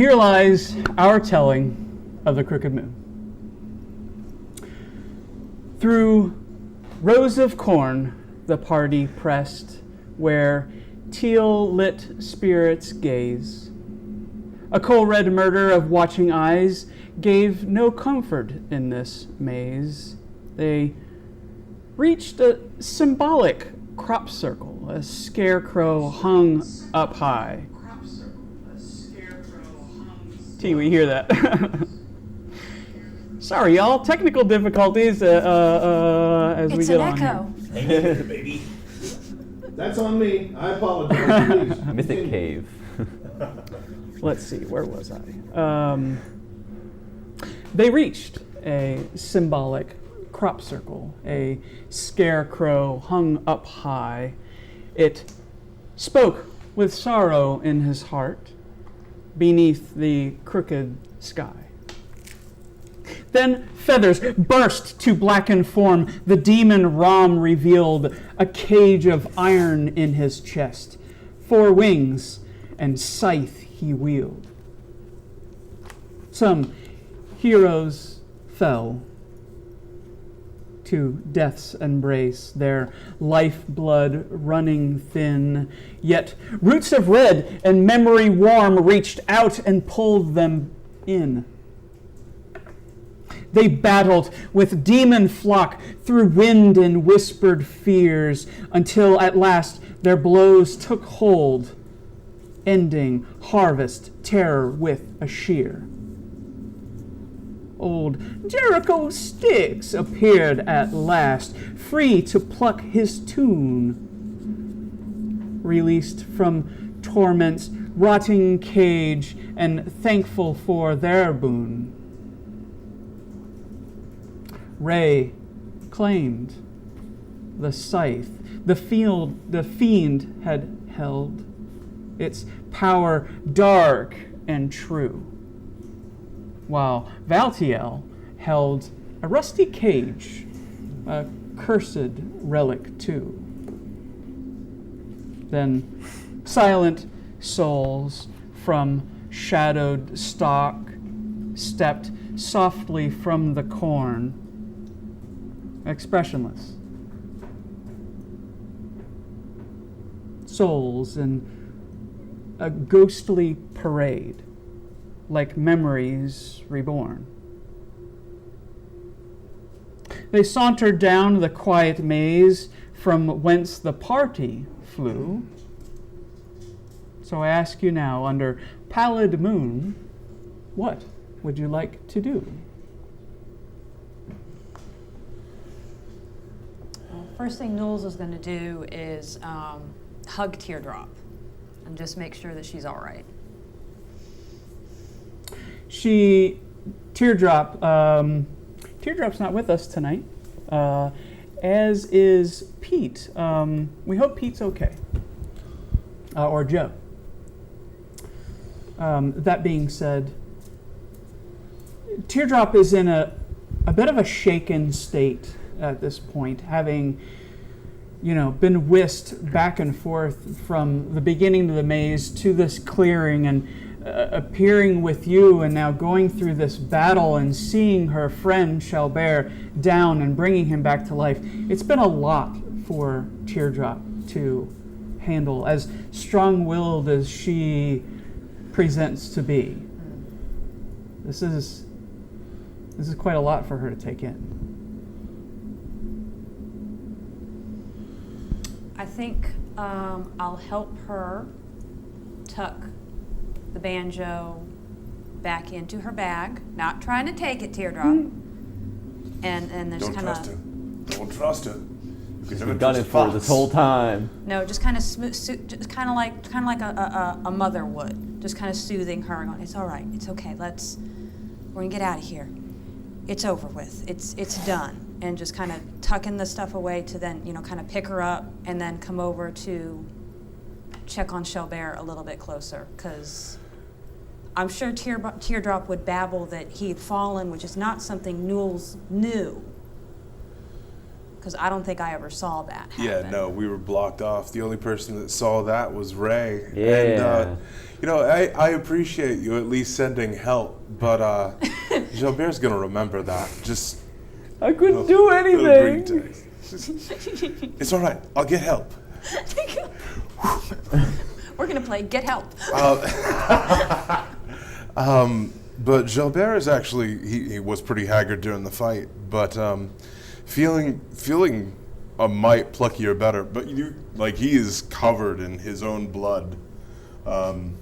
here lies our telling of the Crooked Moon. Through rows of corn the party pressed, where teal-lit spirits gaze. A coal-red murder of watching eyes gave no comfort in this maze. They reached a symbolic crop circle, a scarecrow hung up high. T, we hear that. Sorry, y'all. Technical difficulties as we get on here. Hang in there, baby. That's on me. I apologize. Please. Mythic cave. Let's see, where was I? They reached a symbolic crop circle, a scarecrow hung up high. It spoke with sorrow in his heart beneath the crooked sky. Then feathers burst to blacken form. The demon Ram revealed a cage of iron in his chest. 4 wings and scythe he wielded. Some heroes fell to death's embrace, their lifeblood running thin. Yet roots of red and memory warm reached out and pulled them in. They battled with demon flock through wind and whispered fears, until at last their blows took hold, ending harvest terror with a shear. Old Jericho Styx appeared at last, free to pluck his tune, released from torment's rotting cage and thankful for their boon. Ray claimed the scythe the fiend had held, its power dark and true, while Valtiel held a rusty cage, a cursed relic too. Then silent souls from shadowed stalk stepped softly from the corn, expressionless. Souls in a ghostly parade, like memories reborn. They sauntered down the quiet maze from whence the party flew. So I ask you now, under pallid moon, what would you like to do? Well, first thing Knowles is going to do is hug Teardrop and just make sure that she's all right. Teardrop's not with us tonight, as is Pete. We hope Pete's okay, or Joe. That being said, Teardrop is in a bit of a shaken state at this point, having been whisked back and forth from the beginning of the maze to this clearing and appearing with you, and now going through this battle and seeing her friend Shalbert down and bringing him back to life. It's been a lot for Teardrop to handle, as strong-willed as she presents to be. This is quite a lot for her to take in. I think I'll help her tuck the banjo back into her bag, not trying to take it, Teardrop. And there's Don't kind trust her. of Don't trust her. We've done it for this whole time. no, just kind of just kind of like a mother would, just kind of soothing her, going, "It's all right, it's okay. We're gonna get out of here. It's over with. It's done." And just kind of tucking the stuff away to then kind of pick her up and then come over to check on Shelbert a little bit closer, because I'm sure Teardrop would babble that he had fallen, which is not something Knowles knew, because I don't think I ever saw that happen. Yeah, no, we were blocked off. The only person that saw that was Ray. Yeah. And, I appreciate you at least sending help, but Gilbert's going to remember that. Just... I couldn't do anything. It's all right. I'll get help. We're going to play Get Help. But Gilbert is actually, he was pretty haggard during the fight, but feeling a mite pluckier better, but he is covered in his own blood from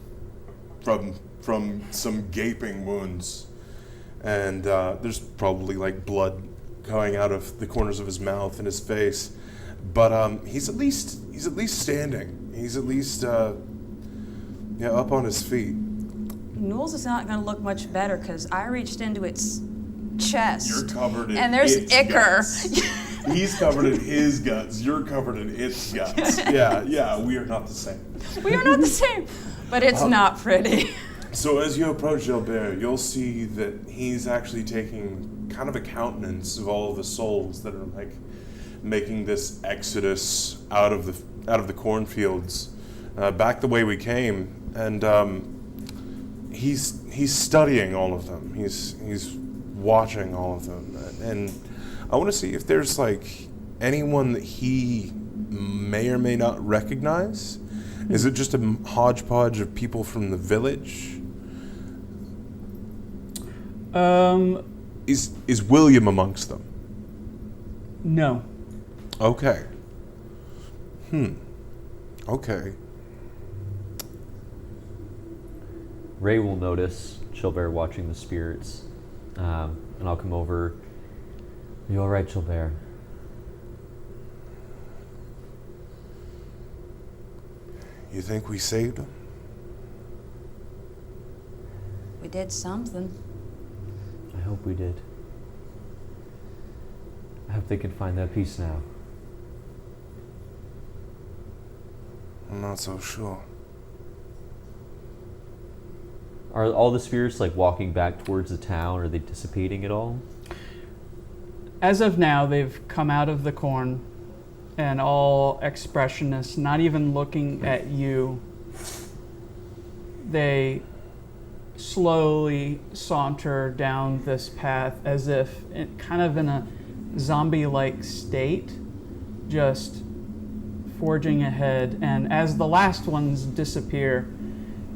some gaping wounds, and there's probably like blood going out of the corners of his mouth and his face, but he's at least standing. He's at least up on his feet. Newell's is not going to look much better because I reached into its chest. You're covered in and there's its ichor. Guts. He's covered in his guts. You're covered in its guts. Yeah, we are not the same. We are not the same, but it's not pretty. So as you approach Gilbert, you'll see that he's actually taking kind of a countenance of all of the souls that are like making this exodus out of the cornfields back the way we came, and he's studying all of them. He's watching all of them, and I want to see if there's like anyone that he may or may not recognize. Is it just a hodgepodge of people from the village? Is William amongst them? No. Okay. Okay. Ray will notice Gilbert watching the spirits, and I'll come over. Are you all right, Gilbert? You think we saved him? We did something. I hope we did. I hope they can find that piece now. I'm not so sure. Are all the spirits like walking back towards the town? Are they dissipating at all? As of now, they've come out of the corn and all expressionists, not even looking at you. They slowly saunter down this path as if kind of in a zombie-like state, just forging ahead. And as the last ones disappear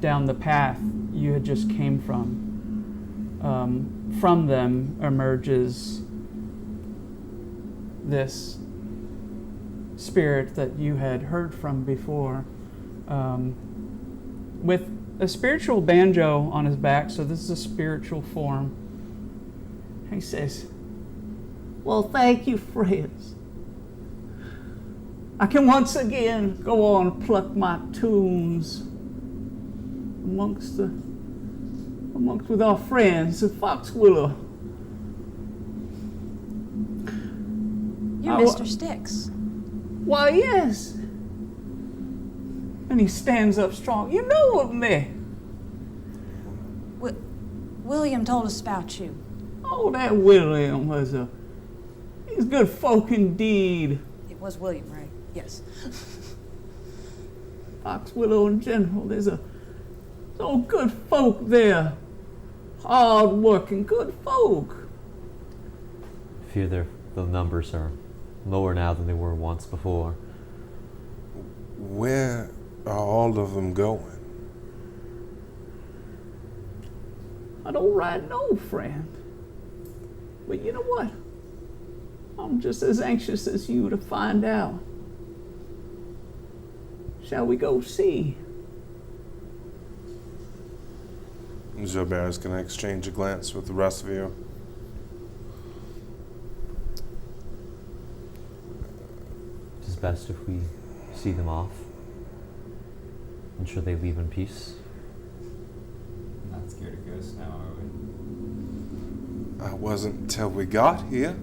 down the path you had just came from them emerges this spirit that you had heard from before, with a spiritual banjo on his back, so this is a spiritual form. He says, "Well, thank you, friends. I can once again go on and pluck my tunes with our friends at Foxwillow." You're Mr. Sticks. Why, yes. And he stands up strong. You know of me. William told us about you. Oh, that William he's good folk indeed. It was William, right? Yes. Foxwillow in general, there's all good folk there. Hard-working good folk. I fear the numbers are lower now than they were once before. Where are all of them going? I don't right know, friend. But you know what? I'm just as anxious as you to find out. Shall we go see? Gilbert is going to exchange a glance with the rest of you. It's best if we see them off. Ensure they leave in peace. I'm not scared of ghosts now, are we? I wasn't until we got here.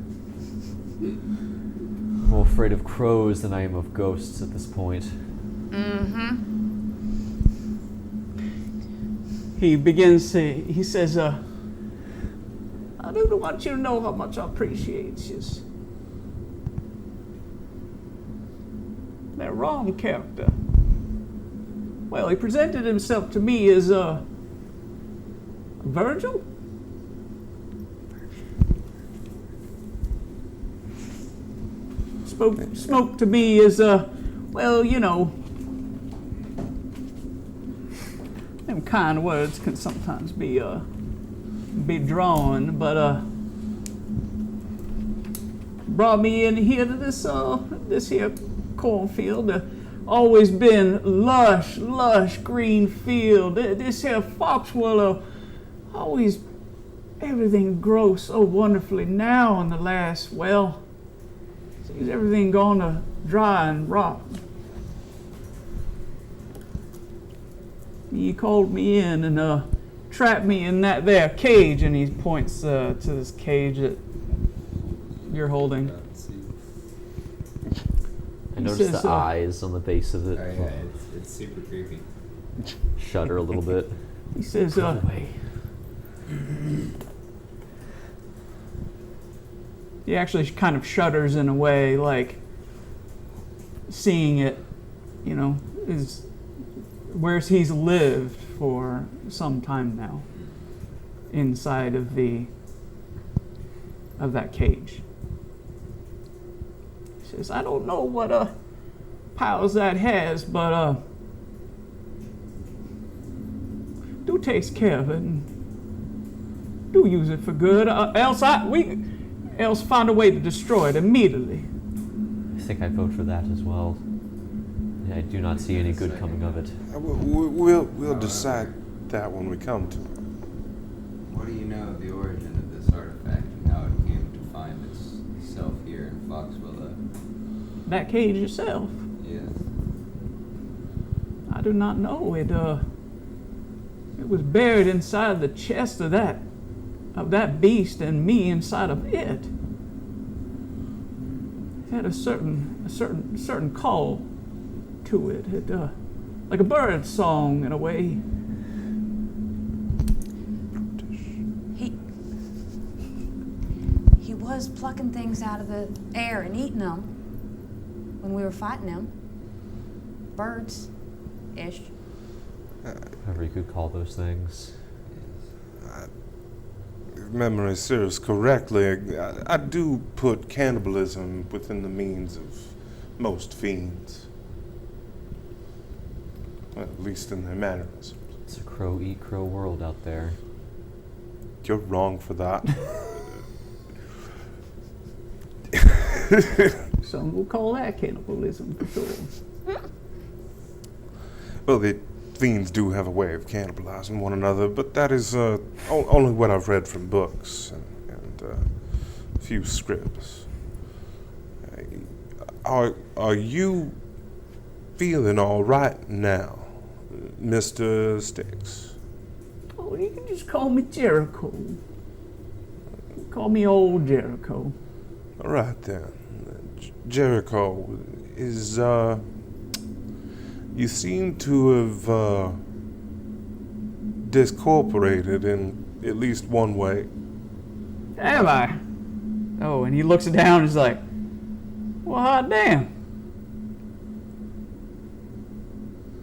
I'm more afraid of crows than I am of ghosts at this point. Mm-hmm. He says, I don't want you to know how much I appreciate you. that wrong character. Well, he presented himself to me as Virgil? Spoke to me as well, you know, them kind of words can sometimes be drawn, but brought me in here to this here cornfield. Always been lush green field. This here Foxwillow, always everything grows so wonderfully. Now in the last, well, seems everything gone to dry and rot. He called me in and trapped me in that there cage, and he points to this cage that you're holding. I noticed the eyes on the base of it. Oh yeah, it's super creepy. Shudder a little bit. He says, Go away. He actually kind of shudders in a way, like seeing it, you know, is where he's lived for some time now, inside of that cage. He says, I don't know what powers that has, but do take care of it and do use it for good. Else find a way to destroy it immediately. I think I'd vote for that as well. Yeah, I do not see any good coming of it. We'll decide that when we come to it. What do you know of the origin of this artifact and how it came to find itself here in Foxwillow? That cage itself, Yes. I do not know. It was buried inside the chest of that beast, and me inside of it. It had a certain call to it. It like a bird song in a way. He was plucking things out of the air and eating them when we were fighting him. Birds-ish. Whatever you could call those things. If memory serves correctly, I do put cannibalism within the means of most fiends. Well, at least in their mannerisms. It's a crow eat crow world out there. You're wrong for that. Some will call that cannibalism for sure. Well, the fiends do have a way of cannibalizing one another, but that is only what I've read from books and a few scripts. Are you feeling all right now, Mr. Sticks? Oh, you can just call me Jericho. Call me old Jericho. All right then. Jericho, is, you seem to have, discorporated in at least one way. Have I? Oh, and he looks down and is like, well, hot damn.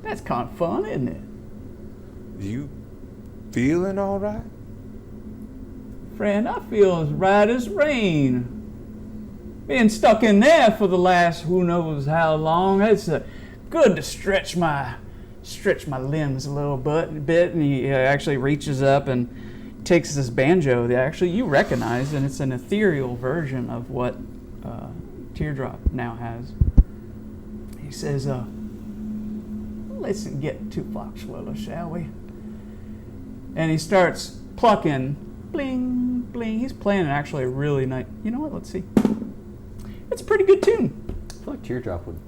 That's kind of fun, isn't it? You feeling all right? Friend, I feel as right as rain. Been stuck in there for the last who knows how long. It's good to stretch my limbs a little bit. And he actually reaches up and takes this banjo that actually you recognize, and it's an ethereal version of what Teardrop now has. He says, let's get to Foxwillow, shall we? And he starts plucking, bling, bling. He's playing actually a really nice, you know what, let's see. It's a pretty good tune. I feel like Teardrop would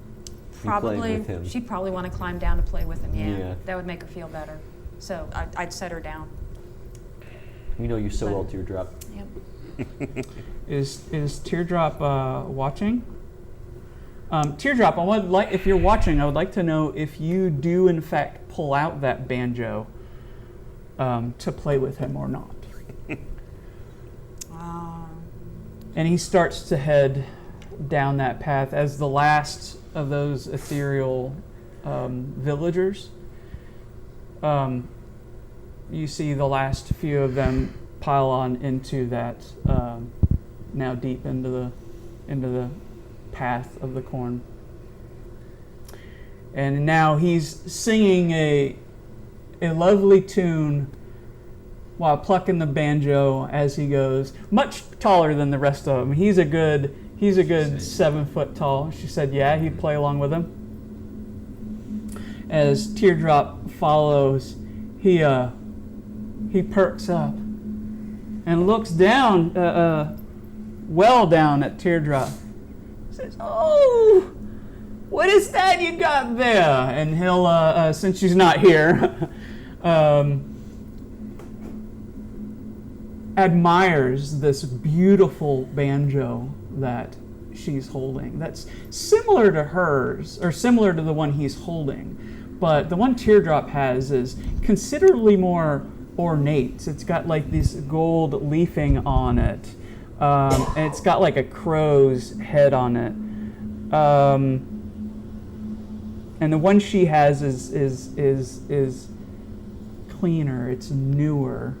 be playing with him. She'd probably want to climb down to play with him, Yeah. That would make her feel better. So I'd set her down. We know you so well, Teardrop. Yep. Is Teardrop watching? Teardrop, if you're watching, I would like to know if you do in fact pull out that banjo to play with him or not. And he starts to head down that path as the last ethereal villagers. You see the last few of them pile on into that now deep into the path of the corn. And now he's singing a lovely tune while plucking the banjo as he goes. Much taller than the rest of them. He's a good 7 foot tall. She said, yeah, he'd play along with him. As Teardrop follows, he perks up and looks down, well down at Teardrop. Says, "Oh, what is that you got there?" And he'll, since she's not here, admires this beautiful banjo that she's holding. That's similar to hers, or similar to the one he's holding. But the one Teardrop has is considerably more ornate. It's got like this gold leafing on it. And it's got like a crow's head on it. And the one she has is cleaner. It's newer.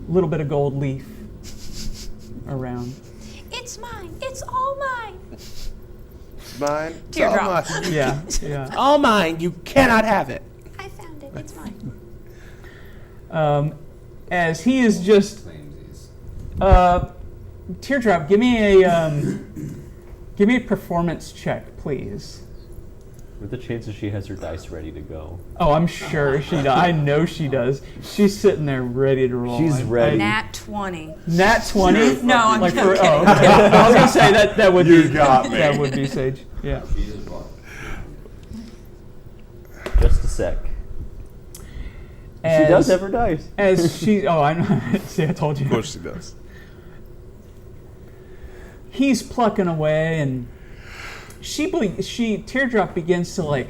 A little bit of gold leaf around. It's mine. It's all mine. Mine. It's all Teardrop. mine. Yeah. All mine. You cannot have it. I found it. It's mine. As he is just Claimsies. Teardrop, give me a performance check, please. What are the chances she has her dice ready to go? Oh, I'm sure she does. I know she does. She's sitting there ready to roll. She's ready. Nat 20. Nat 20? No, I'm Like kidding. oh, okay. I was gonna say that would You be got me. that would be Sage. Yeah. She is bought. Just a sec. She does have her dice. As she, I know. See, I told you. Of course she does. He's plucking away, and Teardrop begins to like,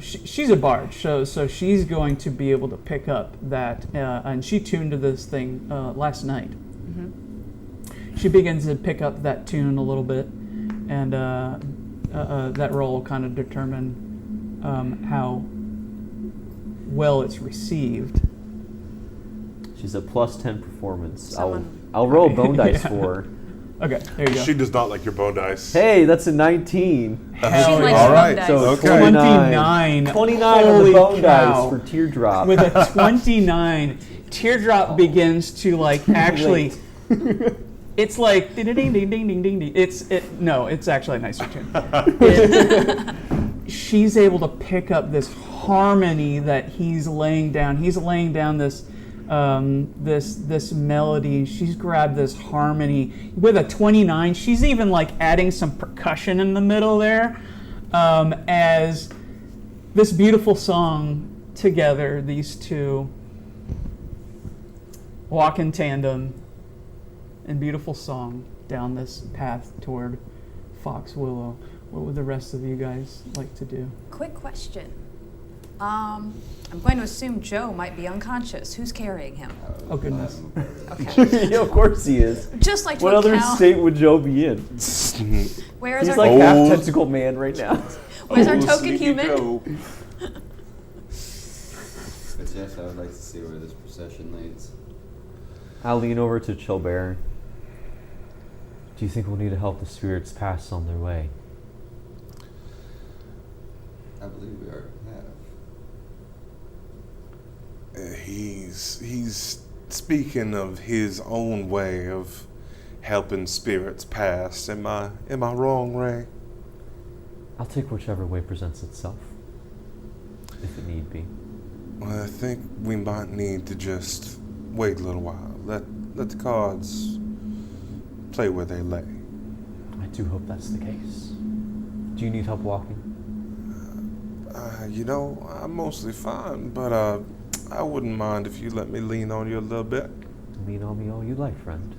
she's a bard, so she's going to be able to pick up that, and she tuned to this thing last night. Mm-hmm. She begins to pick up that tune a little bit, and that roll will kind of determine how well it's received. She's a plus 10 performance. Someone- I'll roll a bone dice for her. Okay, there you go. She does not like your bone dice. Hey, that's a 19. Hell She likes yeah. All bone right. dice. So Okay. 29. 29 on Holy the bone cow. dice for Teardrop. With a 29, Teardrop begins to like actually. It's like ding ding ding ding ding ding ding. It's actually a nicer tune. She's able to pick up this harmony that he's laying down. He's laying down this this melody. She's grabbed this harmony with a 29. She's even like adding some percussion in the middle there, as this beautiful song together. These two walk in tandem in beautiful song down this path toward Foxwillow. What would the rest of you guys like to do? Quick question. I'm going to assume Joe might be unconscious. Who's carrying him? Oh, goodness. Okay. Yeah, of course he is. Just like to What other account. state would Joe be in? Where's He's our like Oh. half tentacle man right now. Where's our Oh, token sneaky human? Joe. But yes, I would like to see where this procession leads. I'll lean over to Chillbear. Do you think we'll need to help the spirits pass on their way? I believe we already have. He's speaking of his own way of helping spirits pass. Am I wrong, Ray? I'll take whichever way presents itself, if it need be. Well, I think we might need to just wait a little while. Let the cards play where they lay. I do hope that's the case. Do you need help walking? I'm mostly fine, but I wouldn't mind if you let me lean on you a little bit. Lean on me all you like, friend.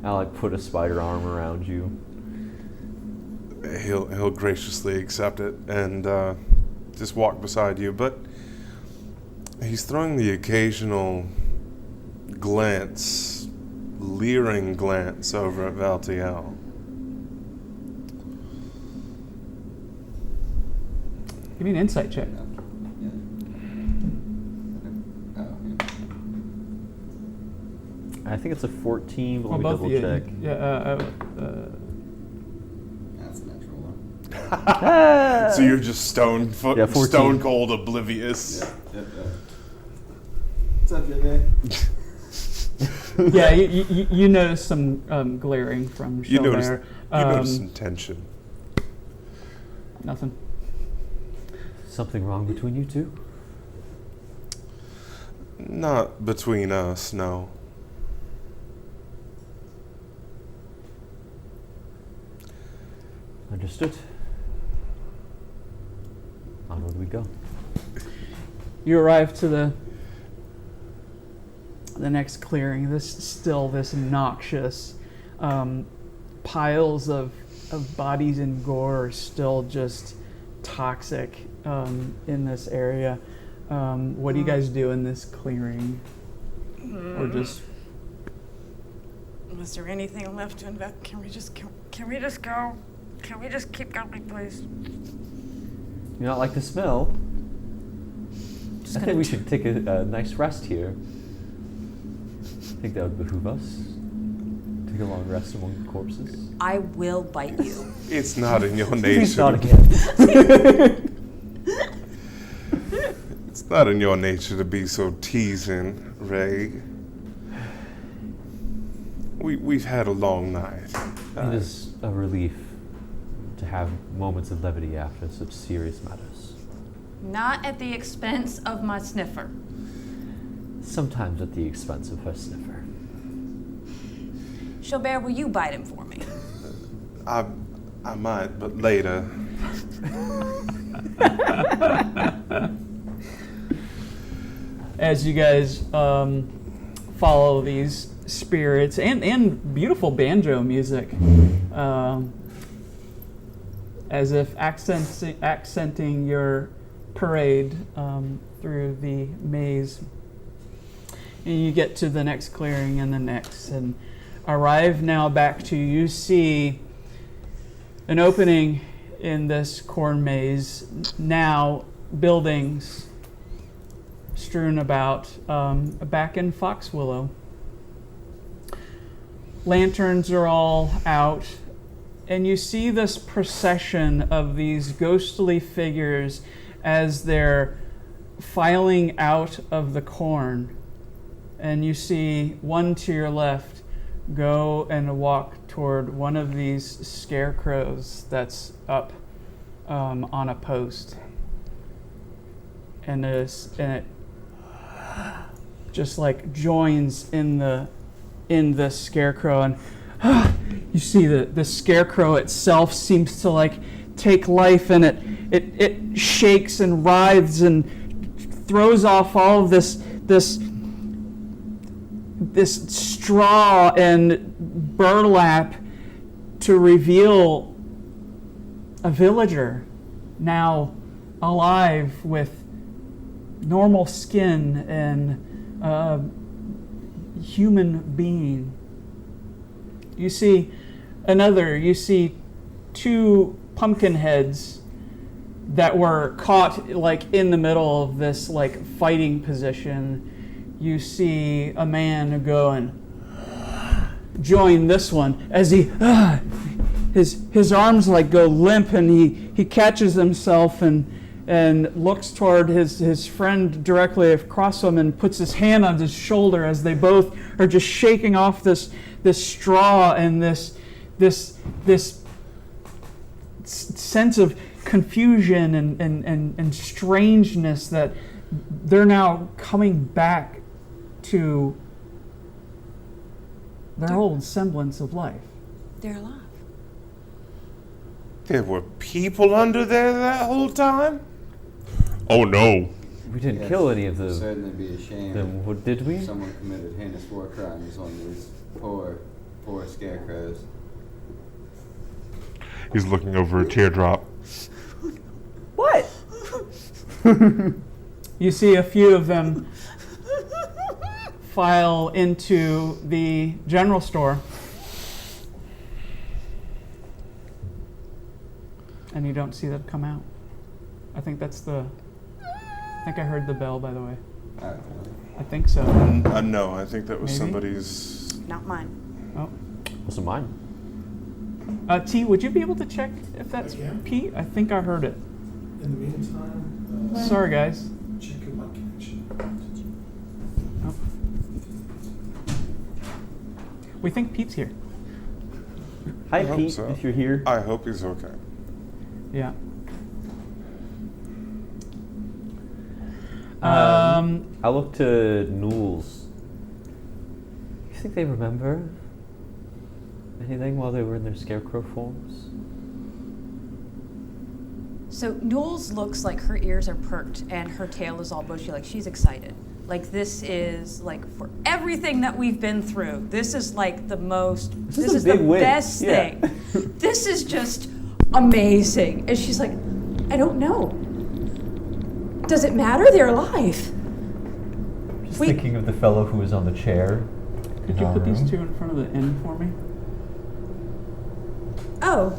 I'll like put a spider arm around you. He'll graciously accept it and just walk beside you, but he's throwing the occasional glance, leering glance over at Valtiel. Give me an insight check. Yeah. Oh, yeah. I think it's a 14, but Well, let me both double of you. check. Yeah. That's a natural one. So you're just stone Yeah, 14. stone cold oblivious. Yeah. What's up, Jimmy? Yeah, you notice some glaring from You notice, Chelbert. you notice some tension. Nothing. Something wrong between you two? Not between us, no. Understood. Onward we go. You arrive to the next clearing. This noxious piles of bodies and gore are still just toxic in this area. What do you guys do in this clearing? Or just Is there anything left to invest? Can we just go? Can we just keep going, please? You not like the smell? Just I gonna think we should take a nice rest here. I think that would behoove us. Take a long rest among the corpses. I will bite you. It's not in your Please nature. not again. It's not in your nature to be so teasing, Ray. We've had a long night. It is a relief to have moments of levity after such serious matters. Not at the expense of my sniffer. Sometimes at the expense of her sniffer. Chelbert, will you bite him for me? I might, but later. as you guys follow these spirits and beautiful banjo music, as if accenting your parade through the maze. And you get to the next clearing and the next, and arrive now back to, you see an opening in this corn maze, now buildings strewn about, back in Foxwillow. Lanterns are all out, and you see this procession of these ghostly figures as they're filing out of the corn. And you see one to your left go and walk toward one of these scarecrows that's up on a post. And it just like joins in the scarecrow, and you see the scarecrow itself seems to like take life, and it shakes and writhes and throws off all of this straw and burlap to reveal a villager now alive with normal skin and a human being. You see two pumpkin heads that were caught like in the middle of this like fighting position. You see a man go and join this one as his arms like go limp, and he catches himself and looks toward his friend directly across from him and puts his hand on his shoulder as they both are just shaking off this straw and this sense of confusion and strangeness that they're now coming back to their old semblance of life. They're alive. There were people under there that whole time? Oh no. We didn't Yes, kill any of it'd them. certainly be a shame Then what did we? if someone committed heinous war crimes on these poor scarecrows. He's looking over a teardrop. What? You see a few of them file into the general store, and you don't see them come out. I think that's the. I think I heard the bell, by the way. Oh, I think so. No, I think that was Maybe? somebody's. Not mine. Oh. Wasn't mine. T, would you be able to check if that's I can. Pete? I think I heard it. In the meantime, Sorry, guys. check your mic connection. Oh. We think Pete's here. Hi, I hope Pete, so. if you're here. I hope he's okay. Yeah. I look to Nools. You think they remember anything while they were in their scarecrow forms? So Knowles looks like her ears are perked and her tail is all bushy, like she's excited. Like this is like for everything that we've been through. This is like the most. This is the big win. best Yeah. thing. This is just amazing. And she's like, I don't know. Does it matter? They're alive. Just We- thinking of the fellow who was on the chair. Could you put these two in front of the inn for me? Oh,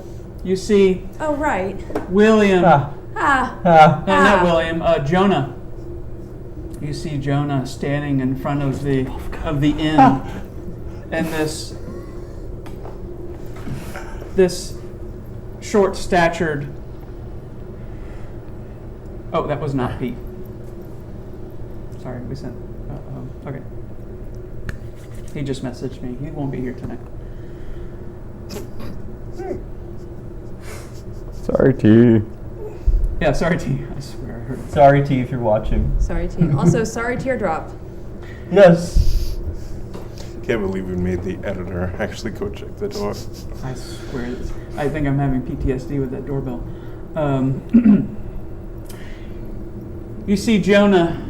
You see right. William. Ah, Not William. Jonah. You see Jonah standing in front of the inn, and this short-statured. Oh, that was not Pete. Sorry, we sent. Okay. He just messaged me. He won't be here tonight. Sorry, T. Yeah, sorry, T. I swear I heard it. Sorry, T, if you're watching. sorry, T. Also, sorry, teardrop. Yes. Can't believe we made the editor actually go check the door. I swear this. I think I'm having PTSD with that doorbell. You see Jonah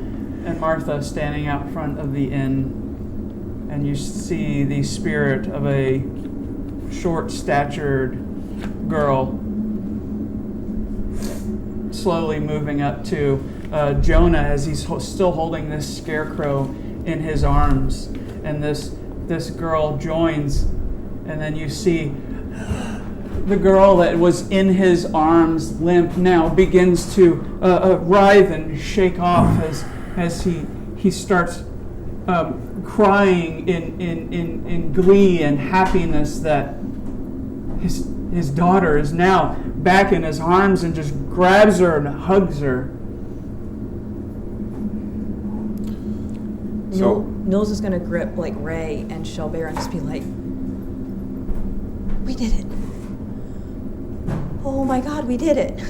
and Martha standing out front of the inn, and you see the spirit of a short-statured girl slowly moving up to Jonah as he's still holding this scarecrow in his arms, and this girl joins, and then you see the girl that was in his arms, limp, now begins to writhe and shake off as he starts crying in glee and happiness that his daughter is now back in his arms, and just grabs her and hugs her. So Knowles is gonna grip like Ray and Shelbear and just be like, we did it. Oh my God, we did it.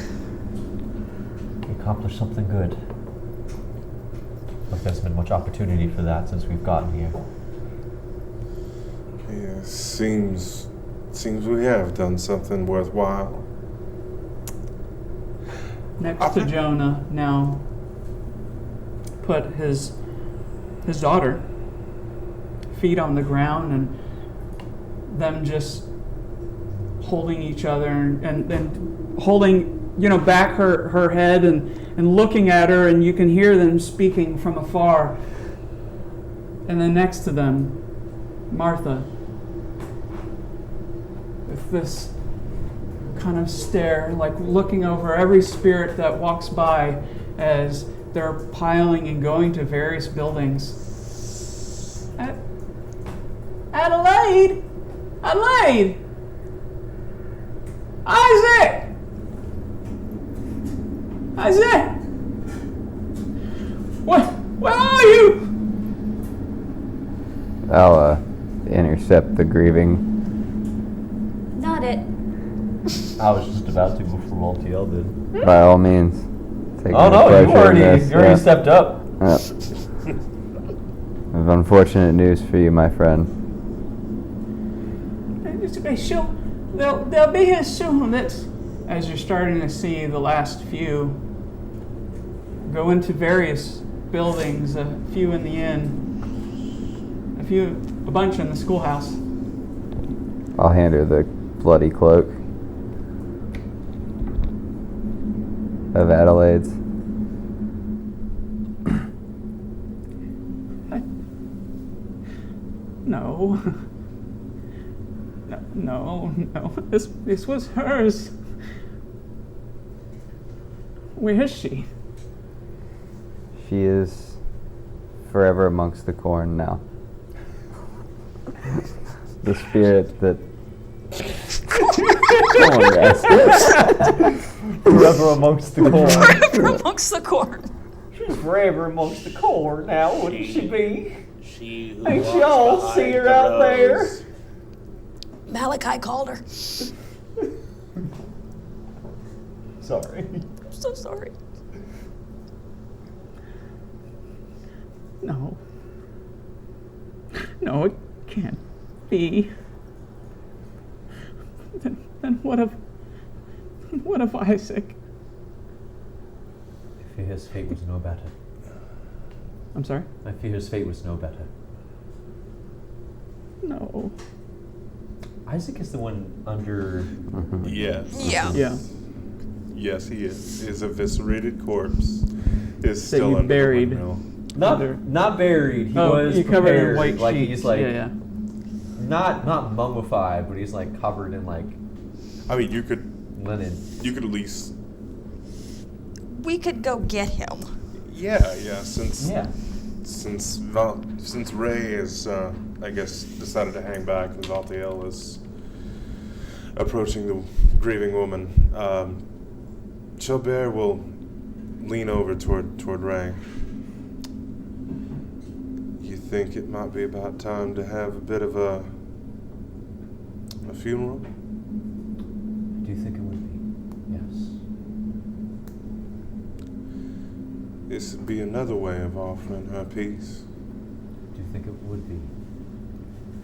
We accomplished something good. Like there's been much opportunity for that since we've gotten here. yeah, seems we have done something worthwhile. Next to Jonah, now put his daughter, feet on the ground, and them just holding each other and holding, back her head and looking at her, and you can hear them speaking from afar. And then next to them, Martha, with this kind of stare, like looking over every spirit that walks by as they're piling and going to various buildings. Adelaide! Adelaide! Isaac! Isaac! Where are you? I'll intercept the grieving. Not it. I was just about to before Maltiel did. By all means. Taking Oh the no, pleasure you in already this, yeah. stepped up. Yeah. Of unfortunate news for you, my friend. They'll be here soon. That's as you're starting to see the last few go into various buildings, a few in the inn, a bunch in the schoolhouse. I'll hand her the bloody cloak of Adelaide's. No. No. This was hers. Where is she? She is forever amongst the corn now. The spirit that. Come on, guys. Forever amongst the corn. Forever amongst the corn. She's forever amongst the corn now, wouldn't she be? She who Ain't walks y'all behind see her the out there? rose. Malachi called her. Sorry. I'm so sorry. No. No, it can't be. Then what of Isaac? I fear his fate was no better. I'm sorry? I fear his fate was no better. No. Isaac is the one under. Yes. Yeah. Yeah. Yes, he is. His eviscerated corpse is That still you under buried. the windmill. Not buried. He was you covered prepared. in white like sheets. he's like yeah. not mummified, but he's like covered in like I mean, you could linen. at least. We could go get him. Yeah. Since Yeah. since Ray is, I guess, decided to hang back and Valtiel is approaching the grieving woman, Chelbert will lean over toward Ray. You think it might be about time to have a bit of a funeral? Do you think it would be? Yes. This would be another way of offering her peace. Do you think it would be?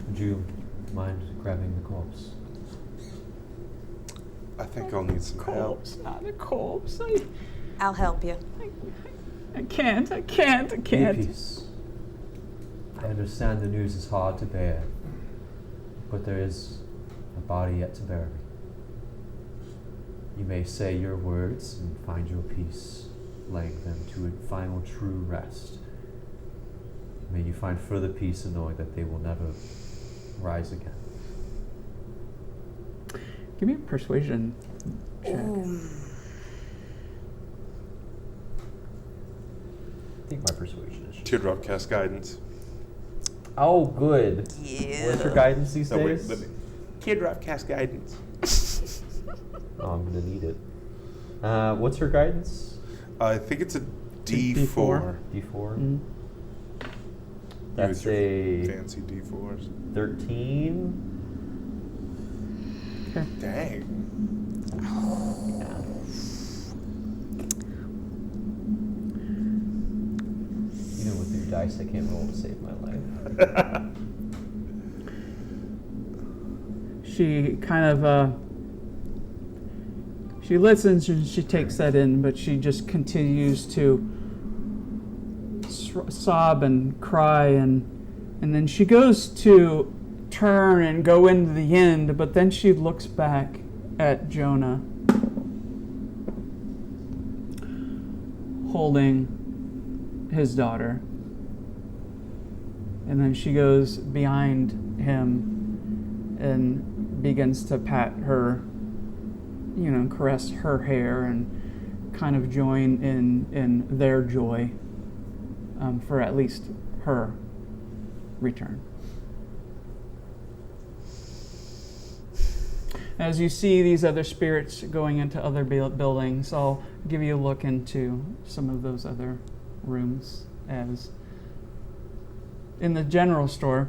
Would you mind grabbing the corpse? I think I'll need some help. Corpse, not a corpse. I'll help you. I can't. Be at peace. I understand the news is hard to bear, but there is a body yet to bury. You may say your words and find your peace, laying them to a final true rest. May you find further peace in knowing that they will never rise again. Give me a persuasion check. I think my persuasion is. Teardrop cast guidance. Oh, good. Yeah. What's your guidance these No, wait, days? let me. Teardrop cast guidance. Oh, I'm gonna need it. What's her guidance? I think it's a D4. D4. Mm. That's Use your a fancy D4s. 13. Okay. Dang. Even with new dice, I can't roll to save my life. She kind of she listens and she takes that in, but she just continues to sob and cry, and then she goes to turn and go into the end, but then she looks back at Jonah holding his daughter, and then she goes behind him and begins to pat her, caress her hair and kind of join in their joy for at least her return. As you see these other spirits going into other buildings, I'll give you a look into some of those other rooms. As in the general store,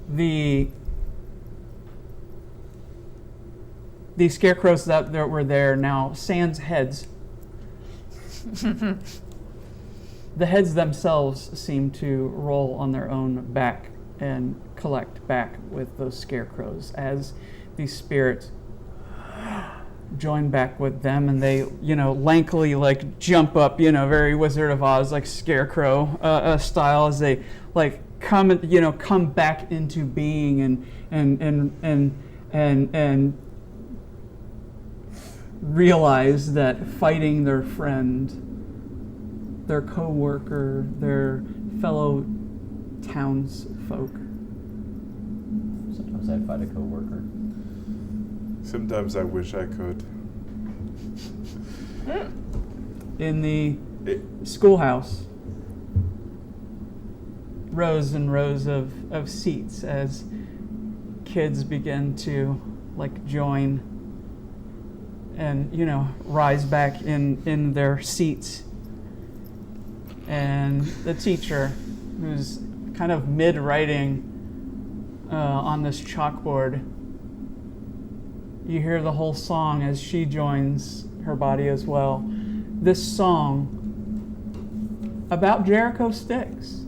the scarecrows that were there now sans heads. The heads themselves seem to roll on their own back and collect back with those scarecrows as these spirits join back with them, and they, lankily jump up, very Wizard of Oz scarecrow style, as they come back into being and realize that fighting their friend, their co-worker, their fellow townsfolk. Sometimes I fight a coworker. Sometimes I wish I could. In the schoolhouse, rows and rows of seats as kids begin to join and rise back in their seats. And the teacher, who's kind of mid-writing on this chalkboard, you hear the whole song as she joins her body as well. This song about Jericho Sticks.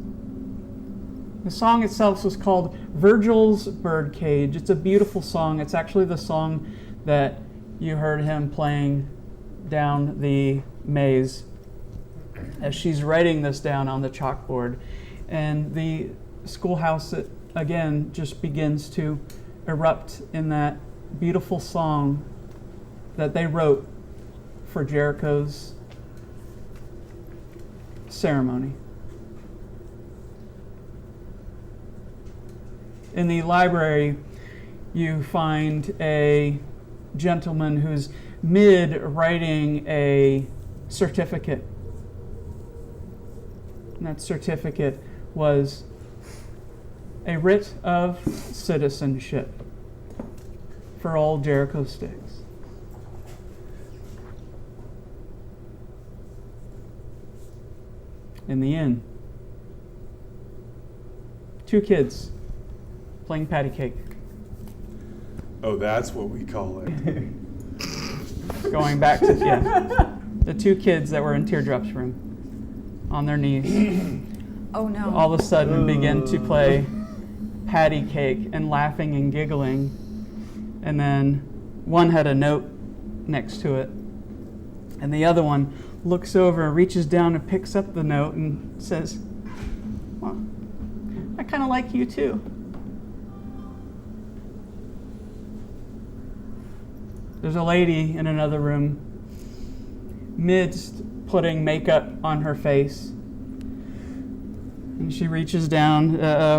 The song itself was called Virgil's Birdcage. It's a beautiful song. It's actually the song that you heard him playing down the maze as she's writing this down on the chalkboard. And the schoolhouse, again, just begins to erupt in that beautiful song that they wrote for Jericho's ceremony. In the library, you find a gentleman who's mid-writing a certificate. And that certificate was a writ of citizenship for all Jericho Sticks. In the inn, 2 kids playing patty cake. Oh, that's what we call it. Going back to the 2 kids that were in Teardrop's room on their knees. Oh no. All of a sudden begin to play patty cake and laughing and giggling. And then one had a note next to it. And the other one looks over, reaches down and picks up the note and says, well, I kind of like you too. There's a lady in another room, midst putting makeup on her face. And she reaches down,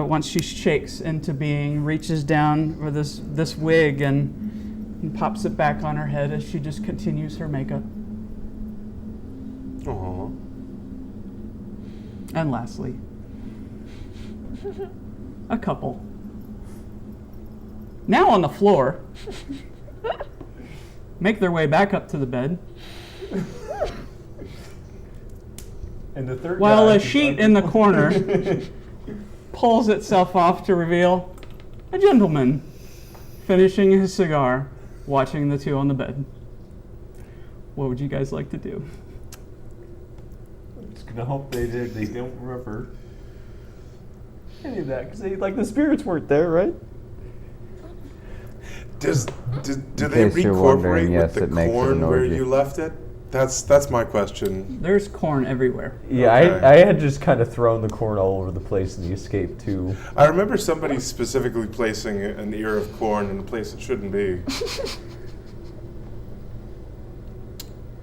once she shakes into being, reaches down for this wig and pops it back on her head as she just continues her makeup. Aww. And lastly, a couple. Now on the floor, make their way back up to the bed. And the third While guy a sheet in the corner pulls itself off to reveal a gentleman finishing his cigar, watching the 2 on the bed. What would you guys like to do? I'm just gonna hope they don't remember any of that, because the spirits weren't there, right? Do they case you're wondering, reincorporate yes, with it the makes it corn an where orgy. you left it? That's my question. There's corn everywhere. Yeah, Okay. I had just kind of thrown the corn all over the place in the escape too. I remember somebody specifically placing an ear of corn in a place it shouldn't be.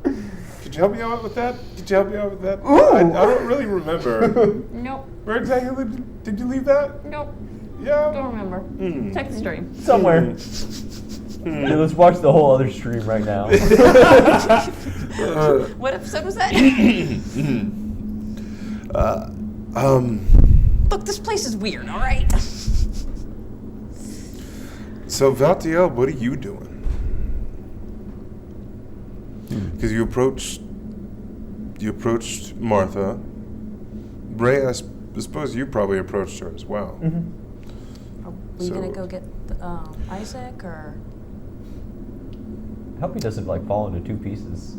Could you help me out with that? I don't really remember. Nope. Where exactly did you leave that? Nope. Yeah. Don't remember. Check the stream. Somewhere. Yeah, let's watch the whole other stream right now. What episode was that? Look, this place is weird, all right? So Valtiel, what are you doing? Because you approached Martha. Ray, I suppose you probably approached her as well. Are we So- gonna go get Isaac or? I hope he doesn't fall into 2 pieces.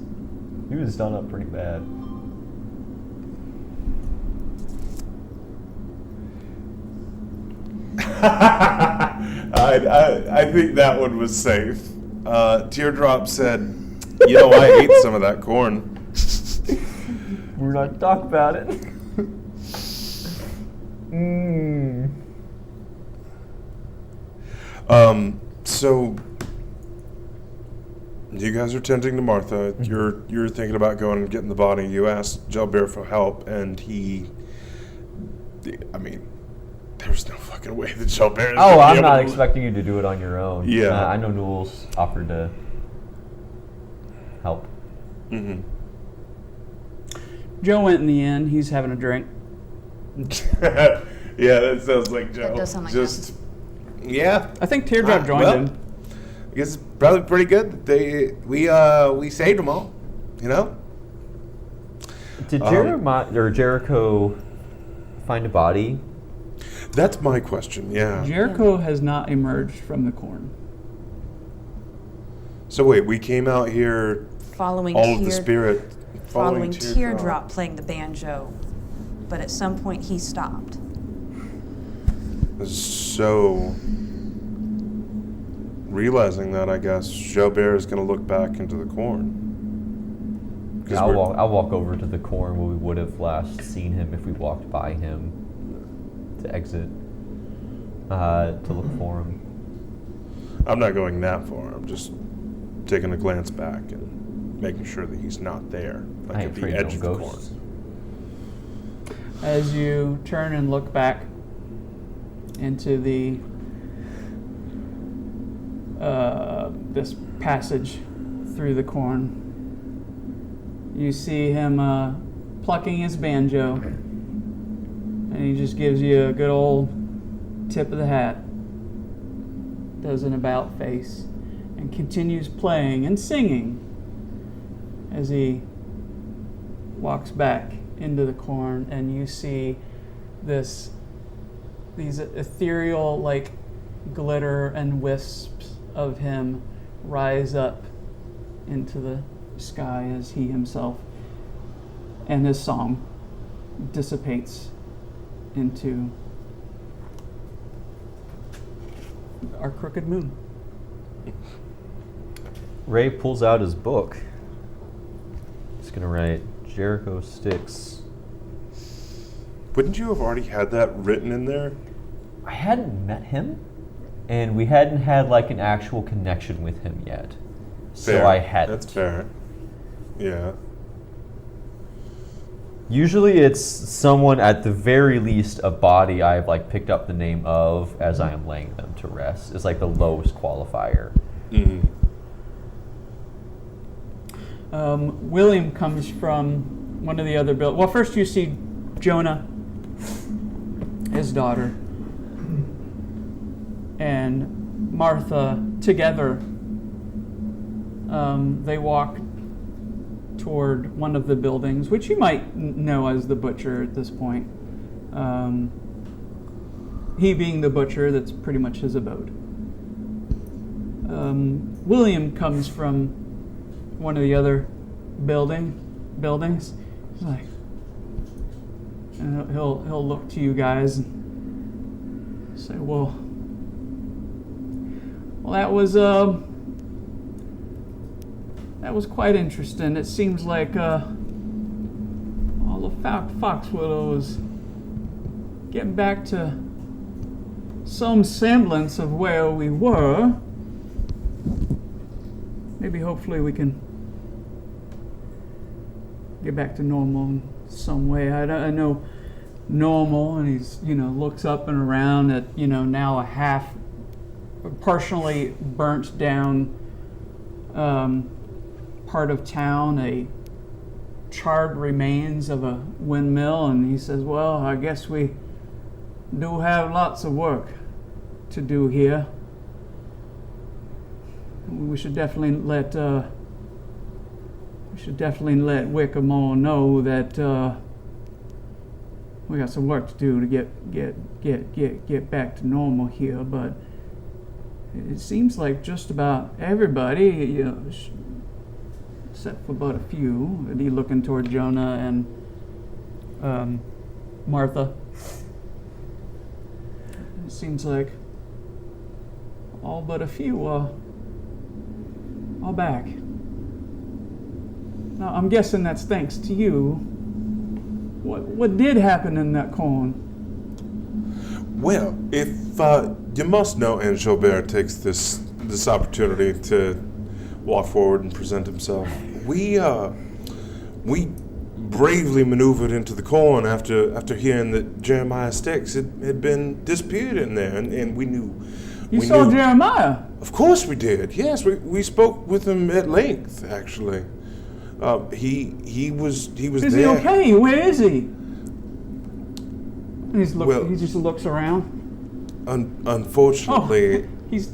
He was done up pretty bad. I think that one was safe. Teardrop said, I ate some of that corn. We're not talking about it. So you guys are tending to Martha. You're thinking about going and getting the body. You asked Jalbeer for help, and he There's no fucking way that Gilbert is Oh, gonna be I'm able not to- expecting you to do it on your own. Yeah. I know Newell's offered to help. Mhm. Joe went in the inn. He's having a drink. Yeah, that sounds like Joe. That does sound like Just, yeah. I think Teardrop joined well, him. I guess it's probably pretty good that we saved them all. You know. Did Jericho find a body? That's my question. Yeah. Jericho has not emerged from the corn. So wait, we came out here. Following All of the spirit. following Teardrop playing the banjo, but at some point he stopped. So, realizing that, I guess Jobert is going to look back into the corn. I'll walk over to the corn where we would have last seen him if we walked by him to exit to look for him. I'm not going that far. I'm just taking a glance back and making sure that he's not there, like I at ain't the afraid edge of of no the ghosts. corn. As you turn and look back into the this passage through the corn, you see him plucking his banjo, and he just gives you a good old tip of the hat, does an about face, and continues playing and singing as he walks back into the corn, and you see these ethereal like glitter and wisps of him rise up into the sky as he himself and his song dissipates into our crooked moon. Ray pulls out his book. He's gonna write Jericho Styx. Wouldn't you have already had that written in there? I hadn't met him, and we hadn't had like an actual connection with him yet. Fair. So I hadn't. That's fair. Yeah. Usually it's someone, at the very least, a body I've like picked up the name of as I am laying them to rest. It's like the lowest qualifier. Mm-hmm. William comes from one of the other buildings. Well, first you see Jonah, his daughter, and Martha together. They walk toward one of the buildings, which you might know as the butcher at this point. He being the butcher, that's pretty much his abode. William comes from one of the other buildings. He's like, and he'll look to you guys and say, well, that was quite interesting. It seems like all of Foxwillow is getting back to some semblance of where we were. Maybe hopefully we can get back to normal in some way. I know normal, and he's, looks up and around at, now a partially burnt down part of town, a charred remains of a windmill, and he says, well, I guess we do have lots of work to do here. We should definitely let Wickamore know that we got some work to do to get back to normal here. But it seems like just about everybody, except for but a few. And he looking toward Jonah and Martha. It seems like all but a few are back. Now, I'm guessing that's thanks to you. What did happen in that corn? Well, if you must know, and Gilbert takes this opportunity to walk forward and present himself. We bravely maneuvered into the corn after hearing that Jeremiah's sticks had been disappeared in there, and we knew. You we saw knew. Jeremiah. Of course we did. Yes, we spoke with him at length. Actually, he was Is there. he okay? Where is he? Well- He just looks around. Unfortunately, He's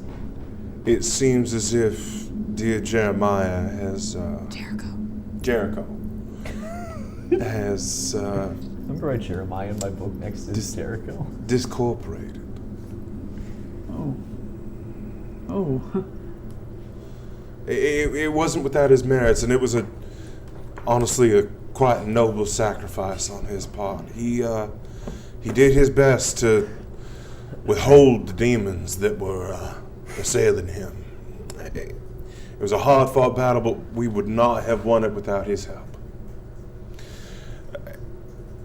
it seems as if dear Jeremiah has Jericho has Remember I Jeremiah in my book next to Jericho? discorporated. oh. It wasn't without his merits, and it was honestly a quite noble sacrifice on his part. He did his best to withhold the demons that were assailing him. It was a hard-fought battle, but we would not have won it without his help.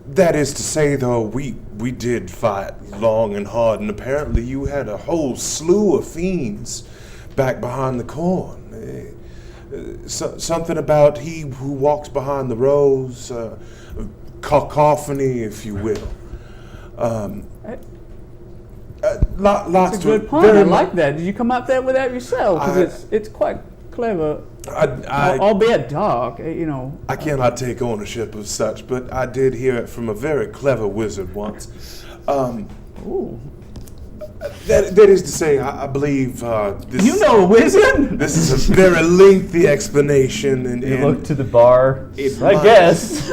That is to say, though, we did fight long and hard, and apparently you had a whole slew of fiends back behind the corn. Something about he who walks behind the rows, cacophony, if you will. Lots That's a to it. good point. Very I mu- like that. Did you come up there with that yourself? Because it's quite clever, albeit dark. I cannot take ownership of such, but I did hear it from a very clever wizard once. Ooh. That is to say, I believe this. You know a wizard? This is a very lengthy explanation, and You look to the bar. It I might- guess.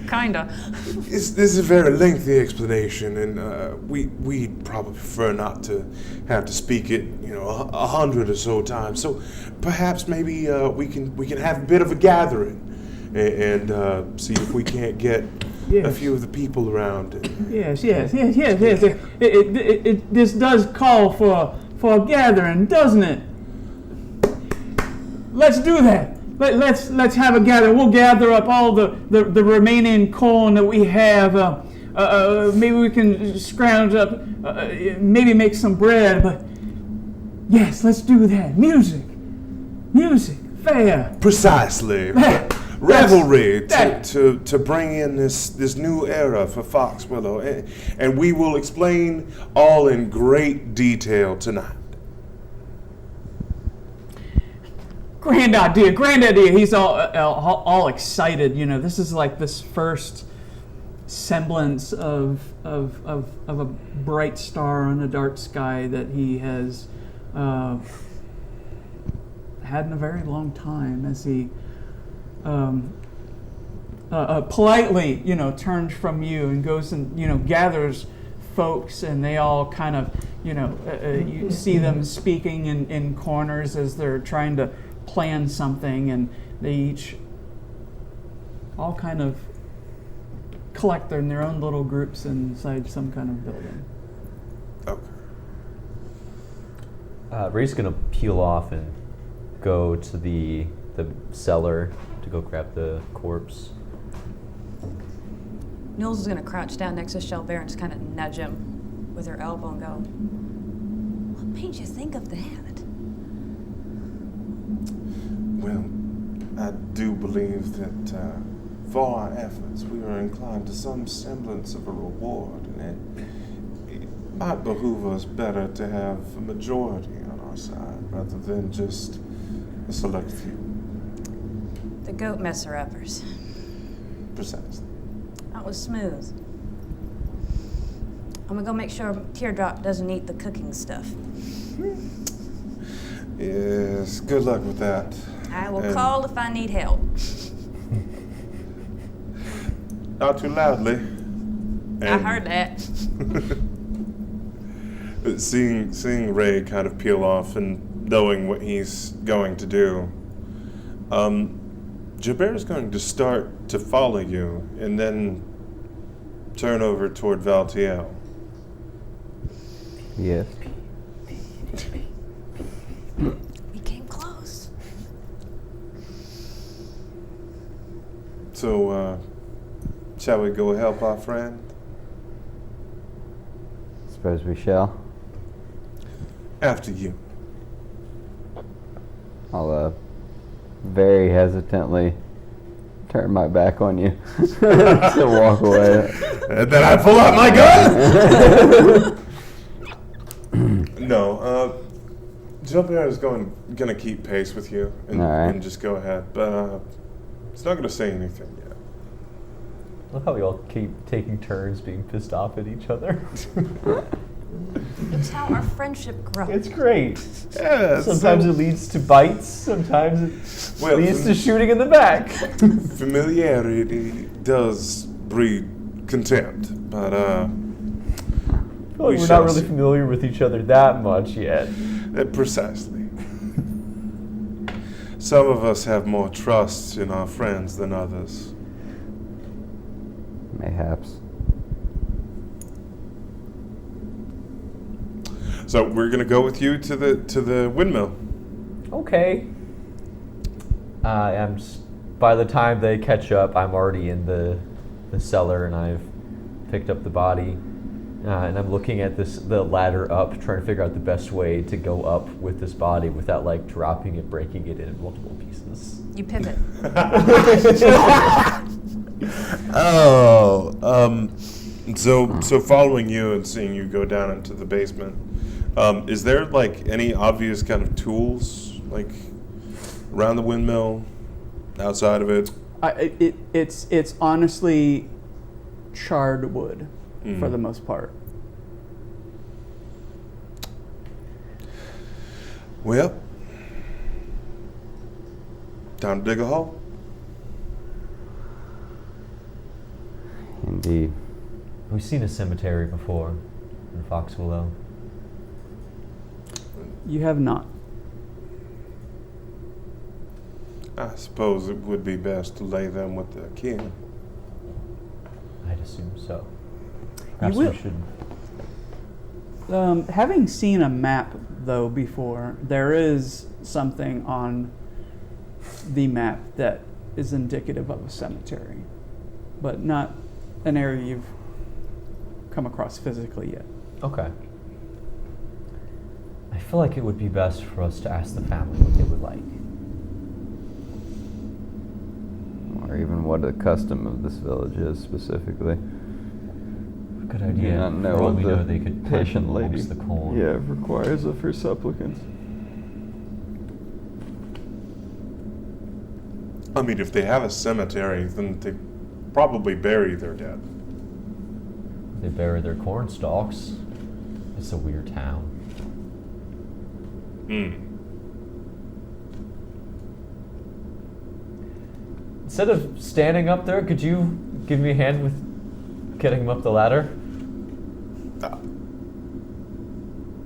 Kinda. this is a very lengthy explanation, and we'd probably prefer not to have to speak it, 100 or so times. So perhaps maybe we can have a bit of a gathering and see if we can't get a few of the people around. Yes. This does call for a gathering, doesn't it? Let's do that. Let's have a gathering. We'll gather up all the remaining corn that we have. Maybe we can scrounge up, maybe make some bread. But yes, let's do that. Music, fair. Precisely. Revelry to bring in this new era for Foxwillow, and we will explain all in great detail tonight. Grand idea. He's all excited. This is like this first semblance of a bright star on a dark sky that he has had in a very long time. As he politely, turns from you and goes and gathers folks, and they all kind of, you see them speaking in corners as they're trying to plan something, and they each all kind of collect in their own little groups inside some kind of building. Okay. Ray's gonna peel off and go to the cellar to go grab the corpse. Nils is gonna crouch down next to Shelbear and just kind of nudge him with her elbow and go, "What made you think of that?" Well, I do believe that for our efforts, we are inclined to some semblance of a reward, and it might behoove us better to have a majority on our side rather than just a select few. The goat messer-uppers. Precisely. That was smooth. I'm gonna go make sure Teardrop doesn't eat the cooking stuff. Yes, good luck with that. I will And call if I need help. Not too loudly. I heard that. Seeing Ray kind of peel off and knowing what he's going to do, Jabert's going to start to follow you and then turn over toward Valtiel. Yes. We came close. So, shall we go help our friend? Suppose we shall. After you. I'll very hesitantly turn my back on you to walk away. And then I pull out my gun. No, Jean-Pierre is gonna keep pace with you and, All right. and just go ahead, but it's not gonna say anything yet. Look how we all keep taking turns being pissed off at each other. It's how our friendship grows. It's great. Yeah, Sometimes it leads to bites. Sometimes it leads to shooting in the back. Familiarity does breed contempt, but I feel like we're shall not really see. familiar with each other that much yet. Precisely. Some of us have more trust in our friends than others. Mayhaps. So we're gonna go with you to the windmill. Okay. By the time they catch up, I'm already in the cellar and I've picked up the body. And I'm looking at the ladder up, trying to figure out the best way to go up with this body without like dropping it, breaking it in multiple pieces. You pivot. So following you and seeing you go down into the basement, is there like any obvious kind of tools like around the windmill, outside of it? It's honestly charred wood for the most part. Well, time to dig a hole. Indeed. We've seen a cemetery before in Foxwillow. You have not. I suppose it would be best to lay them with the king. I'd assume so. Perhaps will. we should. Having seen a map, though, before, there is something on the map that is indicative of a cemetery, but not an area you've come across physically yet. Okay. I feel like it would be best for us to ask the family what they would like. Or even what the custom of this village is specifically. Good Do idea. not know For all what we the know, they could plant patient them lady amongst the corn. requires of her supplicants. I mean, if they have a cemetery, then they probably bury their dead. They bury their corn stalks. It's a weird town. Instead of standing up there, could you give me a hand with getting him up the ladder?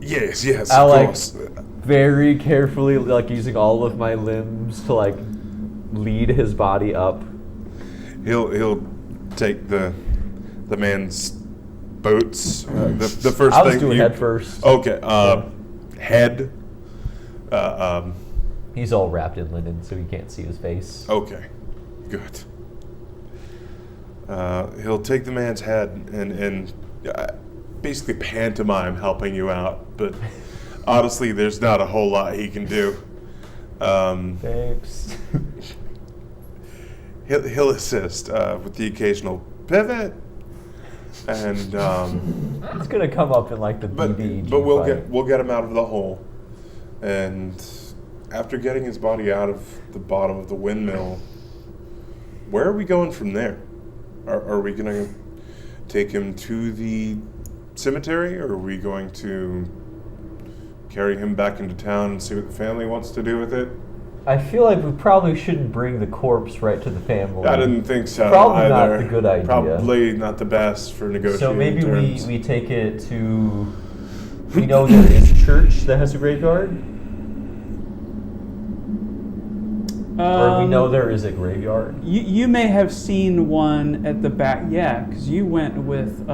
Yes, yes, I of like course. very carefully, like using all of my limbs to like lead his body up. He'll take the man's boots. The first I was thing doing you, head first. Okay, head. He's all wrapped in linen, so you can't see his face. Okay, good. He'll take the man's head and basically pantomime helping you out, but honestly, there's not a whole lot he can do. Thanks. He'll assist with the occasional pivot, and It's gonna come up in like the BBG but we'll fight. we'll get him out of the hole, and after getting his body out of the bottom of the windmill, where are we going from there? Are we gonna take him to the cemetery, or are we going to carry him back into town and see what the family wants to do with it? I feel like we probably shouldn't bring the corpse right to the family. I didn't think so. Probably not either. the good idea. Probably not the best for negotiating So maybe terms. we take it to. We know there is a church that has a graveyard, or we know there is a graveyard. You may have seen one at the back, yeah, because you went with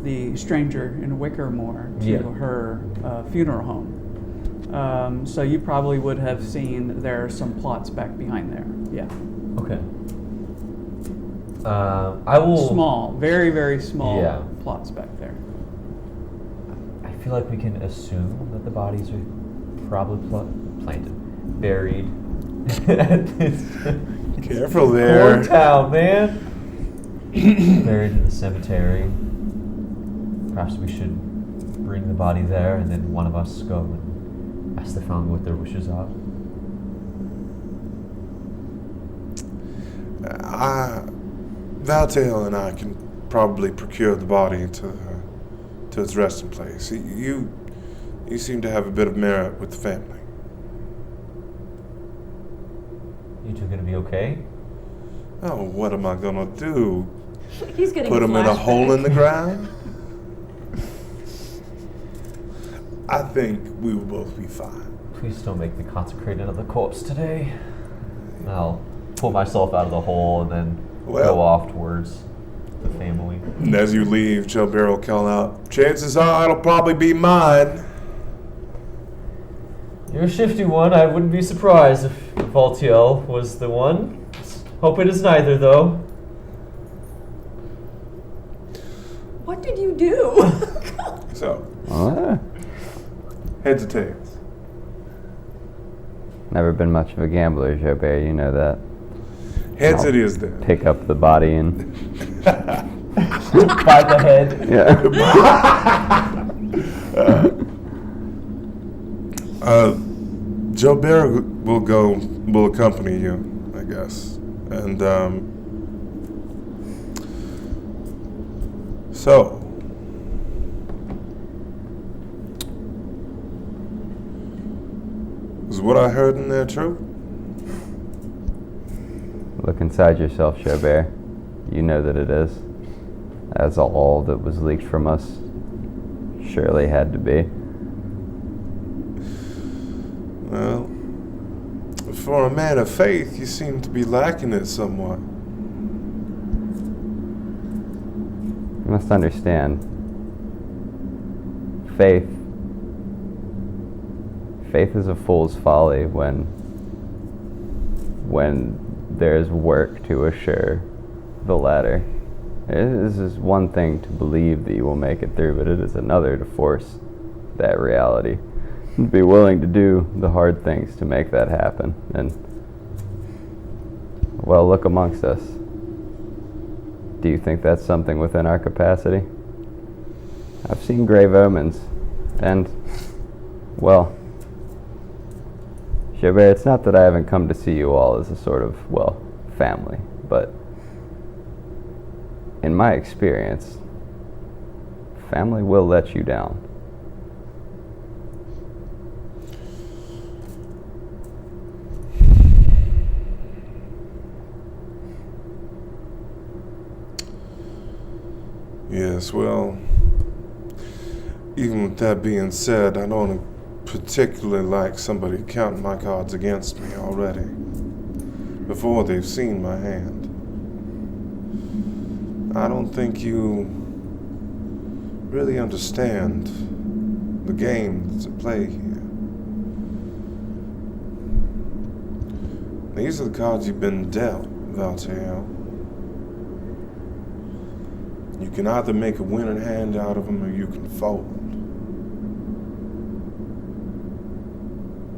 the stranger in Wickermore to Yeah. her funeral home. So you probably would have seen there are some plots back behind there. Yeah, Okay. I will. small, very very small Yeah. plots back there. I feel like we can assume that the bodies are probably planted, buried, Careful there. Poor town, man. Buried in the cemetery. Perhaps we should bring the body there, and then one of us go and ask the family what their wishes are. Valtail and I can probably procure the body to its resting place. You seem to have a bit of merit with the family. You two gonna be okay? Oh, what am I gonna do? He's getting Put him in a hole in the ground? I think we will both be fine. Please don't make me consecrate another corpse today. I'll pull myself out of the hole and then go off towards the family. And as you leave, Joe Bear will call out, chances are it'll probably be mine. You're a shifty one. I wouldn't be surprised if Valtiel was the one. Hope it is neither, though. What did you do? So, What? heads or tails? Never been much of a gambler, Jobert, you know that. Heads it is then. Pick up the body and... By the head. Yeah. Joe Bear will accompany you, I guess. And, so. Is what I heard in there true? Look inside yourself, Jobert. You know that it is. As all that was leaked from us surely had to be. Well, for a man of faith, you seem to be lacking it somewhat. You must understand. Faith is a fool's folly when there's work to assure the latter. It is one thing to believe that you will make it through, but it is another to force that reality. And be willing to do the hard things to make that happen. And, well, look amongst us. Do you think that's something within our capacity? I've seen grave omens, and, well, Jobert, it's not that I haven't come to see you all as a sort of, well, family, but in my experience, family will let you down. Yes, well, even with that being said, I don't particularly like somebody counting my cards against me already, before they've seen my hand. I don't think you really understand the game that's at play here. These are the cards you've been dealt, Valtail. You can either make a winning hand out of them or you can fold.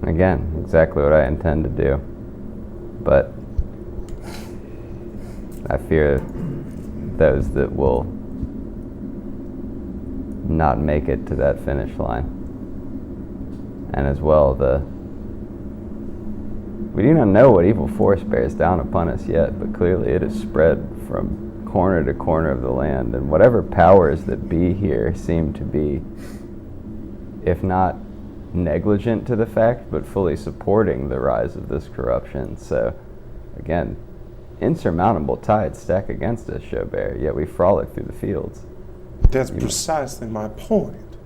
Again, exactly what I intend to do. But I fear those that will not make it to that finish line. And as well, we do not know what evil force bears down upon us yet, but clearly it is spread from corner to corner of the land, and whatever powers that be here seem to be, if not negligent to the fact, but fully supporting the rise of this corruption. So, again, insurmountable tides stack against us, Jobert, yet we frolic through the fields. That's precisely my point.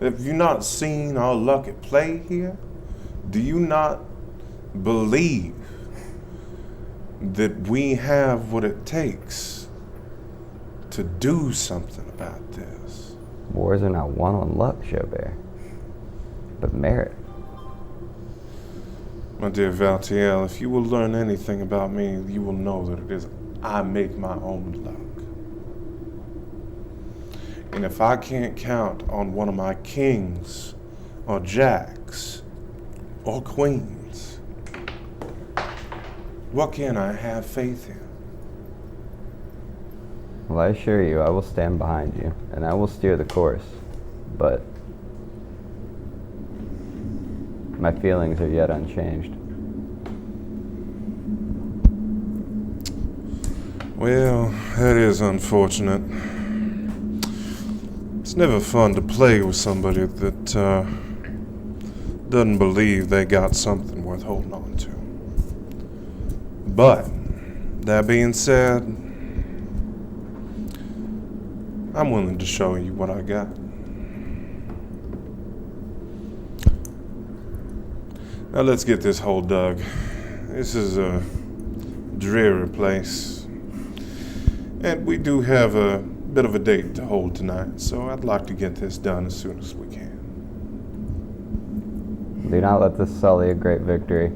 Have you not seen our luck at play here? Do you not believe that we have what it takes to do something about this? Wars are not won on luck, Jobert, but merit. My dear Valtiel, if you will learn anything about me, you will know that it is I make my own luck. And if I can't count on one of my kings, or jacks, or queens, What can I have faith in? Well, I assure you, I will stand behind you, and I will steer the course. But my feelings are yet unchanged. Well, that is unfortunate. It's never fun to play with somebody that doesn't believe they got something worth holding on to. But, that being said, I'm willing to show you what I got. Now let's get this hole dug. This is a dreary place. And we do have a bit of a date to hold tonight, so I'd like to get this done as soon as we can. Do not let this sully a great victory.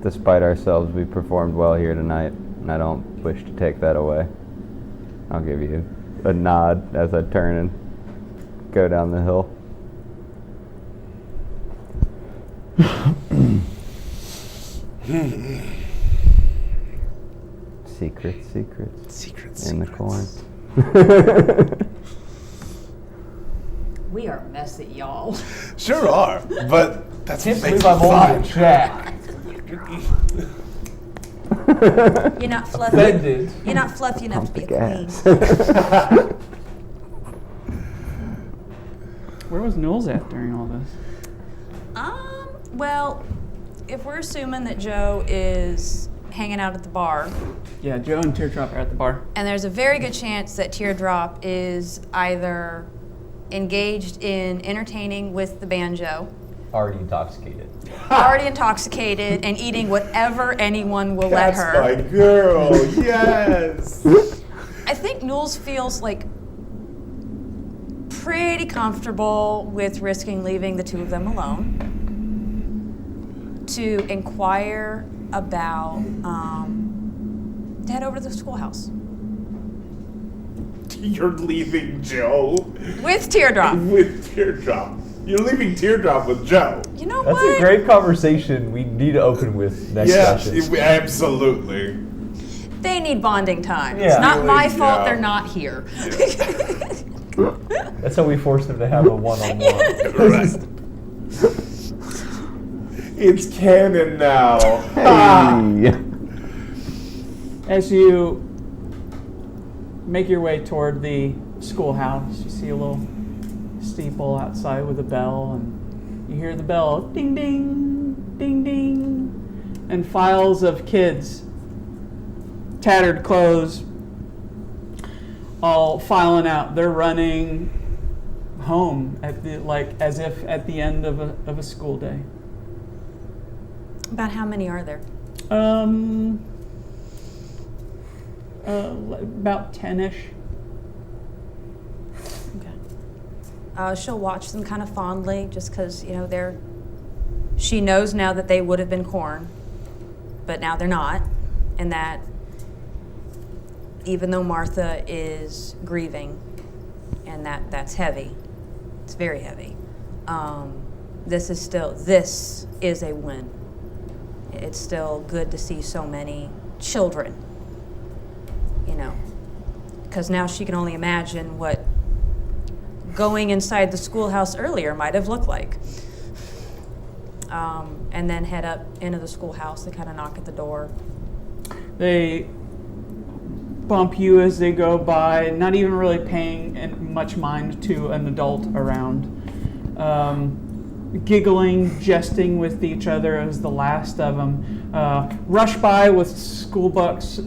Despite ourselves, we performed well here tonight, and I don't wish to take that away. I'll give you a nod as I turn and go down the hill. Secrets in the corn. We are messy, y'all. Sure are, but that's what makes it I'm fun. only Jack. You're not fluffy. Offended. You're not fluffy enough to be a queen. Where was Knowles at during all this? Well, if we're assuming that Joe is hanging out at the bar, Yeah, Joe and Teardrop are at the bar. and there's a very good chance that Teardrop is either engaged in entertaining with the banjo, Already intoxicated. already intoxicated, and eating whatever anyone will let her. That's my girl, yes! I think Knowles feels like pretty comfortable with risking leaving the two of them alone to inquire about to head over to the schoolhouse You're leaving Joe with Teardrop. with Teardrop. You're leaving Teardrop with Joe. You know That's what? a great conversation we need to open with next session. Absolutely. They need bonding time. Yeah. It's not my Really, fault yeah. they're not here. That's how we forced them to have a one-on-one. Right. It's canon now. Hey. As you make your way toward the schoolhouse, you see a little steeple outside with a bell, and you hear the bell ding ding, ding ding, and files of kids, tattered clothes, all filing out. They're running home at the as if at the end of a school day. About how many are there? About 10-ish. Okay. She'll watch them kind of fondly, just because she knows now that they would have been corn, but now they're not, and that even though Martha is grieving, and that's heavy, it's very heavy. This is a win. It's still good to see so many children, because now she can only imagine what going inside the schoolhouse earlier might have looked like. And then head up into the schoolhouse. They kind of knock at the door. They bump you as they go by, not even really paying much mind to an adult around. Giggling, jesting with each other as the last of them rush by with school books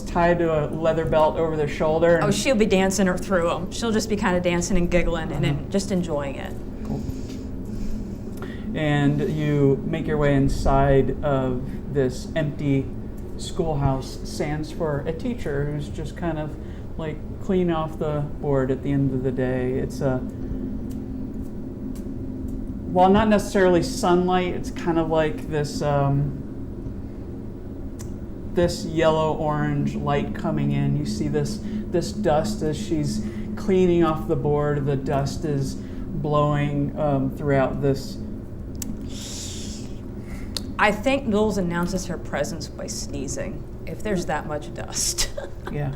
tied to a leather belt over their shoulder. Oh, she'll be dancing her through them. She'll just be kind of dancing and giggling and just enjoying it. Cool. And you make your way inside of this empty schoolhouse. Stands for a teacher who's just kind of like clean off the board at the end of the day. It's while not necessarily sunlight, it's kind of like this this yellow-orange light coming in. You see this dust as she's cleaning off the board. The dust is blowing throughout this I think Knowles announces her presence by sneezing, if there's that much dust. Yeah.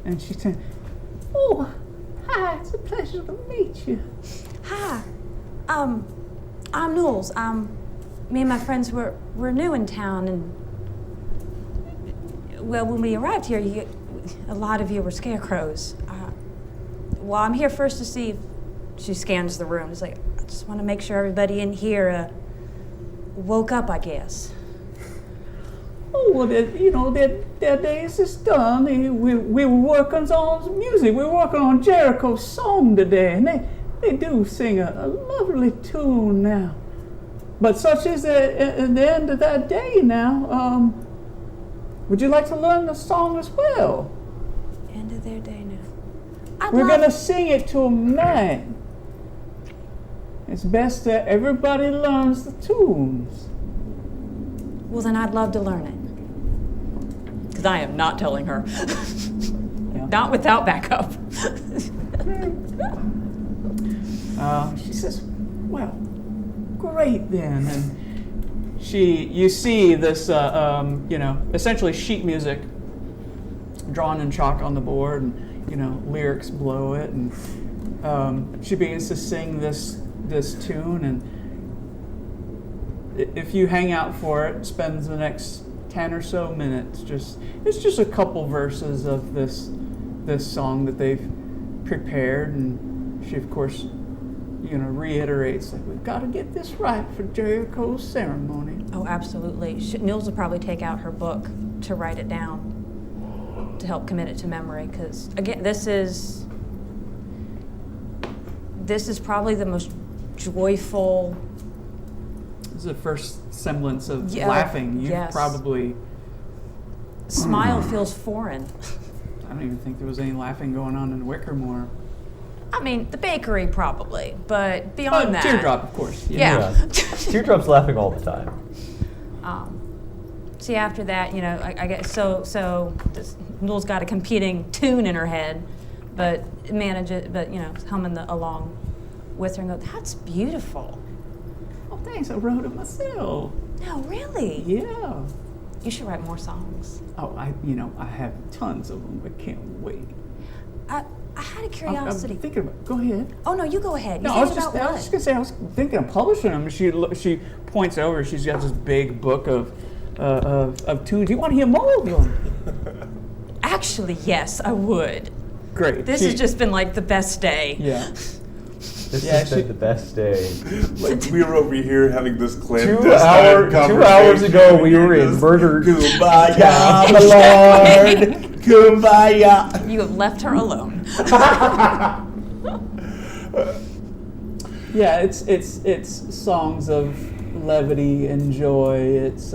And she said, "Oh, hi, it's a pleasure to meet you." Hi, I'm Knowles. Me and my friends were new in town, and well, when we arrived here, a lot of you were scarecrows. Well, I'm here first to see if she scans the room. It's like, I just want to make sure everybody in here woke up, I guess. Oh, well, their days is done. We were working on music. We were working on Jericho's song today, and they do sing a lovely tune now. But such is the end of that day now. Would you like to learn the song as well? End of their day now. We're going to sing it to them tonight. It's best that everybody learns the tunes. Well, then I'd love to learn it. Because I am not telling her. Yeah. Not without backup. She says, "Well, great then." And you see this, essentially sheet music drawn in chalk on the board, and lyrics below it, and she begins to sing this tune, and if you hang out for it, spends the next 10 or so minutes. It's just a couple verses of this song that they've prepared, and she, of course, reiterates, like, we've got to get this right for Jericho's ceremony. Oh, absolutely. Nils will probably take out her book to write it down to help commit it to memory, because again, this is probably the most joyful. This is the first semblance of laughing. You've probably... Smile feels foreign. I don't even think there was any laughing going on in Wickermore. I mean, the bakery probably, but beyond that... Teardrop, of course. Yeah. Teardrop's laughing all the time. See, after that, I guess, so Newell's got a competing tune in her head, but humming along with her and go, "That's beautiful." Oh, thanks. I wrote it myself. No, really? Yeah. You should write more songs. Oh, I have tons of them, but can't wait. I had a curiosity. I'm thinking about. Go ahead. Oh no, you go ahead. No, I was just gonna say I was thinking of publishing them. She points over. She's got this big book of tunes. You want to hear more of them? Actually, yes, I would. Great. This has just been like the best day. Yeah. This has been the best day. Like, we were over here having this 2 hours ago, we were in murder. Kumbaya, my lord. Kumbaya. You have left her alone. Yeah, it's songs of levity and joy. It's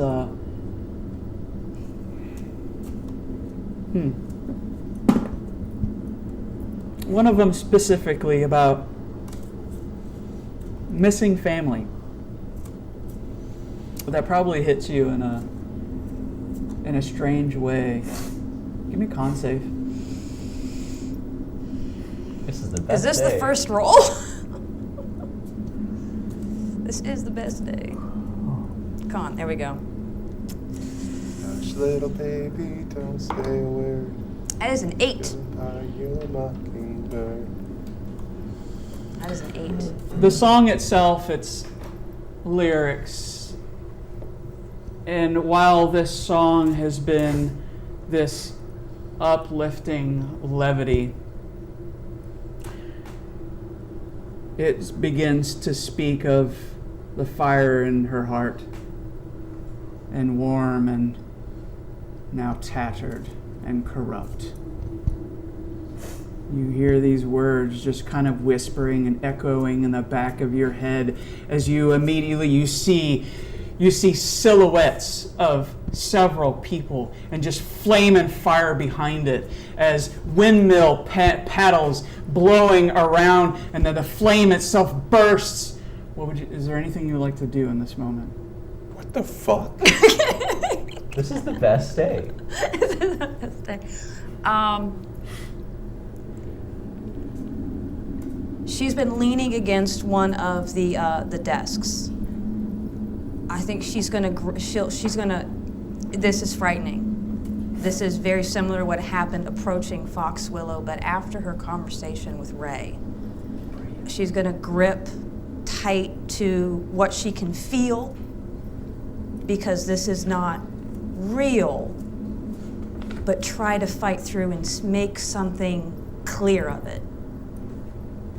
one of them specifically about missing family. That probably hits you in a strange way. Give me a con save. This is the best Is this day. the first roll? This is the best day. Con, there we go. Hush, little baby, don't say a word. That is an 8. Goodbye, you mockingbird. That is an 8. The song itself, its lyrics, and while this song has been this uplifting levity, it begins to speak of the fire in her heart, and warm and now tattered and corrupt. You hear these words just kind of whispering and echoing in the back of your head as you see silhouettes of several people and just flame and fire behind it as windmill paddles blowing around, and then the flame itself bursts. Is there anything you would like to do in this moment? What the fuck? This is the best day. This is the best day. She's been leaning against one of the desks. I think she's gonna. This is frightening. This is very similar to what happened approaching Foxwillow, but after her conversation with Ray, she's gonna grip tight to what she can feel, because this is not real, but try to fight through and make something clear of it.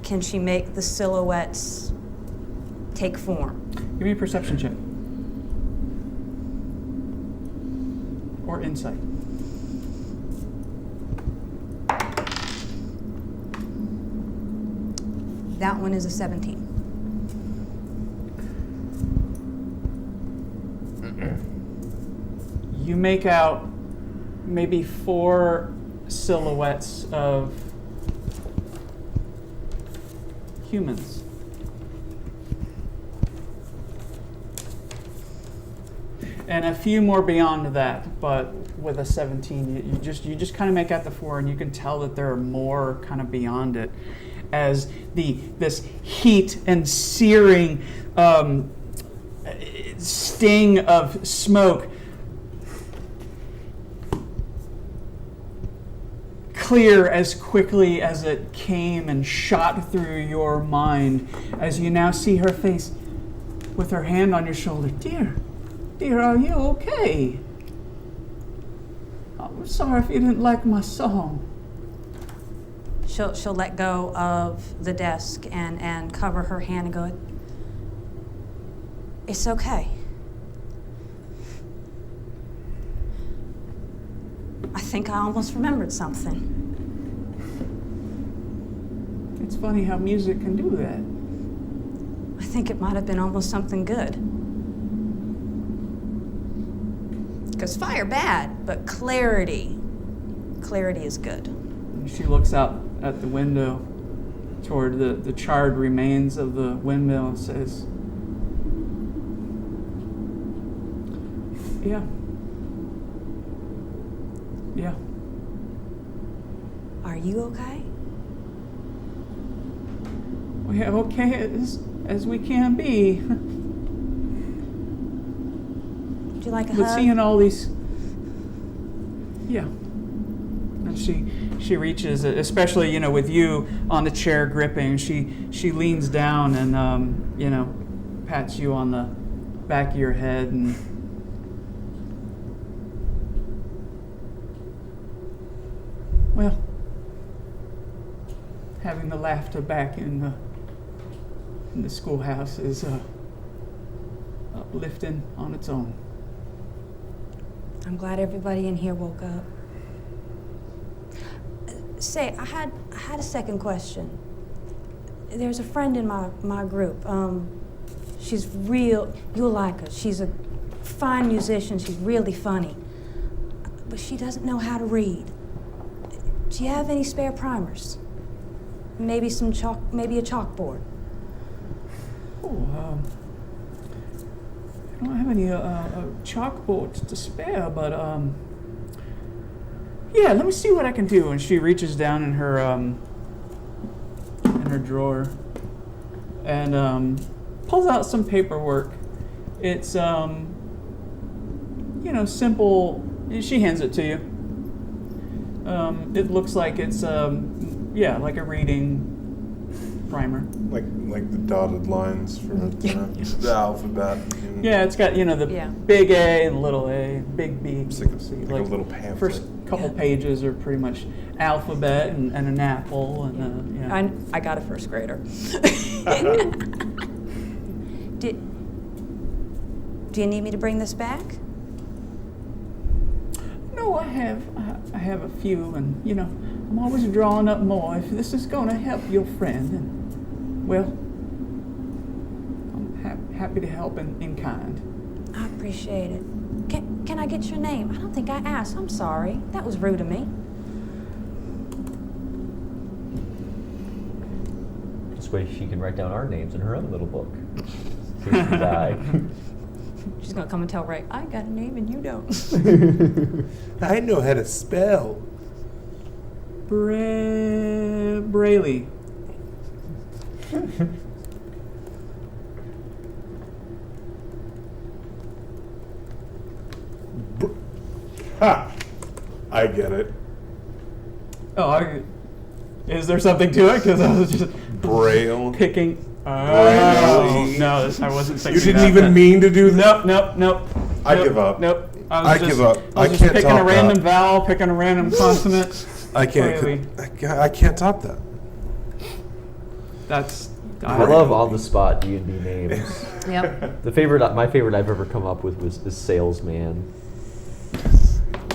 Can she make the silhouettes take form? Give me a perception check. Or insight. That one is a 17. You make out maybe 4 silhouettes of humans. And a few more beyond that, but with a 17, you just kind of make out the 4, and you can tell that there are more kind of beyond it, as this heat and searing sting of smoke clear as quickly as it came and shot through your mind, as you now see her face with her hand on your shoulder. Dear, are you okay? I'm sorry if you didn't like my song. She'll let go of the desk and cover her hand and go, it's okay. I think I almost remembered something. It's funny how music can do that. I think it might have been almost something good. Because fire bad, but clarity is good. And she looks out at the window toward the charred remains of the windmill and says, Yeah. Are you okay? We're okay as we can be. Would you like a But hug? seeing all these, yeah. And she reaches, especially with you on the chair gripping. She leans down and pats you on the back of your head and. Well, having the laughter back in the schoolhouse is uplifting on its own. I'm glad everybody in here woke up. Say, I had a second question. There's a friend in my group. She's real. You'll like her. She's a fine musician. She's really funny, but she doesn't know how to read. Do you have any spare primers? Maybe some chalk. Maybe a chalkboard. Oh, I don't have any chalkboards to spare, but yeah, let me see what I can do. And she reaches down in her drawer and pulls out some paperwork. It's simple. She hands it to you. It looks like it's like a reading primer. Like the dotted lines for the alphabet. Yeah, it's got the big A and little a, big B. It's like a little pamphlet. First couple pages are pretty much alphabet and an apple and I got a first grader. Do you need me to bring this back? No, I have a few, and I'm always drawing up more. If this is going to help your friend, then, well, I'm happy to help in kind. I appreciate it. Can I get your name? I don't think I asked. I'm sorry. That was rude of me. This way she can write down our names in her own little book. In case we die. She's gonna come and tell Ray, I got a name and you don't. I know how to spell. Brayley. I get it. Oh, is there something to it? Because I was just Braille. picking. Braille. No, I wasn't thinking. You didn't that, even but- mean to do that. Nope. I give up. Nope. I give up. I I was just can't picking top a random that. vowel, picking a random consonant. I can't. Really. I can't top that. That's. I love on the spot D&D names. Yep. My favorite I've ever come up with was salesman.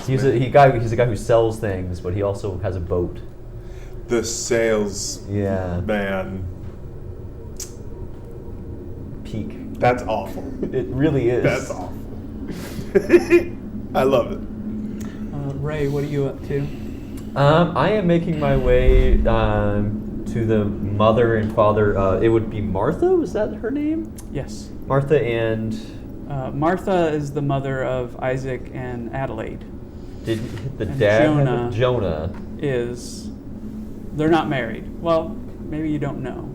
He's a guy who sells things, but he also has a boat. The sales Yeah. man. Peak. That's awful. It really is. That's awful. I love it. Ray, what are you up to? I am making my way to the mother and father. It would be Martha. Was that her name? Yes. Martha and Martha is the mother of Isaac and Adelaide. did the And dad Jonah. have Jonah? They're not married. Well, maybe you don't know.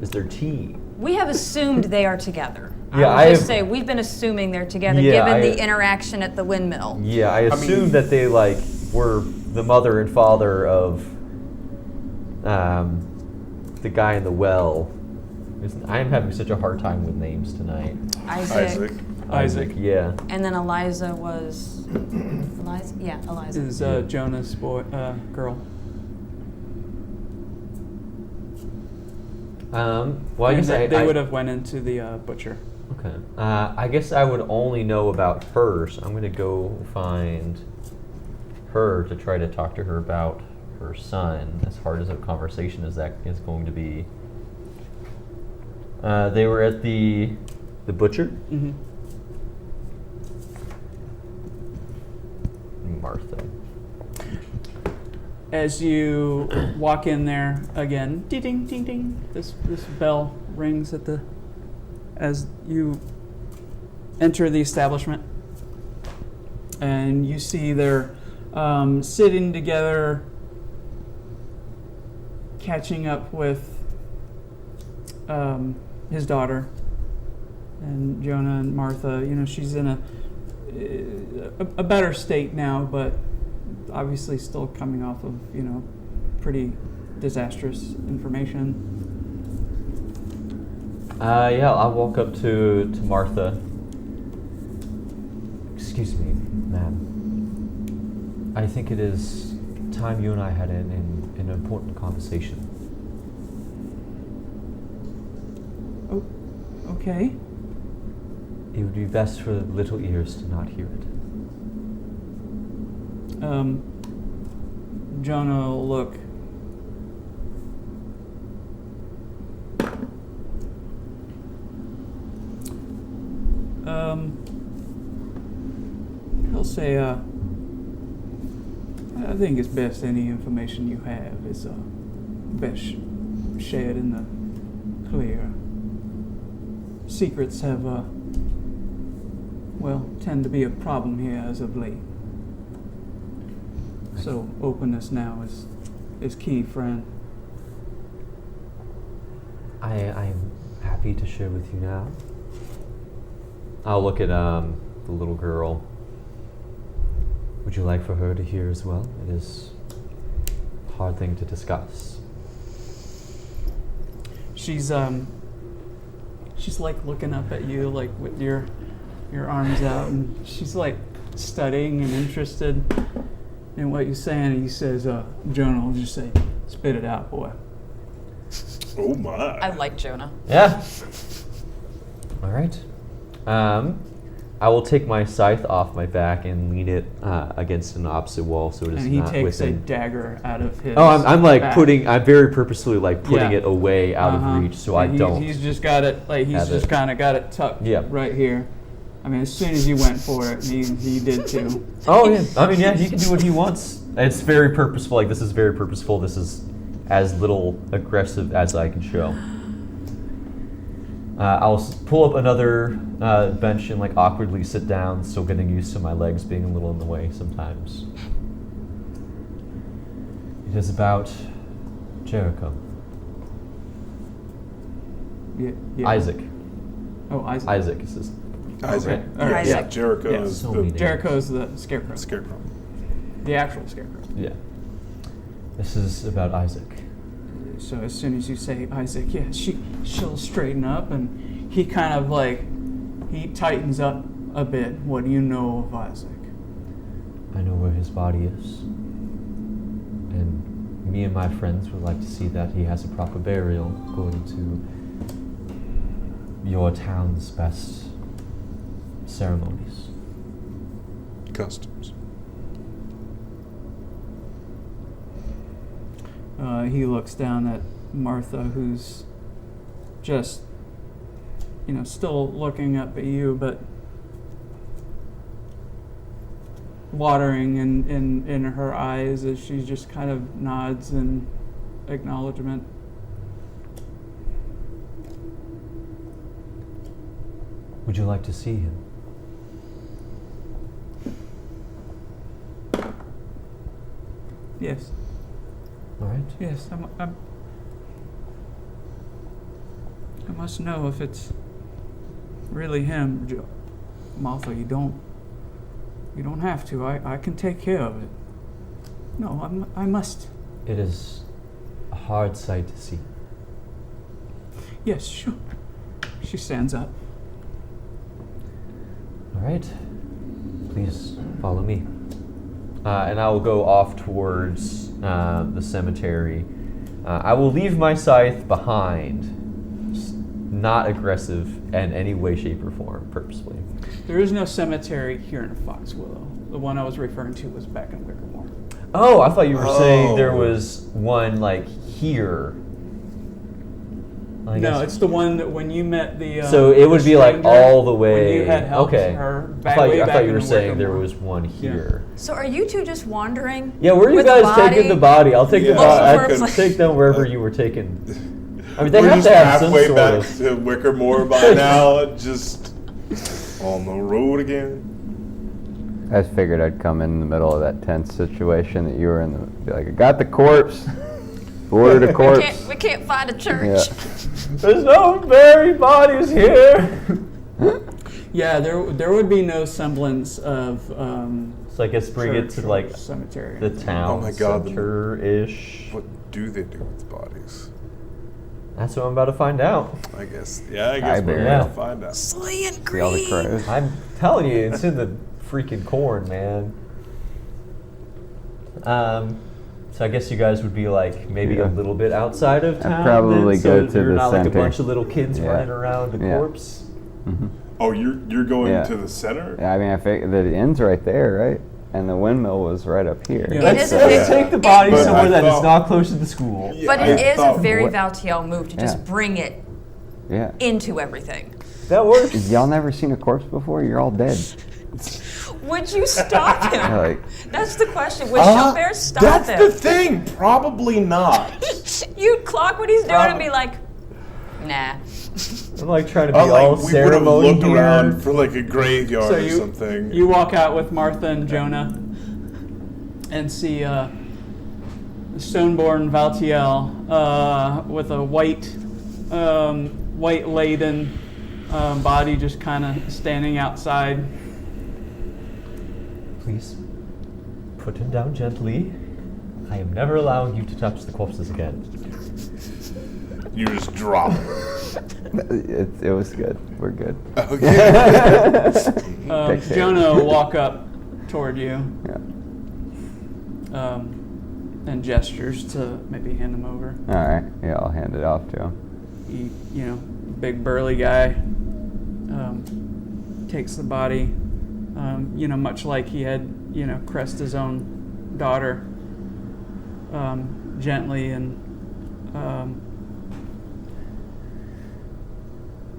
Is there tea? We have assumed they are together. Yeah, I I would just have- say we've been assuming they're together, Yeah, given I- the interaction at the windmill. Yeah, I assumed mean- that they were the mother and father of the guy in the well. I am having such a hard time with names tonight. Isaac. Isaac Yeah. And then Eliza was. Eliza? Yeah, Eliza. is Jonah's girl. Well, I And guess they would have went into the butcher. Okay. I guess I would only know about her, so I'm going to go find her to try to talk to her about her son, as hard as a conversation as that is going to be. They were at the butcher. Mm-hmm. Martha. As you walk in there again, ding ding ding ding. This bell rings as you enter the establishment, and you see they're sitting together, catching up with his daughter, and Jonah and Martha. You know, she's in a better state now, but obviously still coming off of, pretty disastrous information. Yeah, I'll walk up to Martha. Excuse me, ma'am. I think it is time you and I had an important conversation. Oh, okay. It would be best for little ears to not hear it. Jonah will look. He'll say, I think it's best any information you have is best shared in the clear. Secrets have, tend to be a problem here as of late. So openness now is key, friend. I'm happy to share with you now. I'll look at the little girl. Would you like for her to hear as well? It is a hard thing to discuss. She's like looking up at you, like with your arms out, and she's like studying and interested in what you're saying. And he says, Jonah will just say, "Spit it out, boy." Oh my. I like Jonah. Yeah. All right. I will take my scythe off my back and lean it against an opposite wall, so it is And he not takes a within. dagger out of his. Oh, I'm like back. I'm very purposefully like putting Yeah. it away out Uh-huh. of reach, so I And don't. He's just got it, he's have just it. kind of got it tucked Yeah. right here. I mean, as soon as you went for it, he did too. Oh yeah, I mean yeah, he can do what he wants. It's very purposeful. Like this is very purposeful. This is as little aggressive as I can show. I'll pull up another bench and like awkwardly sit down, still getting used to my legs being a little in the way sometimes. It is about Jericho. Yeah. Isaac. Oh, Isaac. Isaac is his. Isaac. All right. Yeah, Isaac. Jericho Yeah. is So the many names. Jericho's the scarecrow. scarecrow. The actual scarecrow. Yeah. This is about Isaac. So as soon as you say Isaac, yeah, she'll straighten up, and he kind of like, he tightens up a bit. What do you know of Isaac? I know where his body is. And me and my friends would like to see that he has a proper burial according to your town's best ceremonies. Customs. He looks down at Martha, who's just, still looking up at you, but watering in her eyes as she just kind of nods in acknowledgement. Would you like to see him? Yes, All right. yes, I must know if it's really him. Martha, you don't have to. I can take care of it. No, I must. It is a hard sight to see. Yes, sure. She stands up. All right. Please follow me. And I will go off towards the cemetery. I will leave my scythe behind, just not aggressive in any way, shape, or form, purposefully. There is no cemetery here in Foxwillow. The one I was referring to was back in Wickermore. Oh, I thought you were saying there Oh. was one like here. I No, guess- it's the one that when you met the. So it would the be like stranger, all the way. When you had helped okay. her I back, thought way you, I back thought you in were saying there Wickermore. was one here. So are you two just wandering? Yeah, where are you with the guys body? taking the body? I'll take the Yeah, body. I I'd could- take them wherever you were taking. I mean, they We're have just to have some halfway sort back of. to Wickermore by now, just on the road again. I just figured I'd come in the middle of that tense situation that you were in. Be like, I got the corpse. Ordered a corpse. We can't find a church. Yeah. There's no buried bodies here. Yeah, there would be no semblance of. So I guess bring it church to or like cemetery. the town Oh my God, the- center-ish. What do they do with bodies? That's what I'm about to find out. I guess. Yeah, I guess we're bury gonna it. find out. Slaying See all the green. crows. I'm telling you, it's in the freaking corn, man. So I guess you guys would be like maybe Yeah. a little bit outside of I'd town. probably then, go so to you're the not like a center. bunch of little kids Yeah. running around the Yeah. corpse. Oh, you're going Yeah. to the center? Yeah, I mean, I figured the inn's right there, right? And the windmill was right up here. Yeah. It Let's- is a let's big, Take the body But somewhere I that is thought- not close to the school. Yeah, but I it is a thought- very what- Valtiel move to just Yeah. bring it Yeah. into everything. That works. Y'all never seen a corpse before? You're all dead. Would you stop him? Yeah, like, That's the question. Would Chalbert stop That's him? the thing. Probably not. You'd clock what he's doing and be like, nah. I'm like trying to be Oh, all like, we would have ceremony looked here. around for like a graveyard So or you something. you walk out with Martha and Jonah, and see Stoneborn Valtiel with a white laden body just kind of standing outside. Please put him down gently. I am never allowing you to touch the corpses again. You just drop it. it was good. We're good. Okay. Take care. Jonah will walk up toward you Yeah. and gestures to maybe hand him over. All right. Yeah, I'll hand it off to him. He, big burly guy, takes the body, much like he had, caressed his own daughter, gently, and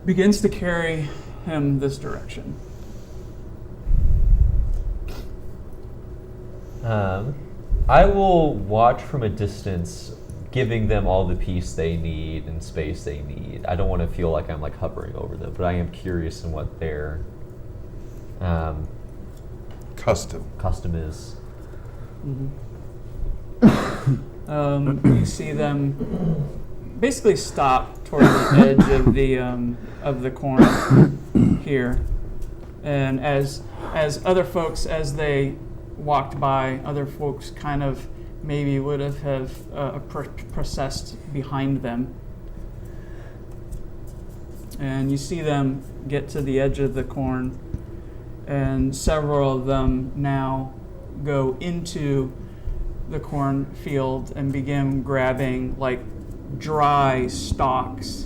begins to carry him this direction. I will watch from a distance, giving them all the peace they need and space they need. I don't want to feel like I'm like hovering over them, but I am curious in what their custom is. You see them basically stop toward the edge of the corner here, And as other folks, as they walked by, other folks kind of maybe would have processed behind them. And you see them get to the edge of the corn, and several of them now go into the cornfield and begin grabbing like dry stalks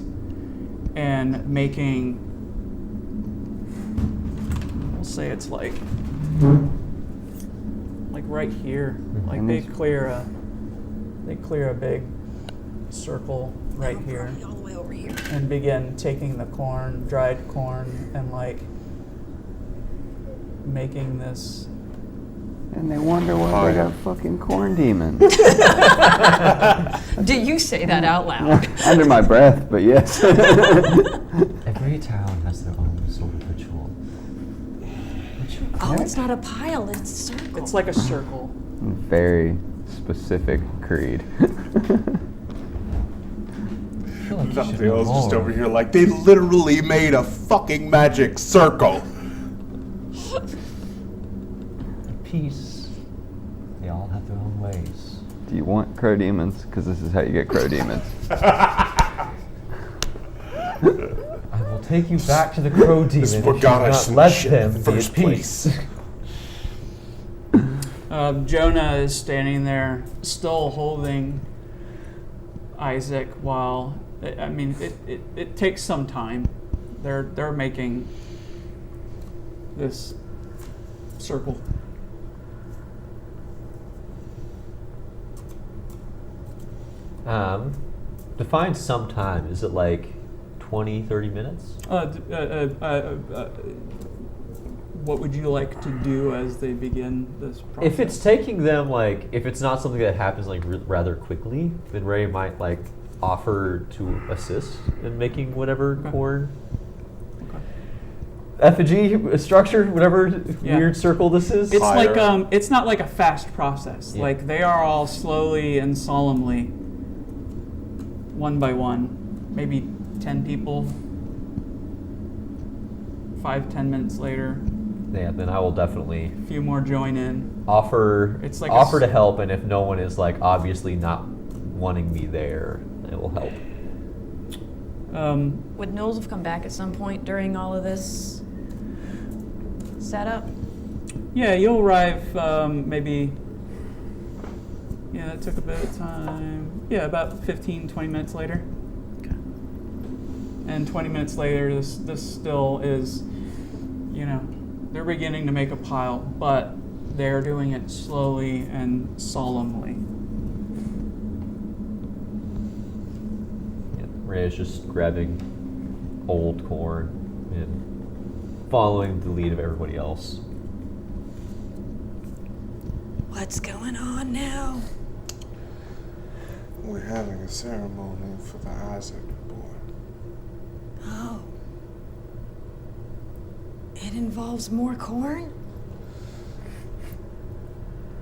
and making, we'll say it's like right here, like they clear a big circle right here All the way over here. and begin taking the corn, dried corn, and like making this. And they wonder why they got fucking corn demons. Do you say that out loud? Under my breath, but yes. Every town has their own sort of ritual. Oh, it's not a pile, it's a circle. It's like a circle. Very specific creed. Valdiel's just over here like, they literally made a fucking magic circle. Peace. They all have their own ways. Do you want crow demons? Because this is how you get crow demons. I will take you back to the crow demon if you what got do us not in let shit in them the be first at peace. Jonah is standing there, still holding Isaac. While I mean, it takes some time. They're making this circle. Define some time. Is it like 20, 30 minutes? What would you like to do as they begin this process? If it's taking them like, if it's not something that happens like rather quickly, then Ray might like offer to assist in making whatever corn effigy structure, whatever weird circle this is. It's like it's not like a fast process. Yeah. Like they are all slowly and solemnly, one by one, maybe 10 people. 5-10 minutes later, Yeah, then I will definitely a few more join in. offer It's like offer to help, and if no one is like obviously not wanting me there, it will help. Would Knowles have come back at some point during all of this setup? Yeah, you'll arrive maybe. Yeah, that took a bit of time. Yeah, about 15-20 minutes later. Okay. And 20 minutes later, this still is, they're beginning to make a pile, but they're doing it slowly and solemnly. Yeah, Ray is just grabbing old corn and following the lead of everybody else. What's going on now? We're having a ceremony for the Isaac boy. Oh. It involves more corn?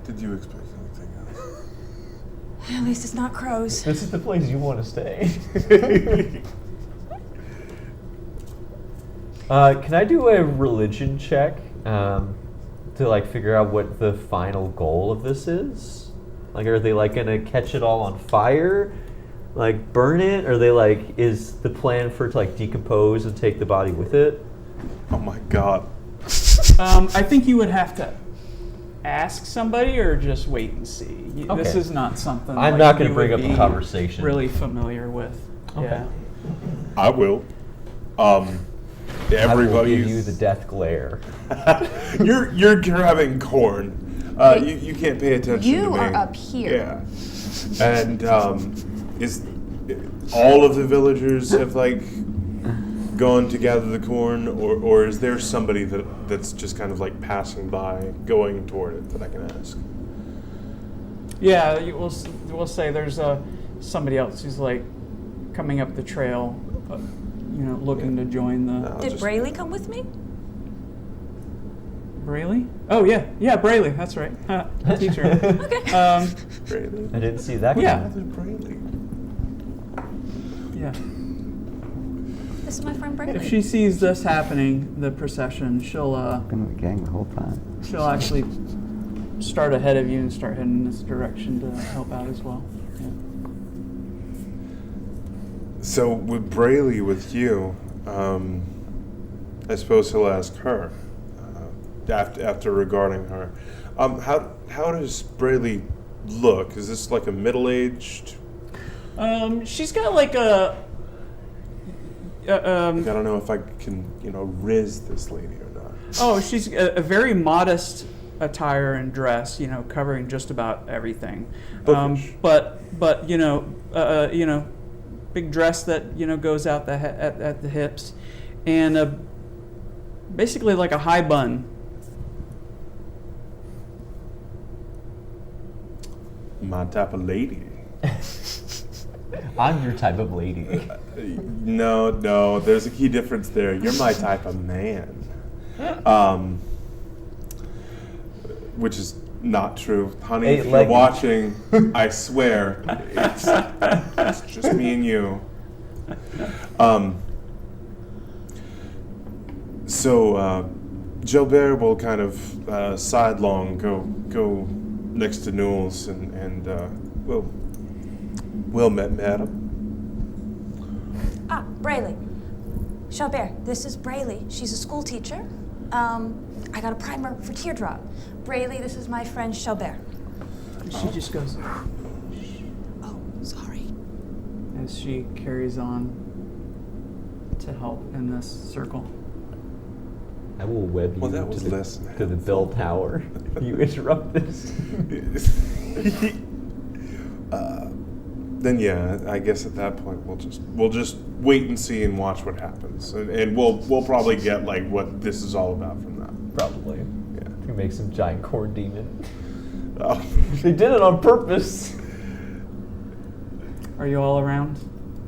Did you expect anything else? At least it's not crows. This is the place you want to stay. Can I do a religion check to like figure out what the final goal of this is? Like, are they like gonna catch it all on fire, like burn it? Or are they like, is the plan for it to like decompose and take the body with it? Oh my god. I think you would have to ask somebody or just wait and see. This Okay. is not something I'm like not gonna you bring would up the be conversation. Really familiar with. Okay. Yeah. I will. I will Everybody. give you the death glare. You're grabbing corn. You can't pay attention to You me. are up here. Yeah. And is all of the villagers have like gone to gather the corn, or is there somebody that's just kind of like passing by, going toward it that I can ask? Yeah, we'll say there's somebody else who's like coming up the trail, looking to join the. I'll Did just- Brayley come with me? Brayley? Oh yeah, Brayley. That's right. The teacher. Okay. Brayley? I didn't see that. Yeah. Brother Brayley. Yeah. This is my friend Brandon. If she sees this happening, the procession, she'll Been in the gang the whole time. she'll actually start ahead of you and start heading in this direction to help out as well. Yeah. So with Braley, with you, I suppose he'll ask her after regarding her. How does Braley look? Is this like a middle-aged? She's got like a. I don't know if I can, riz this lady or not. Oh, she's a very modest attire and dress, covering just about everything. Bookish. But big dress that goes out at the hips, and basically like a high bun. My type of lady. I'm your type of lady. No, there's a key difference there. You're my type of man. Which is not true. Honey, if you're watching, I swear, it's just me and you. So, Gilbert will kind of sidelong go next to Newell's and we'll met madam. Braley. Chabert, this is Braley. She's a school teacher. I got a primer for Teardrop. Braley, this is my friend Chabert. She just goes Oh, sorry. as she carries on to help in this circle. I will web you Well, that was to less the bell tower if you interrupt this. Then yeah, I guess at that point we'll just wait and see and watch what happens, and we'll probably get like what this is all about from that. Probably. Yeah. We make some giant corn demon. Oh. They did it on purpose. Are you all around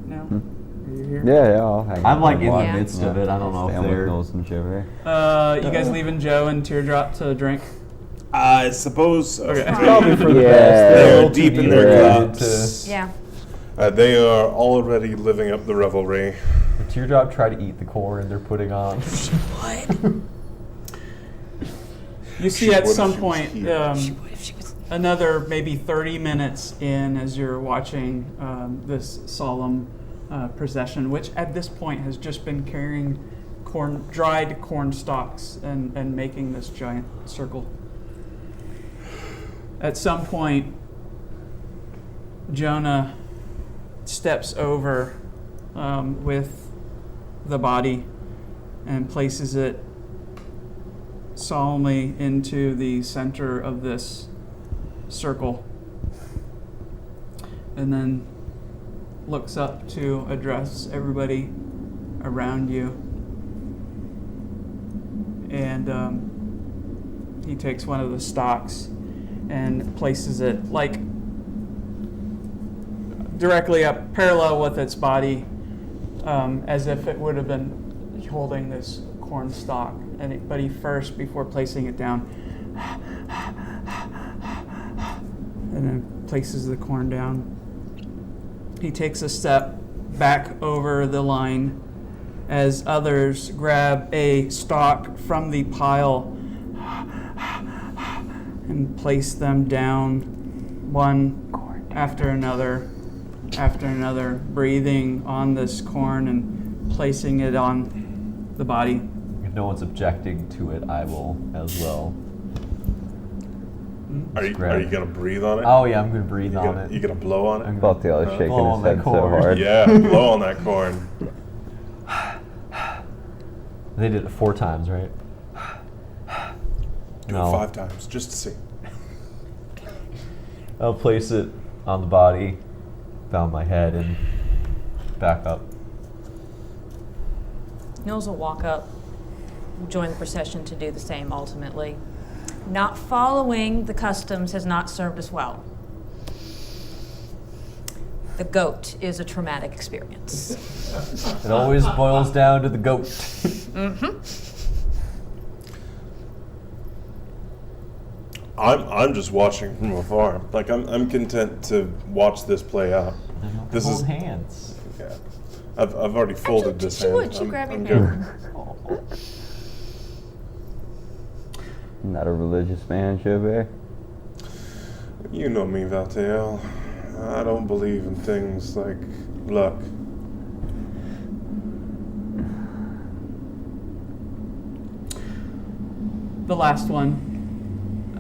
now? Are you here? Yeah, I'll hang I'm out like and in watch. the midst of it. I don't know Stay if with they're. Knowles and Gilbert. You guys leaving Joe and Teardrop to drink? I suppose. Okay. It's probably for the Yeah. best. They They're are all too deep in their inebriated cups. Yeah. They are already living up the revelry. The Teardrop try to eat the corn they're putting on. What? You see She at would if some she was point here. If she was another maybe 30 minutes in as you're watching this solemn procession, which at this point has just been carrying dried corn stalks and making this giant circle. At some point, Jonah steps over with the body and places it solemnly into the center of this circle, and then looks up to address everybody around you, and he takes one of the stalks and places it like directly up parallel with its body, as if it would have been holding this corn stalk. But he first, before placing it down, and then places the corn down. He takes a step back over the line as others grab a stalk from the pile and place them down, one after another, breathing on this corn and placing it on the body. If no one's objecting to it, I will as well. Are you gonna breathe on it? Oh yeah, I'm gonna breathe on it. You gonna blow on it? Baltiel is shaking blow his on that head so corn. hard. Yeah, blow on that corn. They did it 4 times, right? Do it 5 times just to see. I'll place it on the body, bow my head, and back up. Nils will walk up, join the procession to do the same ultimately. Not following the customs has not served us well. The goat is a traumatic experience. It always boils down to the goat. Mm-hmm. I'm just watching from afar. Like I'm content to watch this play out. This Hold is hands. yeah. I've already folded this she hand. would. She'd grab your I'm hand. good. Not a religious man, Joubert. You know me, Valtael. I don't believe in things like luck. The last one,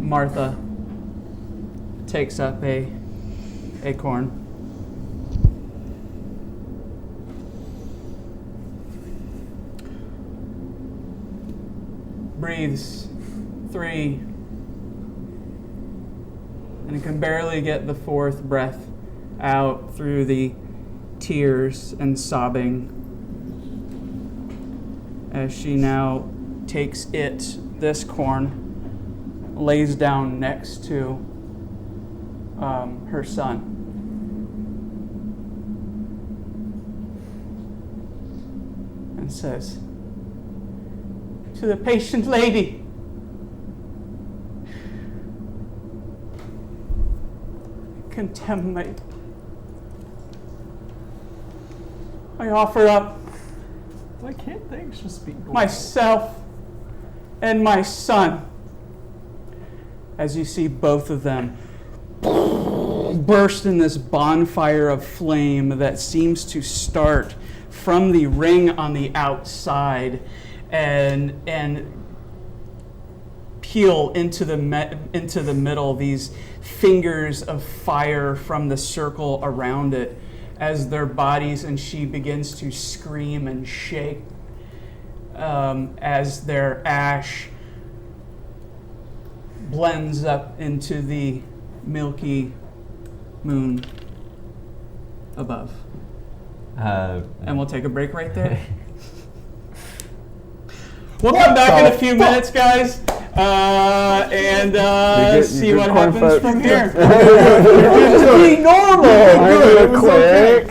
Martha takes up a acorn. Breathes 3, and can barely get the 4th breath out through the tears and sobbing as she now takes this corn, lays down next to her son. And says, to the patient lady, contemplate. I offer up Why can't things just be myself and my son. As you see both of them burst in this bonfire of flame that seems to start from the ring on the outside and peel into the middle, these fingers of fire from the circle around it, as their bodies, and she begins to scream and shake as their ash blends up into the milky moon above. And we'll take a break right there. We'll come back in a few minutes, guys, and see what happens from here. Just be normal. I'm gonna click.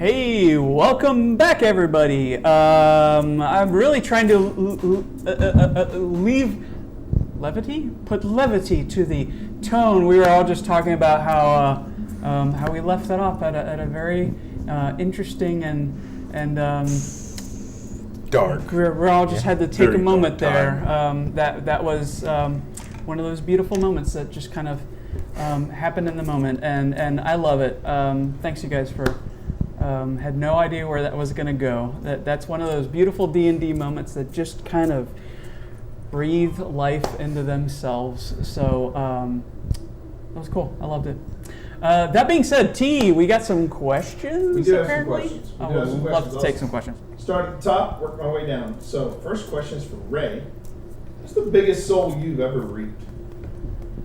Hey, welcome back, everybody. I'm really trying to put levity to the tone. We were all just talking about how we left that off at a very interesting and Dark. we're all just had to take Very a moment dark there. That was one of those beautiful moments that just kind of happened in the moment, and I love it. Thanks, you guys, for had no idea where that was going to go. That's one of those beautiful D&D moments that just kind of breathe life into themselves. So that was cool. I loved it. That being said, T, we got some questions. We do have some apparently? questions. We I do have would some love questions. to take some questions. Start at the top, work my way down. So, first question is for Ray. What's the biggest soul you've ever reaped?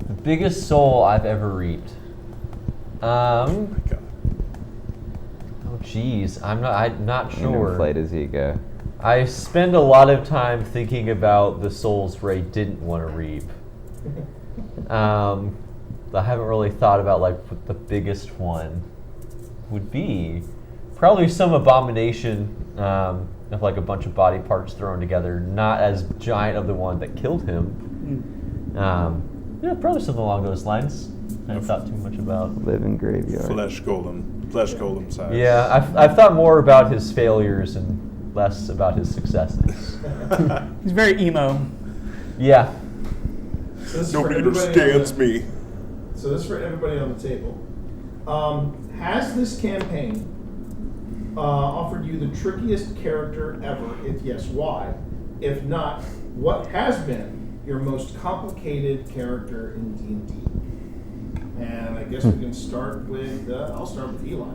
The biggest soul I've ever reaped. Oh, geez, I'm not sure. Inflate his ego. I spend a lot of time thinking about the souls Ray didn't want to reap. I haven't really thought about like what the biggest one would be. Probably some abomination of like a bunch of body parts thrown together, not as giant of the one that killed him. Yeah, probably something along those lines. I haven't thought too much about. Living graveyard. Flesh golem size. Yeah, I've thought more about his failures and less about his successes. He's very emo. Yeah. So this is Nobody for everybody understands on the- me. So this is for everybody on the table. Has this campaign offered you the trickiest character ever? If yes, why? If not, what has been your most complicated character in D&D? And I guess we can start with, I'll start with Eli.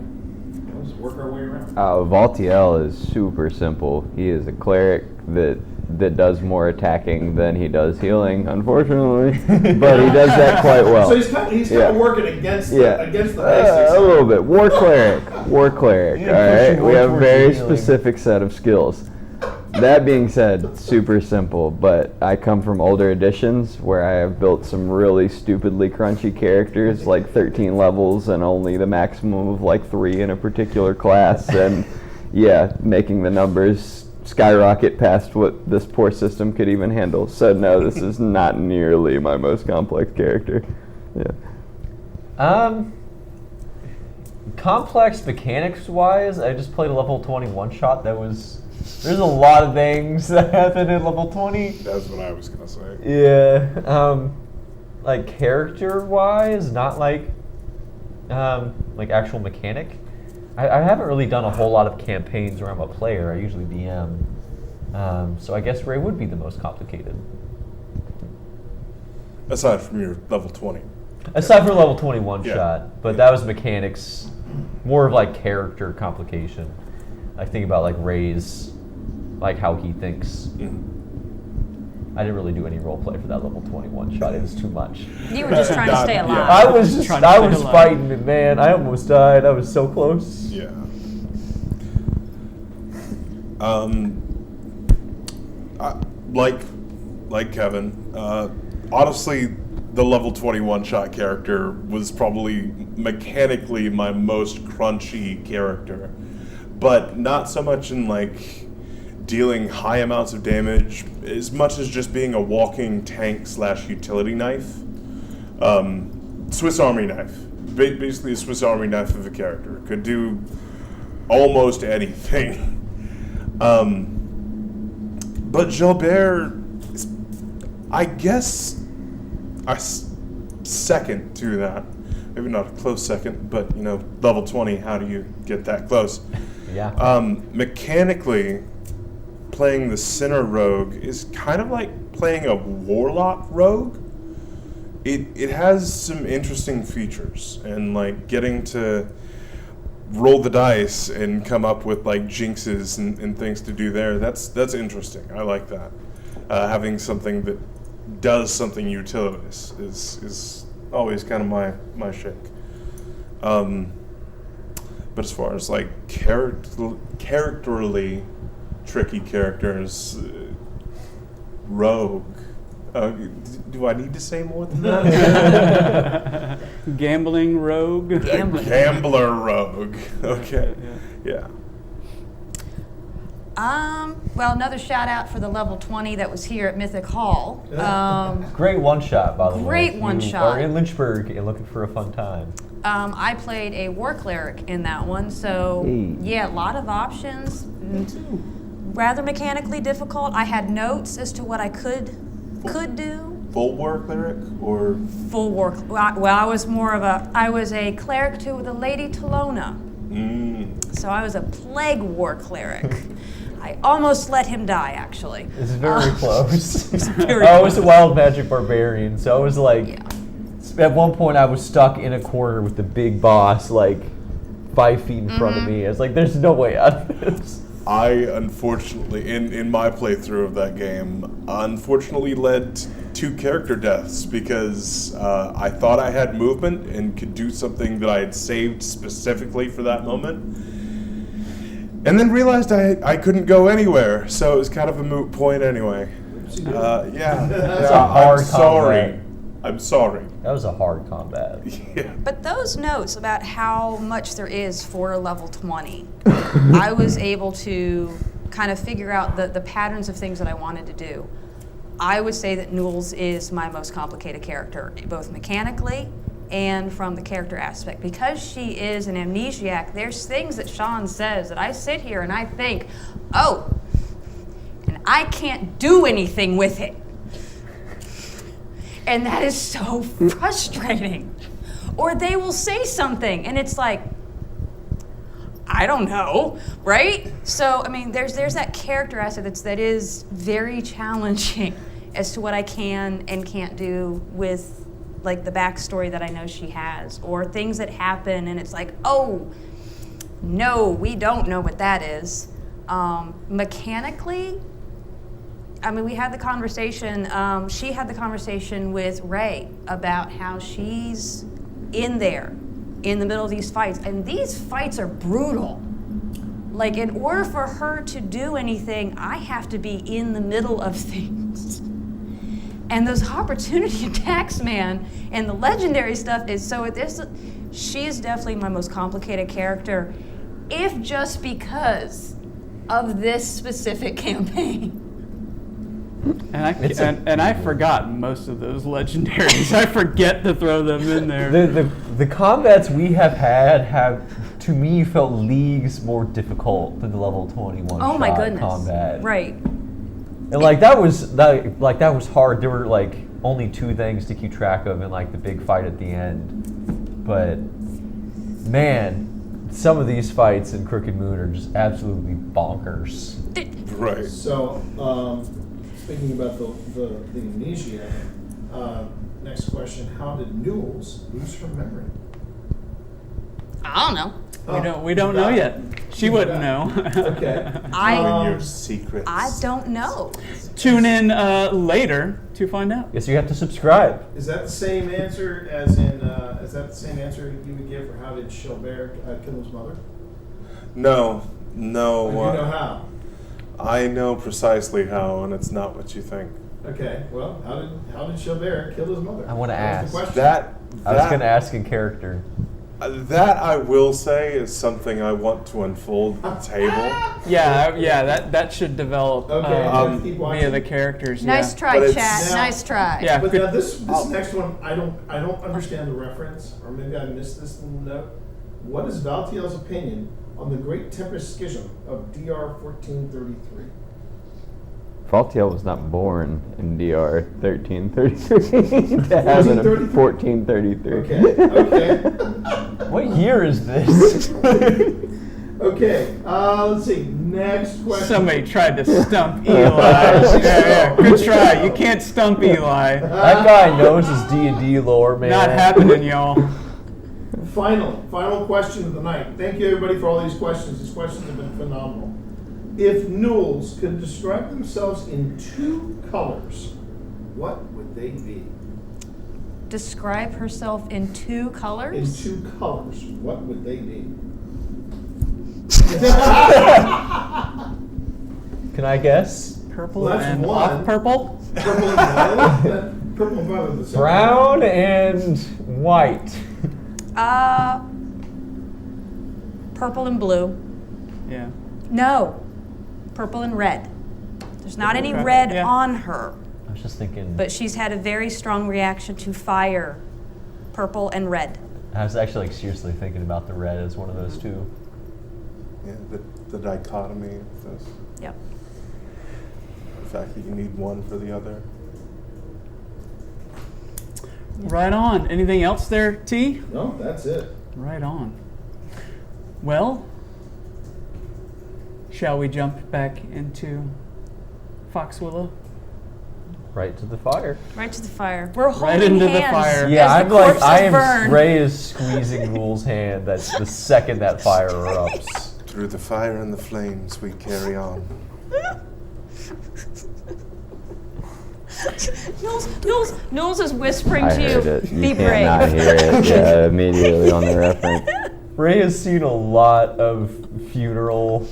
Let's work our way around. Valtiel is super simple. He is a cleric that does more attacking than he does healing, unfortunately. But he does that quite well. So he's kind of working against the basics. A little bit. War cleric. All right. We have a very specific set of skills. That being said, super simple, but I come from older editions where I have built some really stupidly crunchy characters, like 13 levels and only the maximum of like 3 in a particular class, and yeah, making the numbers skyrocket past what this poor system could even handle. So no, this is not nearly my most complex character. Yeah. Complex mechanics wise, I just played a level 20 one-shot that was... There's a lot of things that happen in level 20. That's what I was gonna say. Yeah. Like character-wise, not like actual mechanic. I haven't really done a whole lot of campaigns where I'm a player. I usually DM. So I guess Ray would be the most complicated. Aside from your level 20. Aside from level 21 Yeah. shot, but that was mechanics, more of like character complication. I think about like Ray's, like how he thinks. Mm-hmm. I didn't really do any role play for that level 21 shot. It was too much. You were just trying to stay Yeah. alive. I was Trying to stay alive. fighting it, man. I almost died. I was so close. Yeah. Like Kevin, honestly, the level 21 shot character was probably mechanically my most crunchy character, but not so much in like dealing high amounts of damage as much as just being a walking tank / utility knife. Swiss Army knife. Basically a Swiss Army knife of a character. Could do almost anything. But Gilbert, I guess, second to that. Maybe not a close second, but level 20, how do you get that close? Yeah. Mechanically, playing the Sinner Rogue is kind of like playing a Warlock Rogue. It has some interesting features, and like getting to roll the dice and come up with like jinxes and things to do there. That's interesting. I like that. Having something that does something utilitarious is always kind of my shtick. But as far as like characterly tricky characters, Rogue. Do I need to say more than that? Gambling rogue. Gambler rogue. Okay. Yeah. Well, another shout out for the level 20 that was here at Mythic Hall. Great one shot, by the way. Great If one you shot. are in Lynchburg and looking for a fun time. I played a war cleric in that one, so Hey. yeah, a lot of options. Rather mechanically difficult. I had notes as to what I could do. Full war cleric or Full war. Well, I was a cleric to the Lady Talona. So I was a plague war cleric. I almost let him die, actually. It's very close. very I was a wild magic barbarian, so I was like, Yeah. at one point I was stuck in a corner with the big boss, like 5 feet in front of me. I was like, there's no way out of this. I unfortunately, in my playthrough of that game, unfortunately led to character deaths because I thought I had movement and could do something that I had saved specifically for that moment. And then realized I couldn't go anywhere, so it was kind of a moot point anyway. Yeah. It's a hard I'm sorry. combat. I'm sorry. That was a hard combat. Yeah. But those notes about how much there is for a level 20, I was able to kind of figure out the patterns of things that I wanted to do. I would say that Nules is my most complicated character, both mechanically and from the character aspect. Because she is an amnesiac, there's things that Sean says that I sit here and I think, oh, and I can't do anything with it. And that is so frustrating. Or they will say something and it's like, I don't know, right? So, I mean, there's that character aspect that is very challenging as to what I can and can't do with, like, the backstory that I know she has, or things that happen and it's like, oh, no, we don't know what that is. Mechanically, I mean, we had the conversation, she had the conversation with Ray about how she's in there, in the middle of these fights, and these fights are brutal. Like, in order for her to do anything, I have to be in the middle of things. And those opportunity attacks, man, and the legendary stuff is so, she is definitely my most complicated character, if just because of this specific campaign. And I forgot most of those legendaries. I forget to throw them in there. The combats we have had have, to me, felt leagues more difficult than the level 21 Oh my shot goodness. combat. Right. And like that was hard. There were like only 2 things to keep track of in like the big fight at the end. But man, some of these fights in Crooked Moon are just absolutely bonkers. Right. So, speaking about the amnesia, next question: how did Nules lose her memory? I don't know. We don't know yet. She wouldn't know. Okay. Your secrets. I don't know. Tune in later to find out. Guess you have to subscribe. Is that the same answer as in? Is that the same answer you would give for how did Shelbert kill his mother? No. You know how. I know precisely how, and it's not what you think. Okay. Well, how did Shelbert kill his mother? I wanna That was the ask. question. I was going to ask in character. That I will say is something I want to unfold at the table. Yeah, that should develop Okay. Keep via watching. the characters. Nice yeah. try, But it's- chat. Now- Nice try. Yeah. But good. now this next one, I don't understand the reference, or maybe I missed this in the note. What is Valtiel's opinion on the Great Tempest Schism of DR 1433? Valtiel was not born in DR 1333 to have an 1433. Okay. What year is this? Okay. Let's see. Next question. Somebody tried to stump Eli. Yeah, good try. You can't stump Eli. That guy knows his D&D lore, man. Not happening, y'all. Final question of the night. Thank you, everybody, for all these questions. These questions have been phenomenal. If Nules could describe themselves in 2 colors, what would they be? Describe herself in 2 In colors? 2 colors, what would they be? Can I guess? Purple Well, that's and one. off purple. Purple and violet? Purple and violet are the same. Brown and white. Purple and blue. Yeah. No, purple and red. There's not any Okay. red Yeah. on her, I was just thinking. but she's had a very strong reaction to fire, purple and red. I was actually like seriously thinking about the red as one of those two. Yeah, the dichotomy of this. Yep. The fact that you need one for the other. Right on. Anything else there, T? No, that's it. Right on. Well, shall we jump back into Foxwillow? Right to the fire. Right to the fire. We're holding Right into the hands fire. Yeah, as I'm the like, corpses I am. burn. Ray is squeezing Newell's hand. That's the second that fire erupts. Through the fire and the flames, we carry on. Knowles is whispering I to you, heard it. You be can't not brave. hear it. Yeah, immediately on the reference. Ray has seen a lot of funeral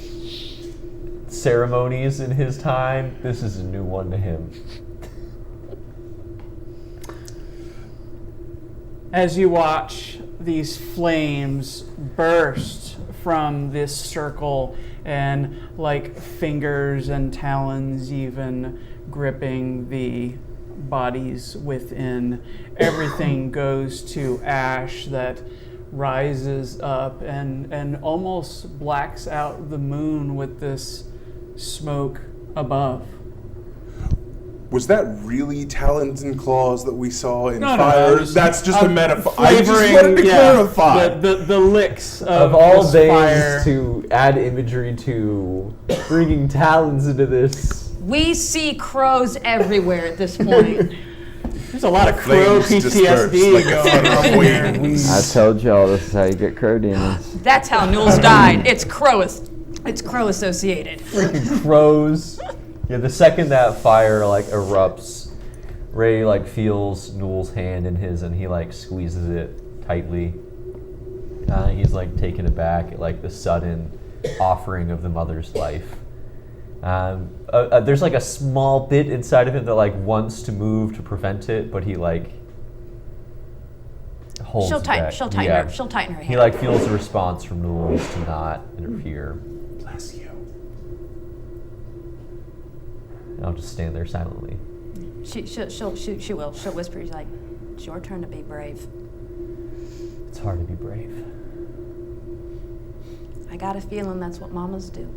ceremonies in his time. This is a new one to him. As you watch these flames burst from this circle and like fingers and talons even gripping the bodies within, everything goes to ash that rises up and almost blacks out the moon with this smoke above. Was that really talons and claws that we saw in No, fire? just That's just a metaphor. I just flavoring, wanted to yeah, clarify. the licks Of all this days fire. to add imagery to bringing talons into this. We see crows everywhere at this point. There's a lot of crow Flames PTSD dispersed like a going flutter on of here. wings. I told y'all this is how you get crow demons. That's how Knowles died. It's crow associated. Freaking crows. Yeah, the second that fire like erupts, Ray like feels Newell's hand in his and he like squeezes it tightly. He's like taken aback at like the sudden offering of the mother's life. There's like a small bit inside of him that like wants to move to prevent it, but he like holds She'll tighten. back. She'll tighten Yeah. her. She'll tighten her hand. He like feels a response from Newell's to not interfere. Bless you. And I'll just stand there silently. She will. She'll whisper. She's like, "It's your turn to be brave." It's hard to be brave. I got a feeling that's what mamas do.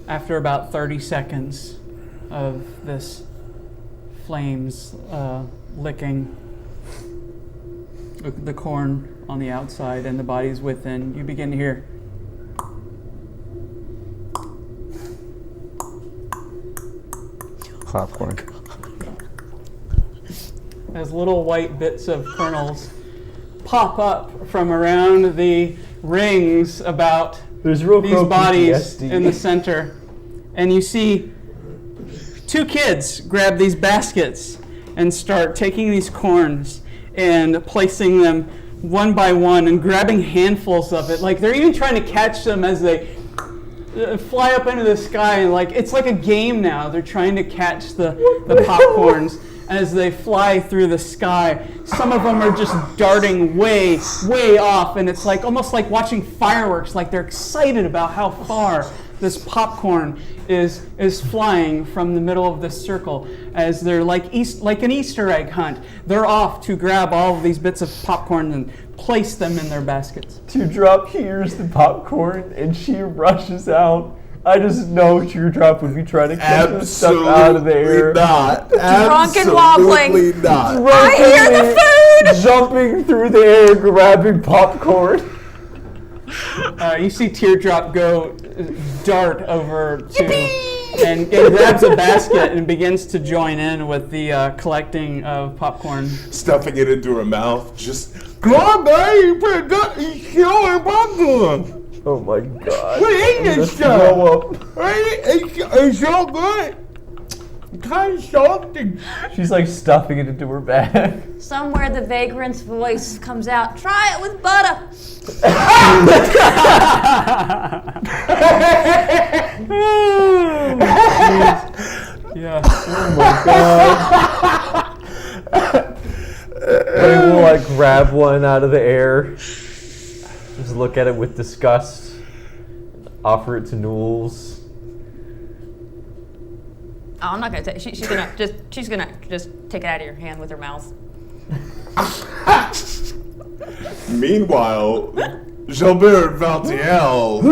After about 30 seconds of this flames licking the corn on the outside and the bodies within, you begin to hear Popcorn. as little white bits of kernels pop up from around the rings about There's real these bodies in the center. And you see two kids grab these baskets and start taking these corns and placing them one by one and grabbing handfuls of it. Like they're even trying to catch them as they fly up into the sky. And like it's like a game now. They're trying to catch the popcorns as they fly through the sky. Some of them are just darting way, way off, and it's like almost like watching fireworks. Like they're excited about how far this popcorn is flying from the middle of this circle. As they're like an Easter egg hunt, they're off to grab all of these bits of popcorn and place them in their baskets. Teardrop hears the popcorn and she rushes out. I just know Teardrop would be trying to catch this stuff out of the air. Not. Drunk and wobbling. Absolutely not. I hear the food! Jumping through the air, grabbing popcorn. You see Teardrop go dart over to and grabs a basket and begins to join in with the collecting of popcorn. Stuffing it into her mouth. Just, come on, babe. He's killing popcorn. Oh my god. We ate this Let's stuff. throw up. It's so good. Kind of salty. She's like stuffing it into her bag. Somewhere the vagrant's voice comes out. Try it with butter. Yeah. Oh my god. grab one out of the air, just look at it with disgust, offer it to Nools. Oh, I'm not gonna take. She's gonna just take it out of your hand with her mouth. Meanwhile, Gilbert and Valtiel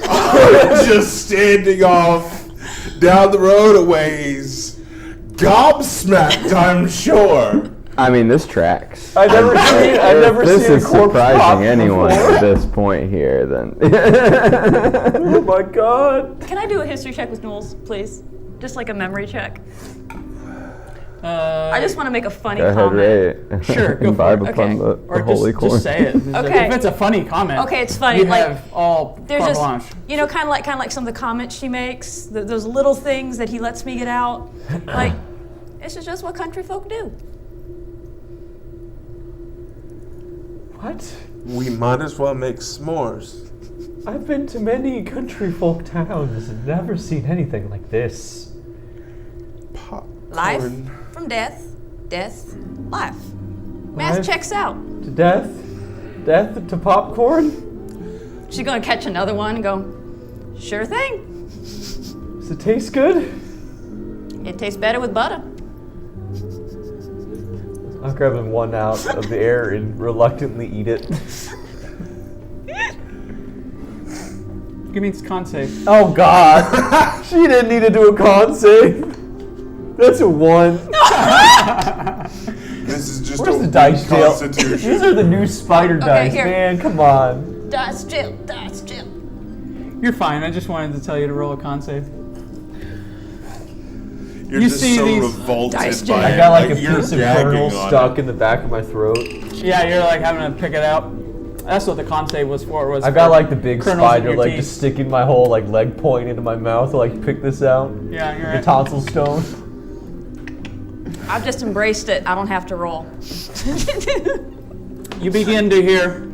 are just standing off down the road a ways, gobsmacked, I'm sure. I mean, this tracks. I've never This seen a is corpse pop surprising anyone before. at this point here. Then. Oh my god. Can I do a history check with Knowles, please? Just like a memory check. I just want to make a funny Go ahead, comment. Ray. Sure, go for Imbibe it. upon Okay. the holy corn. just say it. Okay. If it's a funny comment, Okay, it's funny. you Like, have all There's carte just, blanche. kind of like some of the comments she makes, those little things that he lets me get out. Like, this is just what country folk do. What? We might as well make s'mores. I've been to many country folk towns and never seen anything like this. Life Popcorn. from death, death, life. Math Life. checks out. To death? Death to popcorn? She's gonna catch another one and go, sure thing. Does it taste good? It tastes better with butter. I'll grab him one out of the air and reluctantly eat it. Give me its con save. Oh god! She didn't need to do a con save. That's a 1. This is just Where's a the dice jail? constitution. These are the new spider dice, here. man. Come on. Dice chill, dice chill. You're fine. I just wanted to tell you to roll a con save. You're You just see so these revolted dice by I it. got like a you're piece of gagging kernel on stuck it. in the back of my throat. Yeah, you're like having to pick it out. That's what the con save was for. I got for like the big kernels in spider your like teeth. just sticking my whole like leg point into my mouth to like pick this out. Yeah, you're The right. tonsil stone. I've just embraced it. I don't have to roll. You begin to hear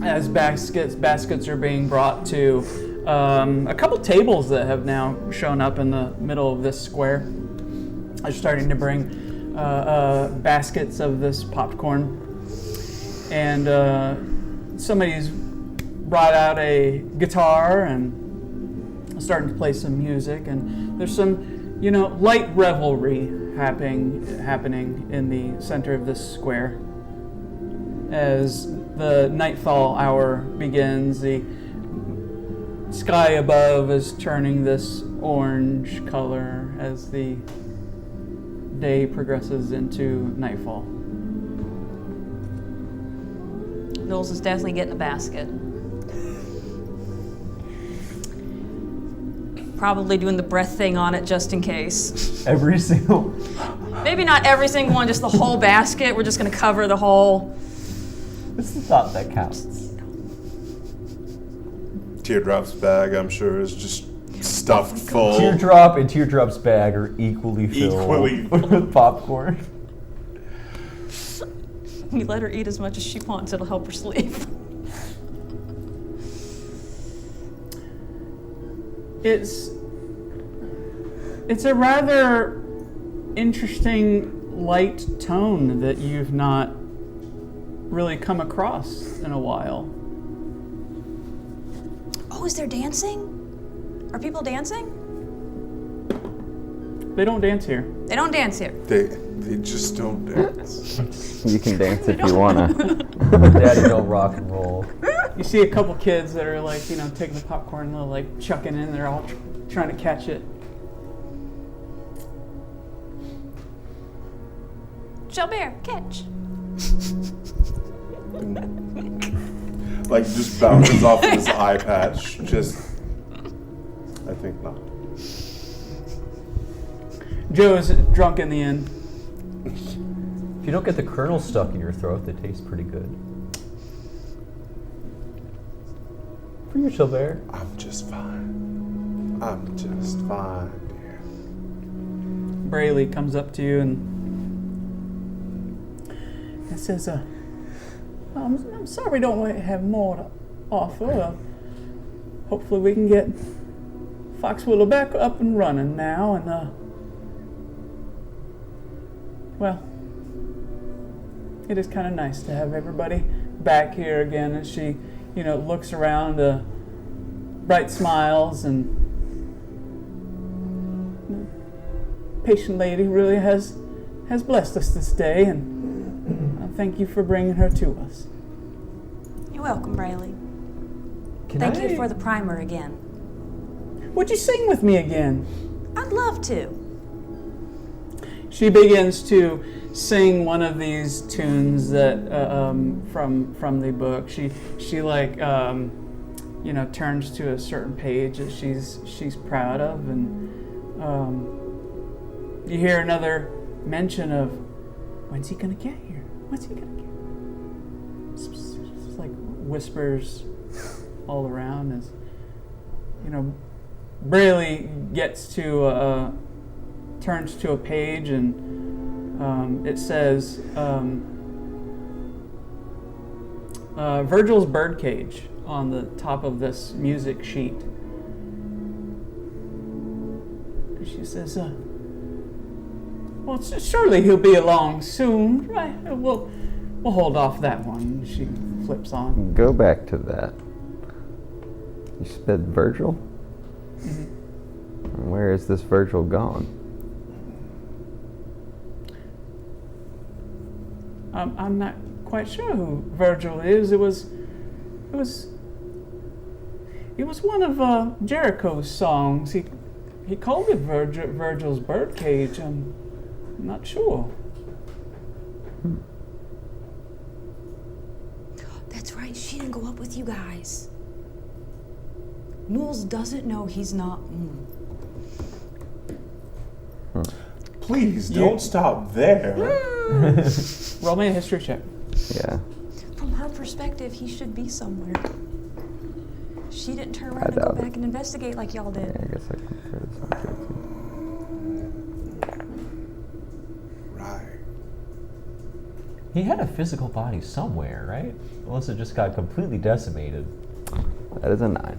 as baskets are being brought to a couple tables that have now shown up in the middle of this square. Are starting to bring baskets of this popcorn, and somebody's brought out a guitar and starting to play some music, and there's some light revelry happening in the center of this square. As the nightfall hour begins, the sky above is turning this orange color as the day progresses into nightfall. Knowles is definitely getting a basket. Probably doing the breath thing on it just in case. Every single. Maybe not every single one, just the whole basket. We're just going to cover the whole. It's the thought that counts. Teardrop's bag, I'm sure, is just stuffed full. Teardrop and Teardrop's bag are equally filled Equally. with popcorn. We let her eat as much as she wants. It'll help her sleep. It's a rather interesting light tone that you've not really come across in a while. Oh, is there dancing? Are people dancing? They don't dance here. They don't dance here. They just don't dance. You can dance if you wanna. Daddy don't rock and roll. You see a couple kids that are like, taking the popcorn and they're like chucking in. They're all trying to catch it. Gilbert, catch. Like just bounces off of his eye patch. I think not. Joe is drunk in the inn. If you don't get the kernel stuck in your throat, that tastes pretty good. For you, Gilbert. I'm just fine. I'm just fine, dear. Brayley comes up to you and says, I'm sorry we don't have more to offer. Hopefully we can get Foxwillow back up and running now, and It is kind of nice to have everybody back here again. As she, looks around, bright smiles, and the patient lady really has blessed us this day, and I thank you for bringing her to us. You're welcome, Braley. Can Thank I- you for the primer again. Would you sing with me again? I'd love to. She begins to sing one of these tunes that from the book. She turns to a certain page that she's proud of, and you hear another mention of, when's he gonna get here? When's he gonna get here? It's like whispers all around as Braley gets to turns to a page, and it says Virgil's birdcage on the top of this music sheet. And she says, well, surely he'll be along soon, right? We'll hold off that one. She flips on. Go back to that. You said Virgil? Mhm. Where is this Virgil gone? I'm not quite sure who Virgil is. It was one of Jericho's songs. He called it Virgil's birdcage. I'm not sure. That's right, she didn't go up with you guys. Knowles doesn't know he's not. Please don't stop there. Roll me a history check. Yeah. From her perspective, he should be somewhere. She didn't turn I around and go doubt it. back and investigate like y'all Yeah, did. I guess I can throw this on here too. Right. He had a physical body somewhere, right? Unless it just got completely decimated. That is a 9.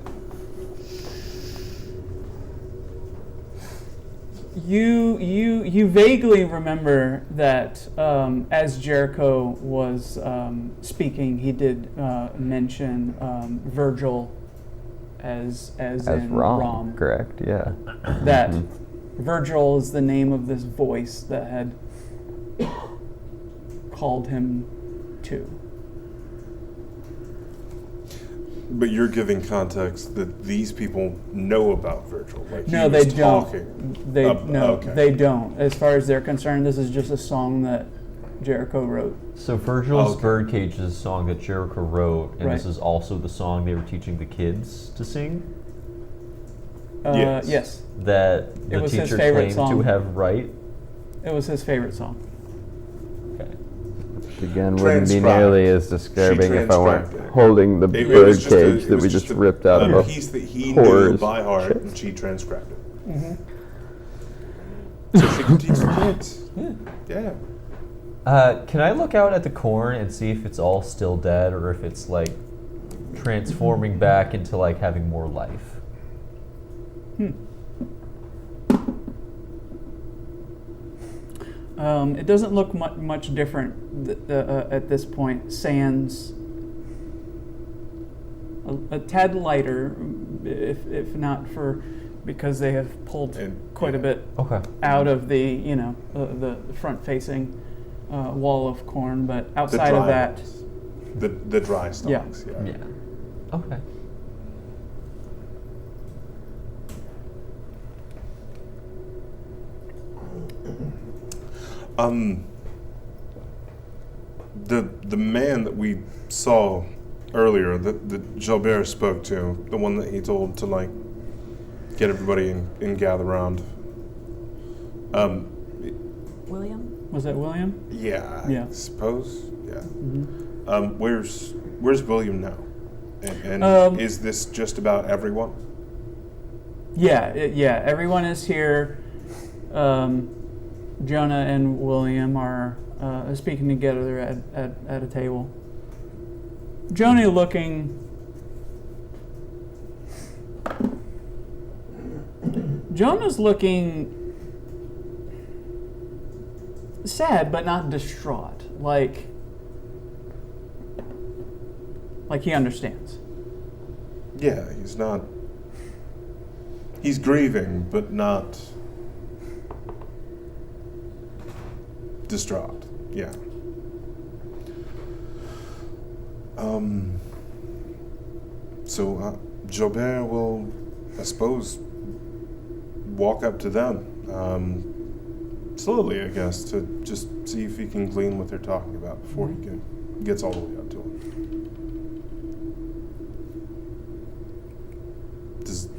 You vaguely remember that as Jericho was speaking, he did mention Virgil as in Rom, correct? Yeah. That Virgil is the name of this voice that had called him to. But you're giving context that these people know about Virgil. Like No, he they was don't. talking. They okay. they don't. As far as they're concerned, this is just a song that Jericho wrote. So Virgil's Okay. Birdcage is a song that Jericho wrote, and this Right. is also the song they were teaching the kids to sing. Yes. Yes, That It the was his teacher favorite claimed to song. have right. it was his favorite song. Okay. Again, wouldn't be Transcribed. nearly as disturbing if I weren't transcribed it. holding the It was just a- birdcage it that was we just a- ripped out of a a piece that he horror's knew by heart, chest. and she transcribed it. Mm-hmm. So she can teach the kids. Yeah. Can I look out at the corn and see if it's all still dead or if it's like transforming back into like having more life? It doesn't look much different at this point. Sans a tad lighter, if not for because they have pulled And- quite a bit Okay. out of the the front-facing wall of corn. But The outside dry of that, ones. The dry stalks. Yeah. Yeah. Okay. The man that we saw earlier, that Gilbert spoke to, the one that he told to like get everybody and gather around. William? was that William? Yeah. Yeah. I suppose. Yeah. Mm-hmm. Where's William now? And is this just about everyone? Yeah, everyone is here. Jonah and William are speaking together at a table. Jonah Jonah's looking sad, but not distraught. Like Like he understands. Yeah, he's grieving, but not distraught. Yeah. So Jobert will, I suppose, walk up to them, slowly, I guess, to just see if he can glean what they're talking about before he gets all the way up to them.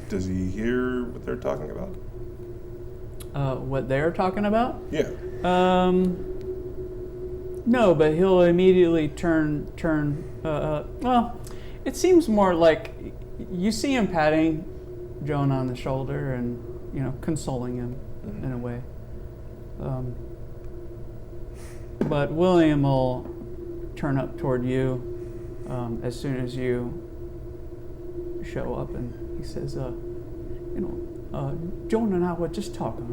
Does he hear what they're talking about? What they're talking about? Yeah. No, but he'll immediately turn. Well, it seems more like you see him patting Jonah on the shoulder and consoling him in a way. But William will turn up toward you as soon as you show up, and he says, Jonah and I were just talking,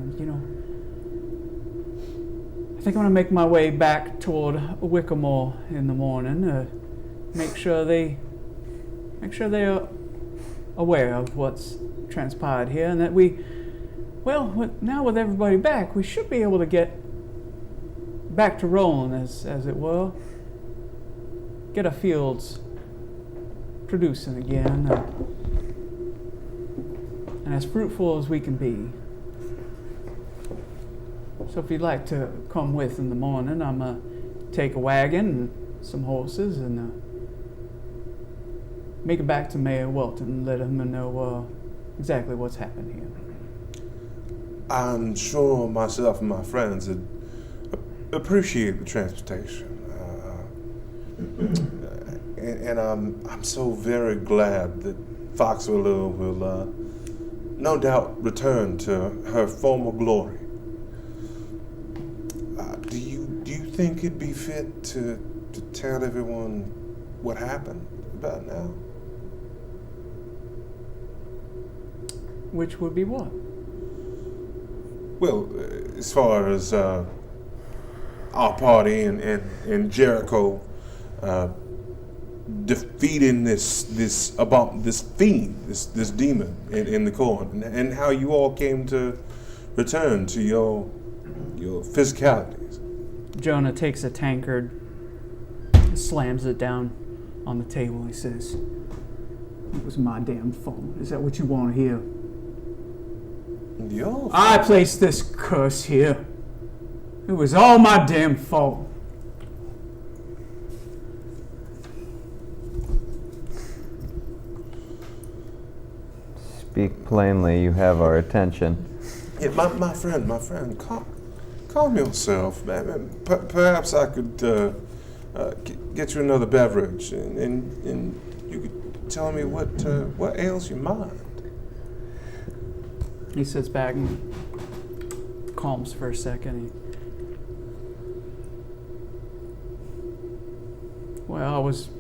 I think I'm going to make my way back toward Wickamore in the morning, make sure they're aware of what's transpired here, and that now with everybody back, we should be able to get back to rolling, as it were. Get our fields producing again, and as fruitful as we can be. So if you'd like to come with in the morning, I'm going to take a wagon and some horses and make it back to Mayor Welton and let him know exactly what's happened here. I'm sure myself and my friends would appreciate the transportation. And I'm so very glad that Foxwillow will no doubt return to her former glory. Do you think it'd be fit to tell everyone what happened about now? Which would be what? Well, as far as our party and Jericho defeating this fiend, this demon in the corn, and how you all came to return to your physicalities. Jonah takes a tankard, and slams it down on the table. He says, "It was my damn fault. Is that what you want to hear? I placed this curse here. It was all my damn fault." Speak plainly, you have our attention. Yeah, my friend, calm yourself, man. Perhaps I could get you another beverage, and you could tell me what ails your mind. He sits back and calms for a second. I was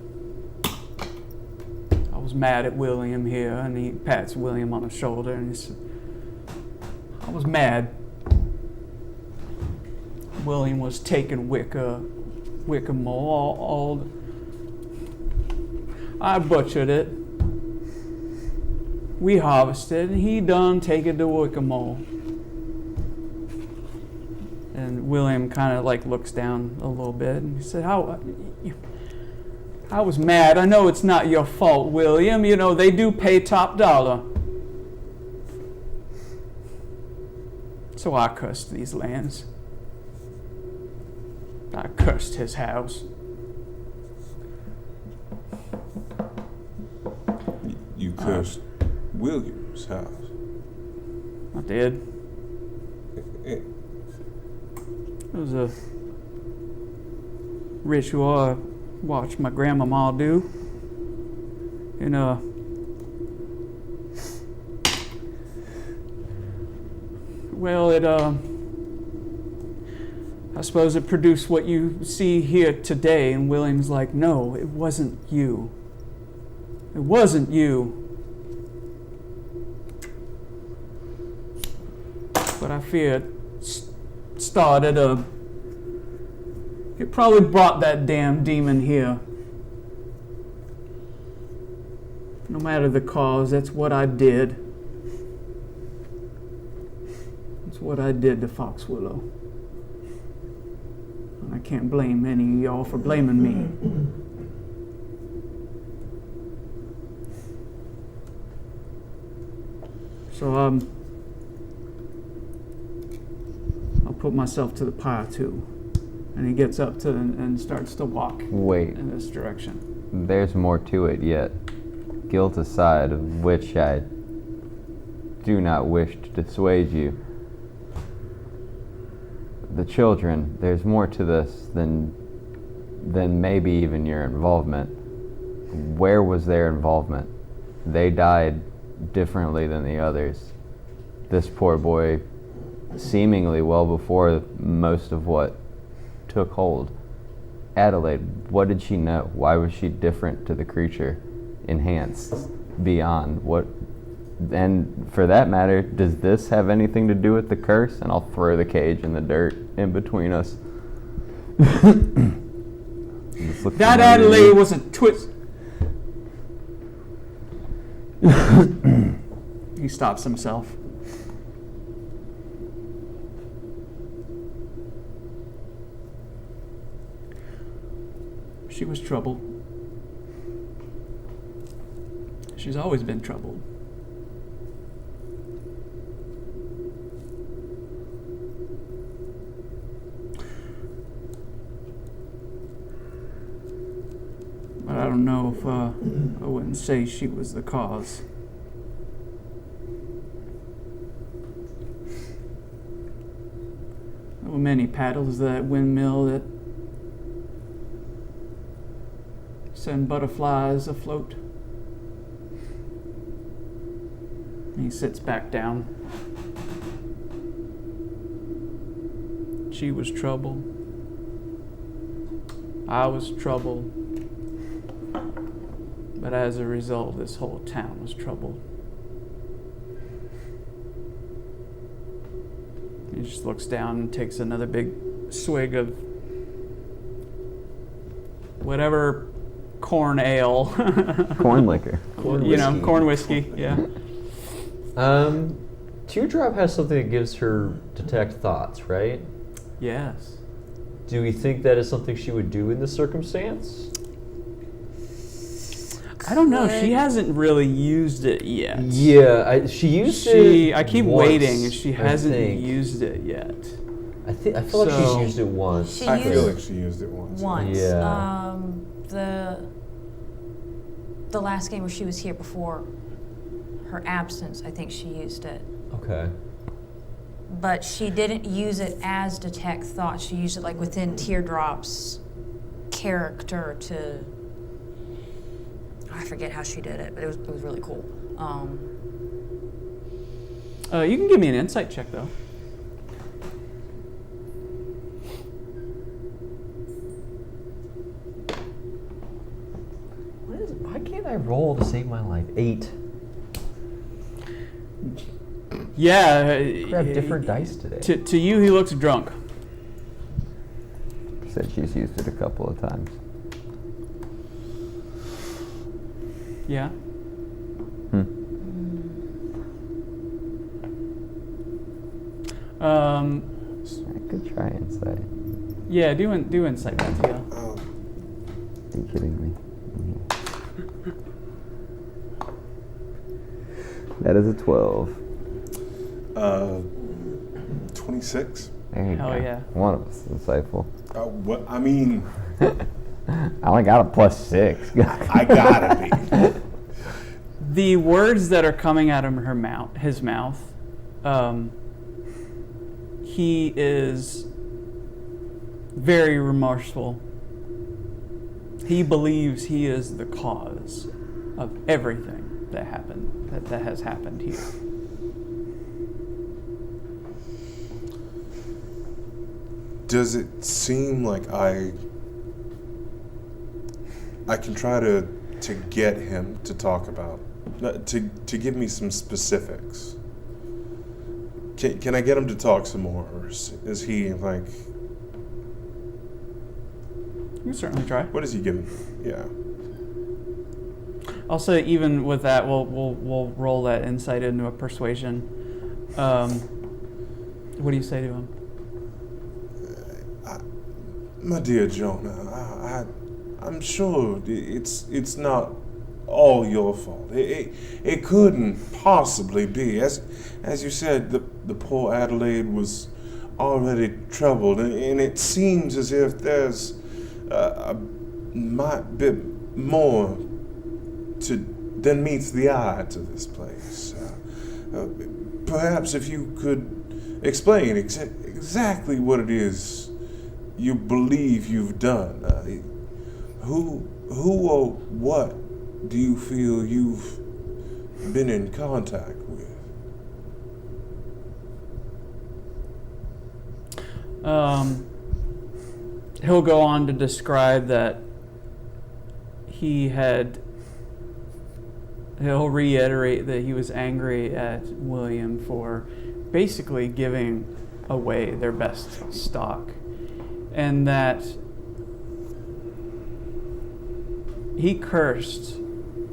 mad at William here, and he pats William on the shoulder, and he said, I was mad. William was taking Wickamore. I butchered it. We harvested, and he done take it to Wickamore. And William kind of looks down a little bit, and he said, I was mad. I know it's not your fault, William. They do pay top dollar. So I cursed these lands. I cursed his house. You cursed William's house? I did. It was a ritual I watched my grandmama do. I suppose it produced what you see here today. And William's like, no, it wasn't you. It wasn't you. But I fear it it probably brought that damn demon here. No matter the cause, that's what I did. That's what I did to Foxwillow. And I can't blame any of y'all for blaming me. So, I'll put myself to the pyre too. And he gets up to and starts to walk Wait, in this direction. there's more to it yet. Guilt aside, of which I do not wish to dissuade you. The children, there's more to this than maybe even your involvement. Where was their involvement? They died differently than the others. This poor boy, seemingly well before most of what took hold. Adelaide, what did she know? Why was she different to the creature? Enhanced beyond what? And for that matter, does this have anything to do with the curse? And I'll throw the cage in the dirt in between us. That Adelaide was a twist. He stops himself. She was troubled. She's always been troubled. But I don't know if I wouldn't say she was the cause. There were many paddles of that windmill that send butterflies afloat. He sits back down. She was troubled. I was troubled. But as a result, this whole town was troubled. He just looks down and takes another big swig of whatever corn ale. Corn liquor. Corn whiskey, yeah. Teardrop has something that gives her detect thoughts, right? Yes. Do we think that is something she would do in this circumstance? I don't know. She hasn't really used it yet. Yeah, she used it. I keep once, waiting, and she hasn't think. used it yet. I feel like she's So- used it once. She I used feel like she used it once. once. Yeah. The last game where she was here before her absence, I think she used it. Okay. But she didn't use it as detect thoughts. She used it like within Teardrop's character to. I forget how she did it, but it was really cool. You can give me an insight check, though. Why can't I roll to save my life? 8. Yeah. Grab different dice today. To you, he looks drunk. Said she's used it a couple of times. Yeah. I could try insight. Yeah, do insight, Matthew. Oh, Are you kidding me? That is a 12. 26. There you Hell go. yeah. One of us is insightful. What? I mean, I only got a +6. I gotta be. The words that are coming out of his mouth, he is very remorseful. He believes he is the cause of everything that happened, that has happened here. Does it seem like I can try to get him to talk about, to give me some specifics? Can I get him to talk some more, or is he like? You can certainly try. What is he giving? Yeah. I'll say even with that, we'll roll that insight into a persuasion. What do you say to him? My dear Jonah, I'm sure it's not all your fault. It couldn't possibly be. As you said, the poor Adelaide was already troubled, and it seems as if there's might be more than meets the eye to this place. Perhaps if you could explain exactly what it is you believe you've done. Who or what do you feel you've been in contact with? He'll go on to describe that he'll reiterate that he was angry at William for basically giving away their best stock, and that he cursed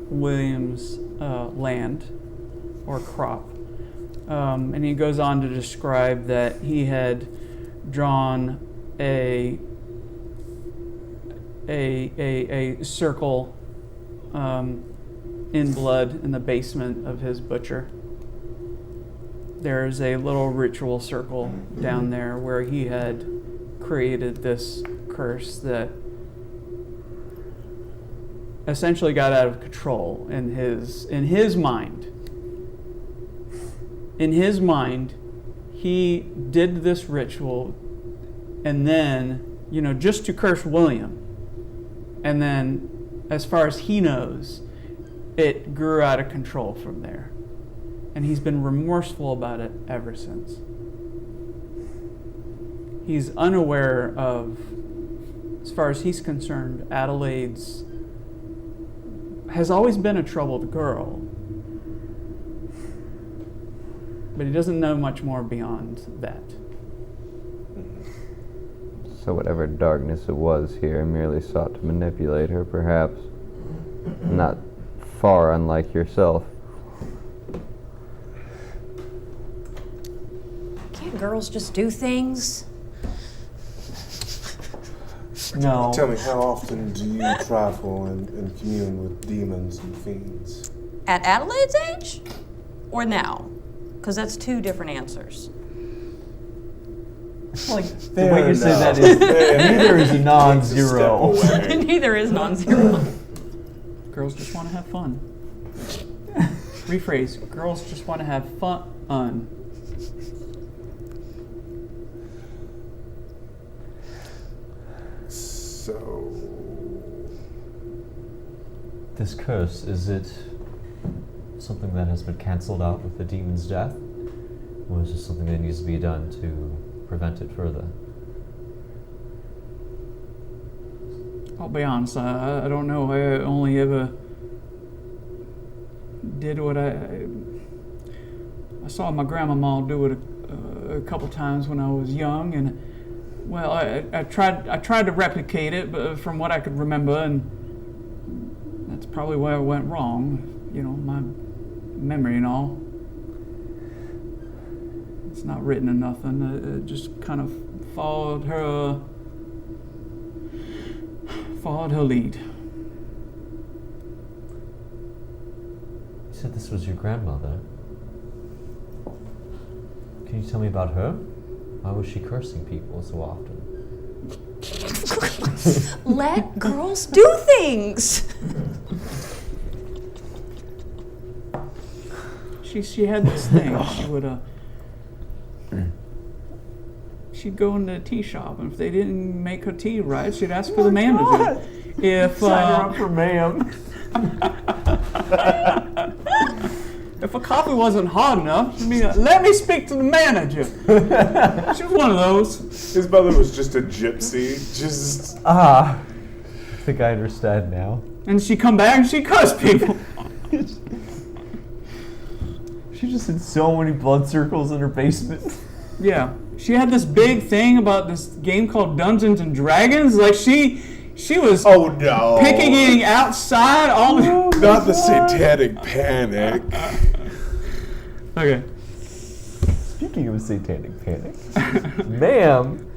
William's land or crop. And he goes on to describe that he had drawn a circle in blood in the basement of his butcher. There's a little ritual circle down there where he had created this curse that essentially got out of control in his mind. In his mind, he did this ritual and then, just to curse William. And then, as far as he knows, it grew out of control from there. And he's been remorseful about it ever since. He's unaware of, as far as he's concerned, Adelaide's has always been a troubled girl. But he doesn't know much more beyond that. So whatever darkness it was here merely sought to manipulate her, perhaps. Not far unlike yourself. Can't girls just do things? No. Tell me, how often do you trifle and commune with demons and fiends? At Adelaide's age? Or now? Because that's two different answers. Like, the way you say that is, neither is a non-zero. Neither is non-zero. Girls just want to have fun. Rephrase, girls just want to have fun. So, This curse, is it something that has been cancelled out with the demon's death? Or is it something that needs to be done to prevent it further? I'll be honest, I don't know. I only ever did what I saw my grandmama do it a couple times when I was young, and well, I tried to replicate it, but from what I could remember, and that's probably where it went wrong. My memory and all. It's not written or nothing. It just kind of followed her lead. You said this was your grandmother. Can you tell me about her? Why was she cursing people so often? Let girls do things! She had this thing. She'd go into a tea shop, and if they didn't make her tea right, she'd ask for the manager. If sign her up for ma'am. If a coffee wasn't hot enough, she'd be like, "Let me speak to the manager." She was one of those. his mother was just a gypsy, just... I think I understand now. And she'd come back and she'd cuss people. She just had so many blood circles in her basement. Yeah. She had this big thing about this game called Dungeons and Dragons. Like, she She was Oh no! picking outside all the... Not the satanic panic. Okay. Speaking of satanic panic, ma'am.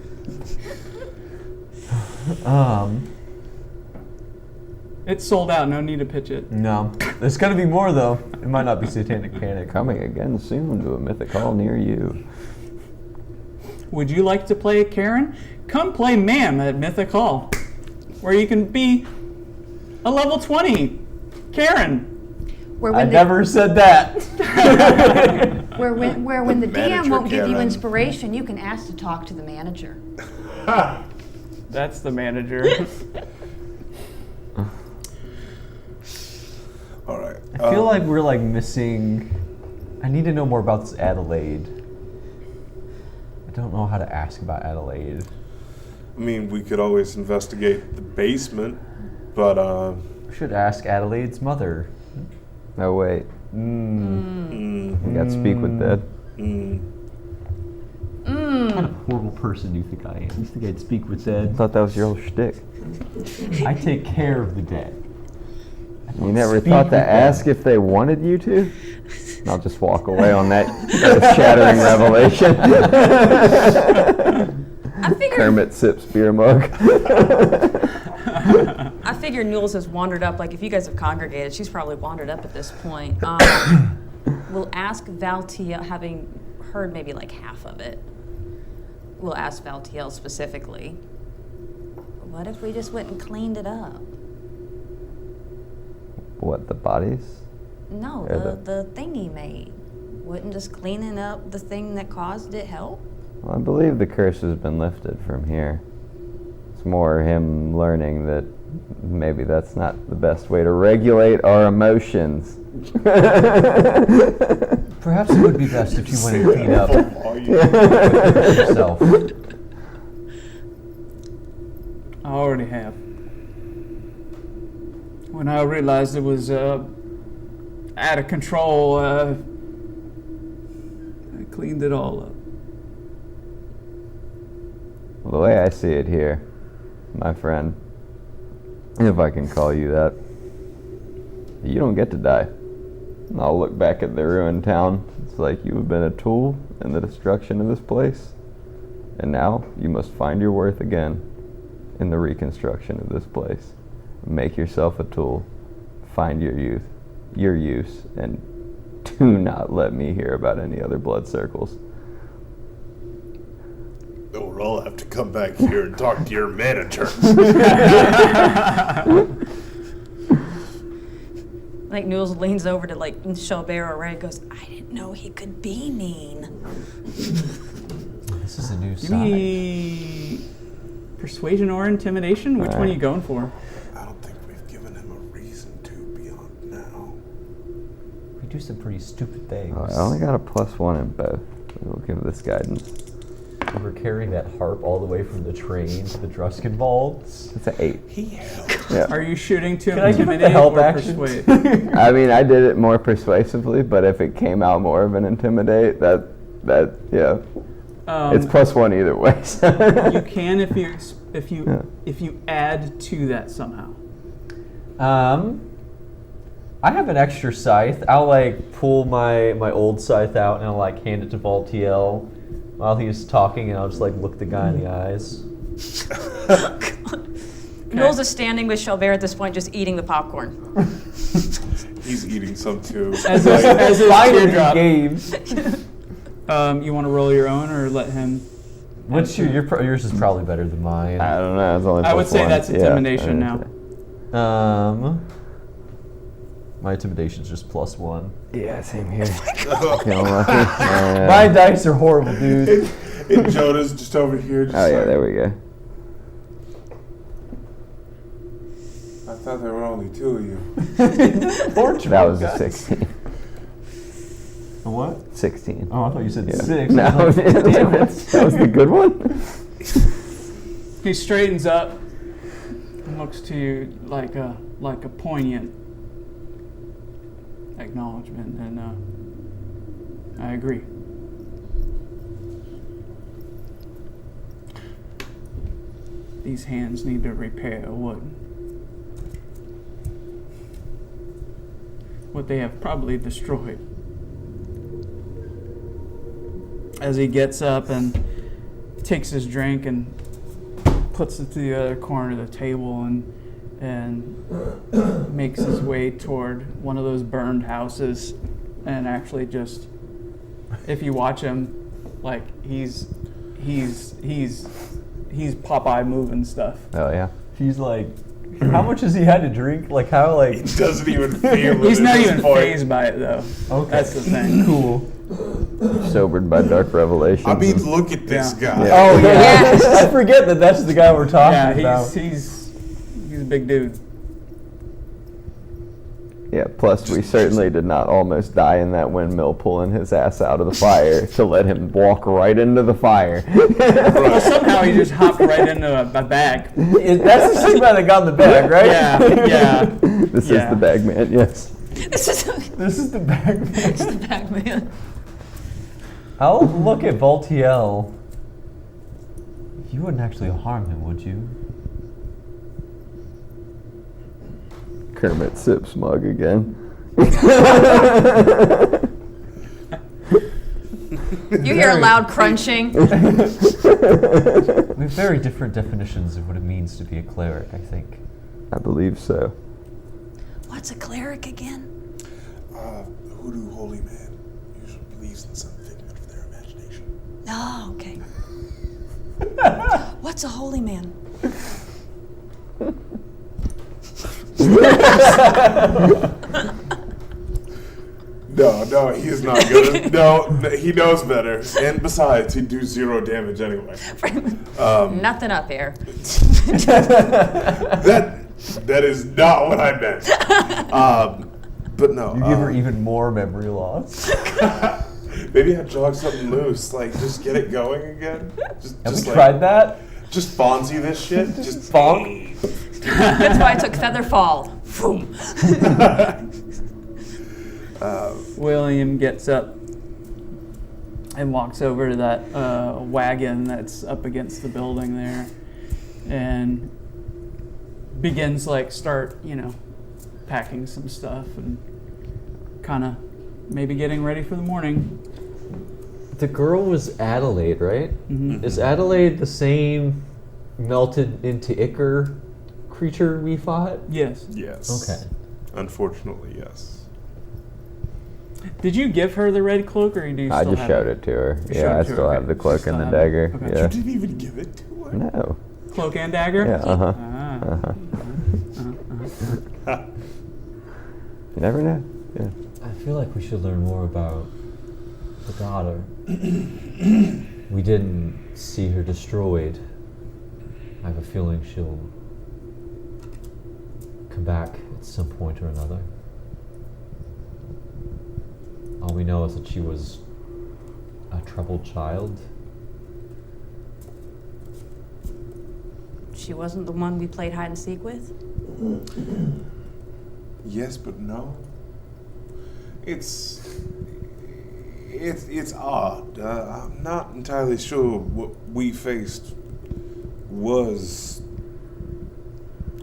It's sold out. No need to pitch it. No. There's gonna be more though. It might not be satanic panic. Coming again soon to a Mythic Hall near you. Would you like to play Karen? Come play Ma'am at Mythic Hall, where you can be a level 20 Karen. I never said that. Where when the DM Manager won't give you Karen. inspiration, you can ask to talk to the manager. That's the manager. All right. I feel like we're like missing. I need to know more about this Adelaide. I don't know how to ask about Adelaide. I mean, we could always investigate the basement, but We should ask Adelaide's mother. Oh wait, we got to speak with Dead. What kind of horrible person do you think I am? You think I'd speak with I dead? thought that was your whole shtick. I take care of the dead. You never Speak thought to with them. ask if they wanted you to? I'll just walk away on that shattering revelation. I figured Kermit sips beer mug. I figure Nules has wandered up. Like, if you guys have congregated, she's probably wandered up at this point. We'll ask Valtiel, having heard maybe like half of it, we'll ask Valtiel specifically, what if we just went and cleaned it up? What, the bodies? No, Yeah, the thing he made. Wouldn't just cleaning up the thing that caused it help? Well, I believe the curse has been lifted from here. It's more him learning that maybe that's not the best way to regulate our emotions. Perhaps it would be best if you went and cleaned up yourself. I already have. When I realized it was out of control, I cleaned it all up. Well, the way I see it here, my friend, if I can call you that, you don't get to die. And I'll look back at the ruined town. It's like you have been a tool in the destruction of this place. And now you must find your worth again in the reconstruction of this place. Make yourself a tool. Find your use, and do not let me hear about any other blood circles. or I'll have to come back here and talk to your manager. Like Nules leans over to like Shelbert or Ray and goes, I didn't know he could be mean. This is a new Give side. me persuasion or intimidation. Which one are you going for? I don't think we've given him a reason to beyond now. We do some pretty stupid things. I only got a +1 in both. We'll give this guidance. We were carrying that harp all the way from the train to the Druskin vaults. It's an 8. He held. Yeah. Are you shooting to Can I give it the intimidate help or action? persuade? I mean, I did it more persuasively, but if it came out more of an intimidate, that yeah, it's +1 either way. You can if you add to that somehow. I have an extra scythe. I'll like pull my old scythe out and I'll like hand it to Valtiel while he's talking, and I'll just like look the guy in the eyes. Nules is standing with Shelbert at this point, just eating the popcorn. He's eating some too. As a Finally, teardrop. games. You want to roll your own or let him? What's yours is probably better than mine. I don't know. It's only I would say +1. that's Yeah, intimidation I now. would My intimidation's just +1. say. Yeah, same here. Feeling lucky. My dice are horrible, dude. And Jonah's just over here. Just Oh yeah, like, there we go. I thought there were only 2 of you. That was a 16. A what? 16. Oh, I thought you said Yeah. 6. No, I was like, damn it. that was the good one. He straightens up and looks to you like a poignant acknowledgement, and I agree. these hands need to repair what they have probably destroyed. As he gets up and takes his drink and puts it to the other corner of the table and makes his way toward one of those burned houses, and actually just, if you watch him, like he's Popeye moving stuff. Oh yeah. He's like, how much has he had to drink? Like how He doesn't even feel it. He's at not this even point. fazed by it though. Okay. That's the thing. Cool. Sobered by dark revelations. I mean, look at this Yeah. guy. Oh yeah. Yes. I forget that that's the guy we're talking Yeah, about. he's a big dude. Yeah, plus we certainly did not almost die in that windmill pulling his ass out of the fire to let him walk right into the fire. Well, somehow he just hopped right into a bag. That's the same guy that got in the bag, right? Yeah. This Yeah. is the bag man, yes. This is This is the bag. it's the bag man. I'll look at Voltiel. You wouldn't actually harm him, would you? Kermit sips mug again. You hear a loud crunching. We have very different definitions of what it means to be a cleric, I think. I believe so. What's a cleric again? Hoodoo holy man usually believes in something out of their imagination. Oh, okay. What's a holy man? No, he's not good. No, he knows better. And besides, he'd do 0 damage anyway. Nothing up here. That is not what I meant. But no. You give her even more memory loss. Maybe I'd jog something loose, like just get it going again. Have we tried that? Just Fonzie this shit. Just Bonk. That's why I took Featherfall. Boom. William gets up and walks over to that wagon that's up against the building there, and begins packing some stuff and kind of maybe getting ready for the morning. The girl was Adelaide, right? Mm-hmm. Is Adelaide the same melted into ichor creature we fought? Yes. yes. Okay. Unfortunately, yes. Did you give her the red cloak, or do you still I just have showed it to her. You showed Yeah, it I to her, still okay. have the cloak Still and the have it. dagger. Okay. Yeah. You didn't even give it to her. No. Cloak and dagger? Yeah, uh-huh. Ah. You never know. Yeah. I feel like we should learn more about the daughter. We didn't see her destroyed. I have a feeling she'll come back at some point or another. All we know is that she was a troubled child. She wasn't the one we played hide and seek with? Yes, but no. It's odd. I'm not entirely sure what we faced was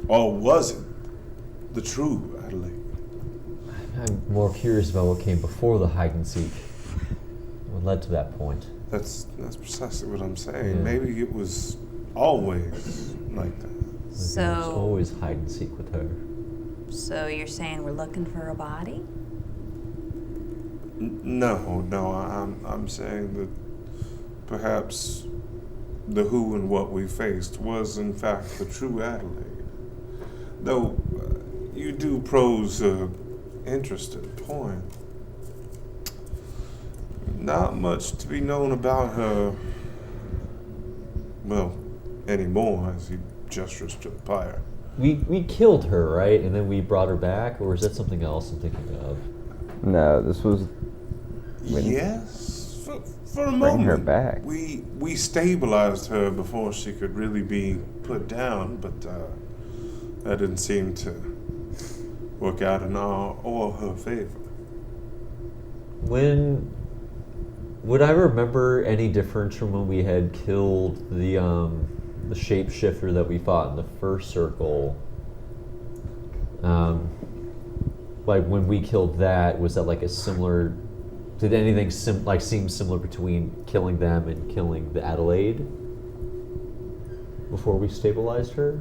or wasn't the true Adelaide. I'm more curious about what came before the hide and seek. What led to that point? That's precisely what I'm saying. Yeah. Maybe it was always like that. Maybe there was So- always hide and seek with her. So you're saying we're looking for a body? No. I'm saying that perhaps the who and what we faced was in fact the true Adelaide. Though you do pose an interesting point. Not much to be known about her, well, anymore, as he gestures to the pyre. We killed her, right? And then we brought her back? Or is that something else I'm thinking of? No, this was Yes, for a bring moment. her back. We stabilized her before she could really be put down, but that didn't seem to work out in our or her favor. Would I remember any difference from when we had killed the the shapeshifter that we fought in the first circle, like when we killed that, was that like a similar? Did anything seem similar between killing them and killing the Adelaide before we stabilized her?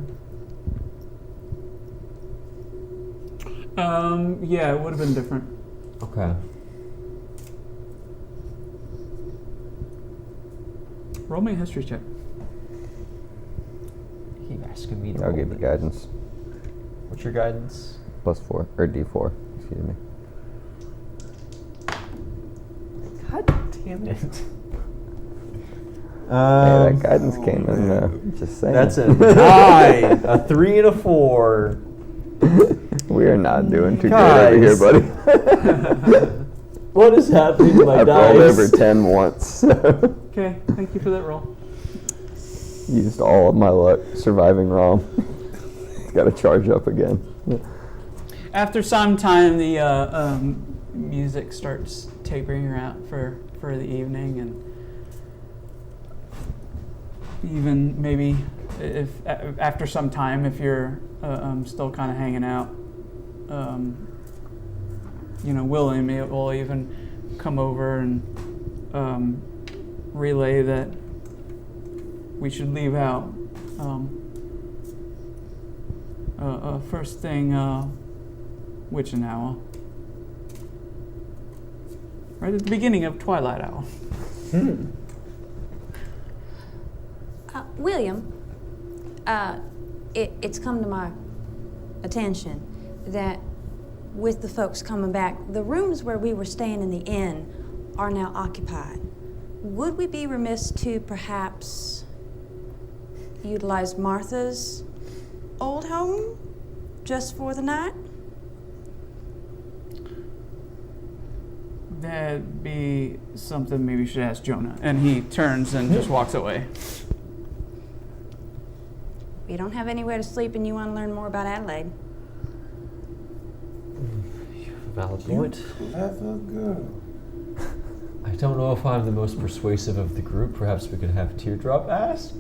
Yeah, it would have been different. Okay. Roll me a history check. Keep asking me to I'll roll give you this. guidance. What's your guidance? +4 or D4. Excuse me. God damn it. Hey, that guidance came in. Just saying. That's a 9, a 3, and a 4. We are not doing too good over here, Guys. buddy. What is happening to my I've dice? rolled over 10 once. Okay, thank you for that roll. Used all of my luck surviving wrong. Got to charge up again. After some time, the music starts tapering out for the evening, and even maybe if after some time, if you're still kind of hanging out, William will even come over and relay that we should leave out first thing witching hour, right at the beginning of twilight hour. William, it's come to my attention that with the folks coming back, the rooms where we were staying in the inn are now occupied. Would we be remiss to perhaps utilize Martha's old home just for the night? That'd be something maybe you should ask Jonah. And he turns and just walks away. You don't have anywhere to sleep and you want to learn more about Adelaide. Valid point. Clever girl. I don't know if I'm the most persuasive of the group. Perhaps we could have Teardrop ask?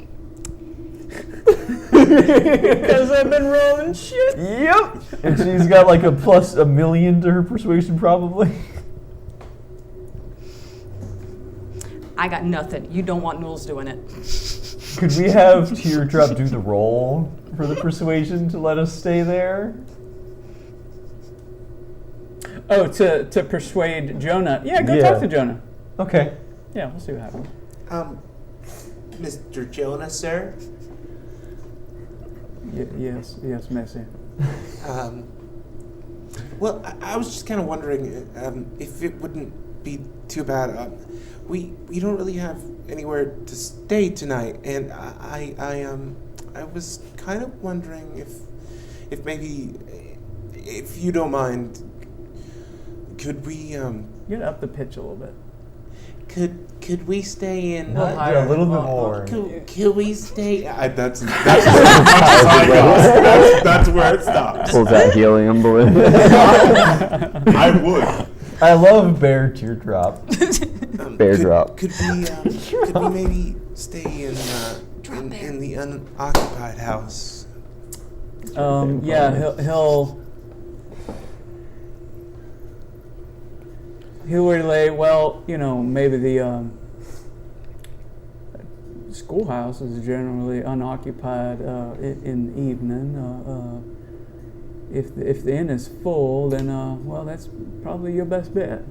Because I've been rolling shit. Yep. And she's got like a plus a million to her persuasion probably. I got nothing. You don't want Nules doing it. Could we have Teardrop do the roll for the persuasion to let us stay there? Oh, to persuade Jonah. Yeah, go Yeah. talk to Jonah. Okay. Yeah, we'll see what happens. Mr. Jonah, sir? Yes, Messi. Well, I was just kind of wondering if it wouldn't be too bad. We don't really have anywhere to stay tonight, and I was kind of wondering if maybe, if you don't mind, could we Get up the pitch a little bit. could we stay in? A little bit more. Could we stay? That's as much as I got. That's where it stops. Pulls out helium balloon. I would. I love Bear Teardrop. Bear drop. Could we maybe stay in the unoccupied house? Yeah, he'll relay. Well, maybe the schoolhouse is generally unoccupied in the evening. If the inn is full, then well, that's probably your best bet.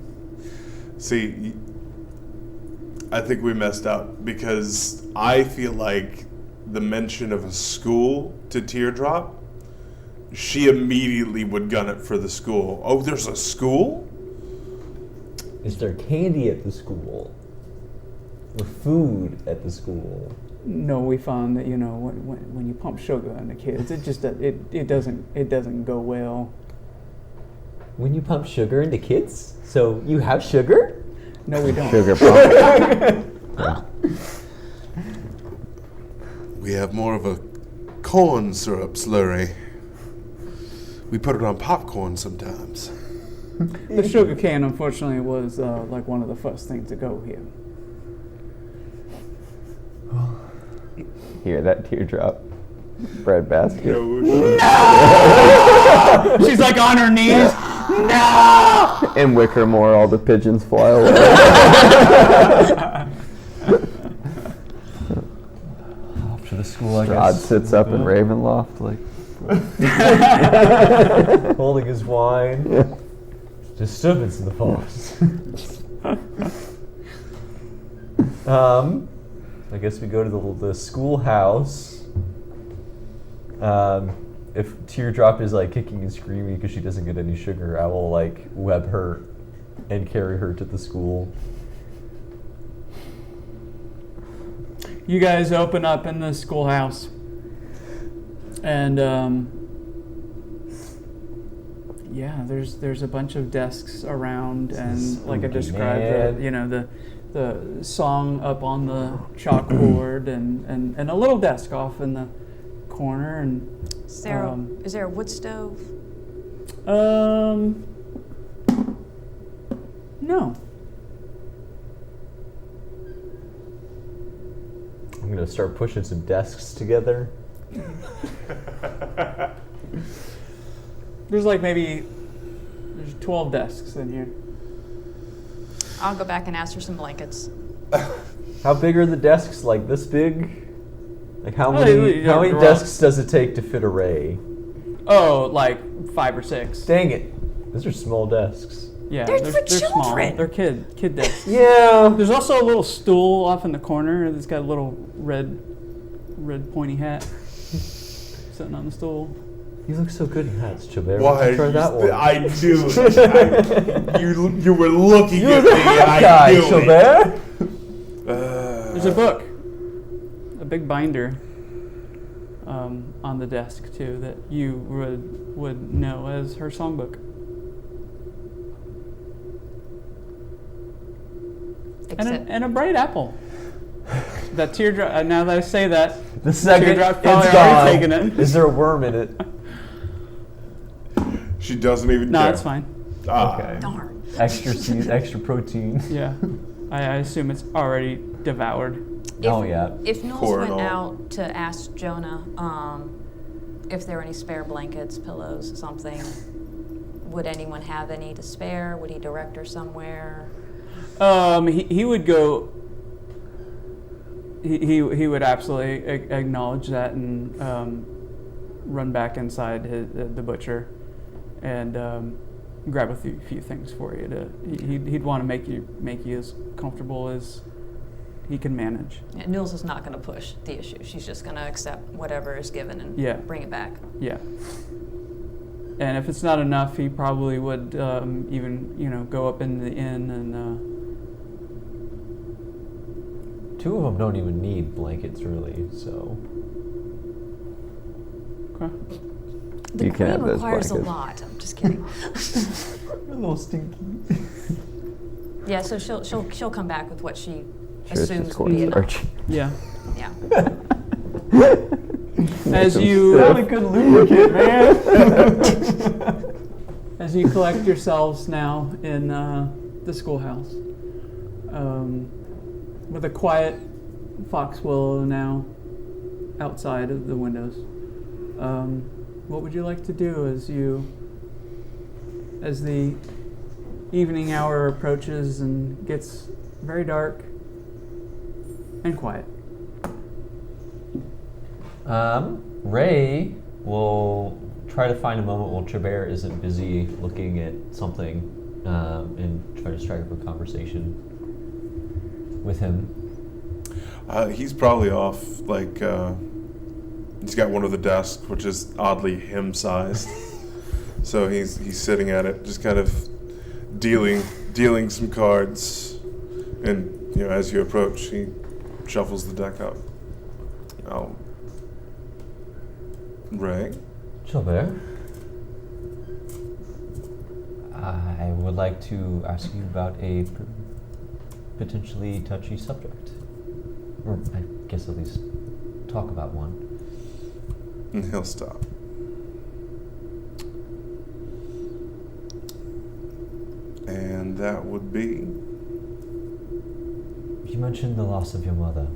See, I think we messed up because I feel like the mention of a school to Teardrop, she immediately would gun it for the school. Oh, there's a school? Is there candy at the school? Or food at the school? No, we found that when you pump sugar on the kids, it just it doesn't go well. When you pump sugar into kids? So you have sugar? No, we don't. Sugar pump. We have more of a corn syrup slurry. We put it on popcorn sometimes. The sugar cane, unfortunately, was like one of the first things to go here. hear that teardrop breadbasket. She's like on her knees. No! In Wickermore, all the pigeons fly away. Off to the school, I Rod guess. sits up in Ravenloft, like, Holding his wine. yeah. Disturbance in the forest. I guess we go to the schoolhouse. If Teardrop is like kicking and screaming because she doesn't get any sugar, I will like web her and carry her to the school. You guys open up in the schoolhouse, and yeah, there's a bunch of desks around, and like I Spooky, described, the song up on the chalkboard, and a little desk off in the corner, and Is there a wood stove? No. I'm gonna start pushing some desks together. There's like there's 12 desks in here. I'll go back and ask for some blankets. How big are the desks? Like this big? Like how Oh, many yeah, rough. desks does it take to fit a Ray? Oh, like 5 or 6. Dang it! Those are small desks. Yeah, They're for small. children. They're kid desks. Yeah. There's also a little stool off in the corner that's got a little red pointy hat sitting on the stool. You look so good in hats, Chabert. Why? Try that one. I knew it. You were looking You're at the me. hat I guy, knew Chabert. There's a book, a big binder on the desk too that you would know as her songbook. And a bright apple. That teardrop. Now that I say that, The second teardrop's probably it's already gone. taken it. Is there a worm in it? She doesn't even No, care. it's fine. Okay. Darn. Extra seed, extra protein. Yeah, I assume it's already devoured. Oh yeah. If Knowles Core went and all. out to ask Jonah if there were any spare blankets, pillows, something, would anyone have any to spare? Would he direct her somewhere? He would go. He would absolutely acknowledge that and run back inside the butcher and grab a few things for you. He'd want to make you as comfortable as he can manage. Yeah, Nils is not going to push the issue. She's just going to accept whatever is given and Yeah. bring it back. Yeah. And if it's not enough, he probably would even go up in the inn and. Two of them don't even need blankets, really. So. Okay. The You can queen have those requires blankets. a lot. I'm just kidding. A little stinky. Yeah, so she'll come back with what she Sure, it's assumes just will be enough. cornstarch. Yeah. Yeah. As some you stuff. Good lubricant, man. as you collect yourselves now in the schoolhouse, with a quiet Foxwillow now outside of the windows, what would you like to do as the evening hour approaches and gets very dark and quiet? Ray will try to find a moment while Chabert isn't busy looking at something and try to strike up a conversation with him. He's probably off, he's got one of the desks, which is oddly him-sized. So he's sitting at it, just kind of dealing some cards. And, as you approach, he shuffles the deck up. Ray? Chabert, I would like to ask you about a potentially touchy subject. Or I guess at least talk about one. And he'll stop. And that would be... You mentioned the loss of your mother.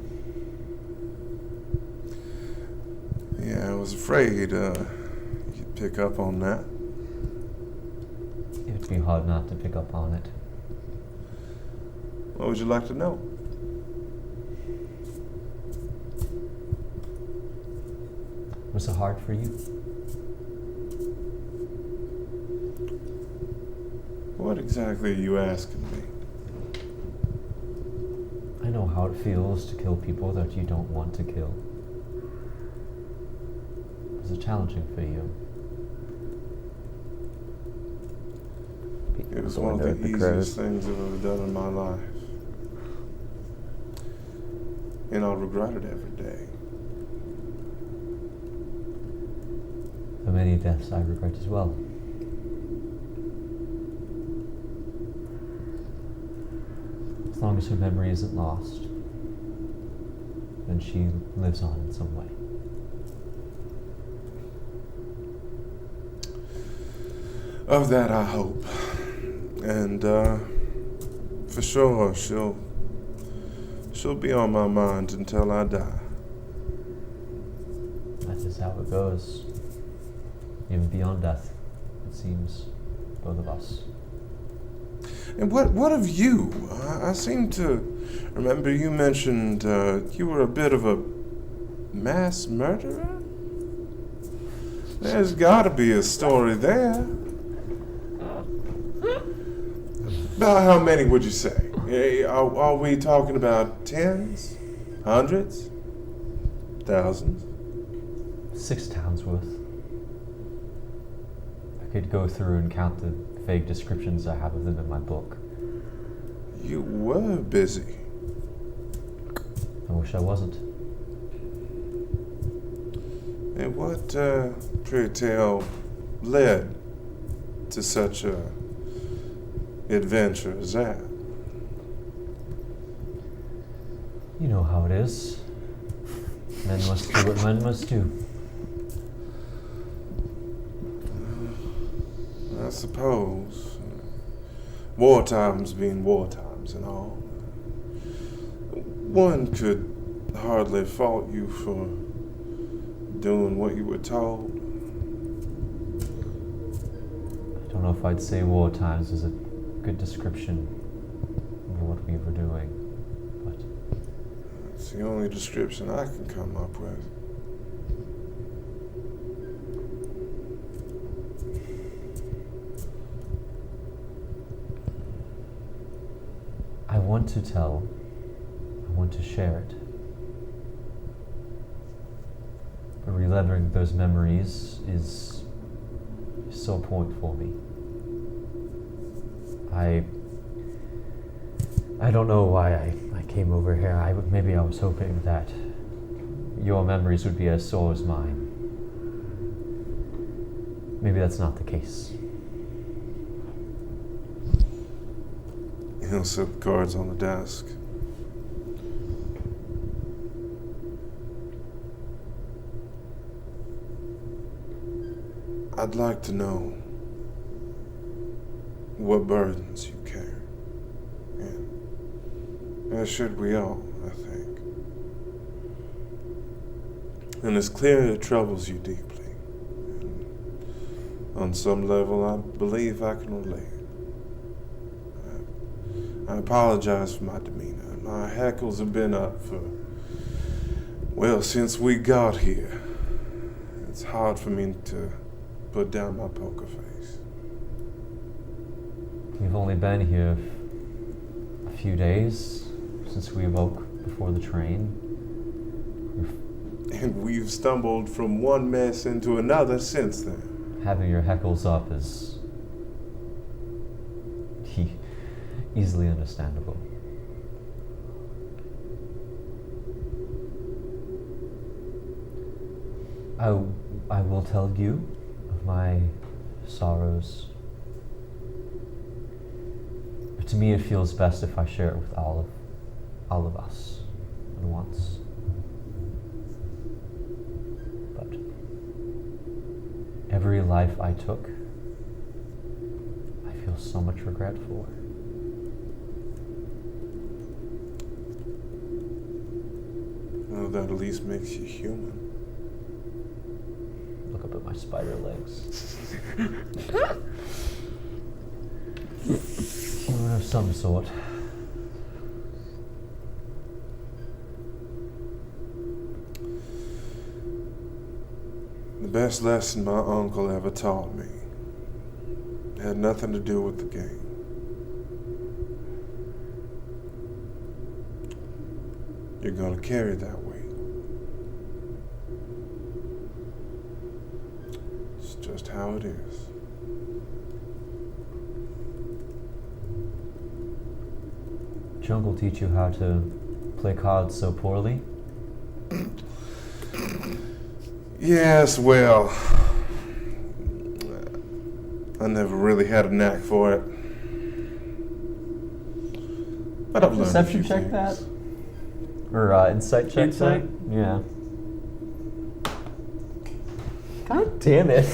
Yeah, I was afraid you'd pick up on that. It would be hard not to pick up on it. What would you like to know? Was it hard for you? What exactly are you asking me? I know how it feels to kill people that you don't want to kill. Was it challenging for you? It was The one of window the at the easiest crows. things I've ever done in my life. And I'll regret it every day. The many deaths I regret as well. As long as her memory isn't lost, then she lives on in some way. Of that I hope. And for sure she'll be on my mind until I die. That is how it goes. Even beyond death, it seems, both of us. And what of you? I seem to remember you mentioned you were a bit of a mass murderer? There's gotta be a story there. About how many would you say? Are we talking about tens? Hundreds? Thousands? 6 towns worth. I could go through and count the vague descriptions I have of them in my book. You were busy. I wish I wasn't. And what, pray tell, led to such a adventure as that? You know how it is. Men must do what men must do. I suppose. War times being war times and all. One could hardly fault you for doing what you were told. I don't know if I'd say war times is a good description of what we were doing, but It's the only description I can come up with. I want to tell, I want to share it. But reliving those memories is so important for me. I don't know why I came over here. Maybe I was hoping that your memories would be as sore as mine. Maybe that's not the case. He'll set the cards on the desk. I'd like to know what burdens you carry. And as should we all, I think. And it's clear it troubles you deeply. And on some level, I believe I can relate. I apologize for my demeanor. My hackles have been up for, well, since we got here. It's hard for me to put down my poker face. We've only been here a few days since we awoke before the train. And we've stumbled from one mess into another since then. Having your heckles up is easily understandable. I will tell you of my sorrows. But to me it feels best if I share it with all of us at once. But every life I took, I feel so much regret for. Well, that at least makes you human. up at my spider legs. Of some sort. The best lesson my uncle ever taught me had nothing to do with the game. You're gonna carry that weight. It's just how it is. Did your uncle teach you how to play cards so poorly? Yes, well, I never really had a knack for it. But I've learned a Perception few check things. that? Or insight check? Insight? that? Yeah. God damn it.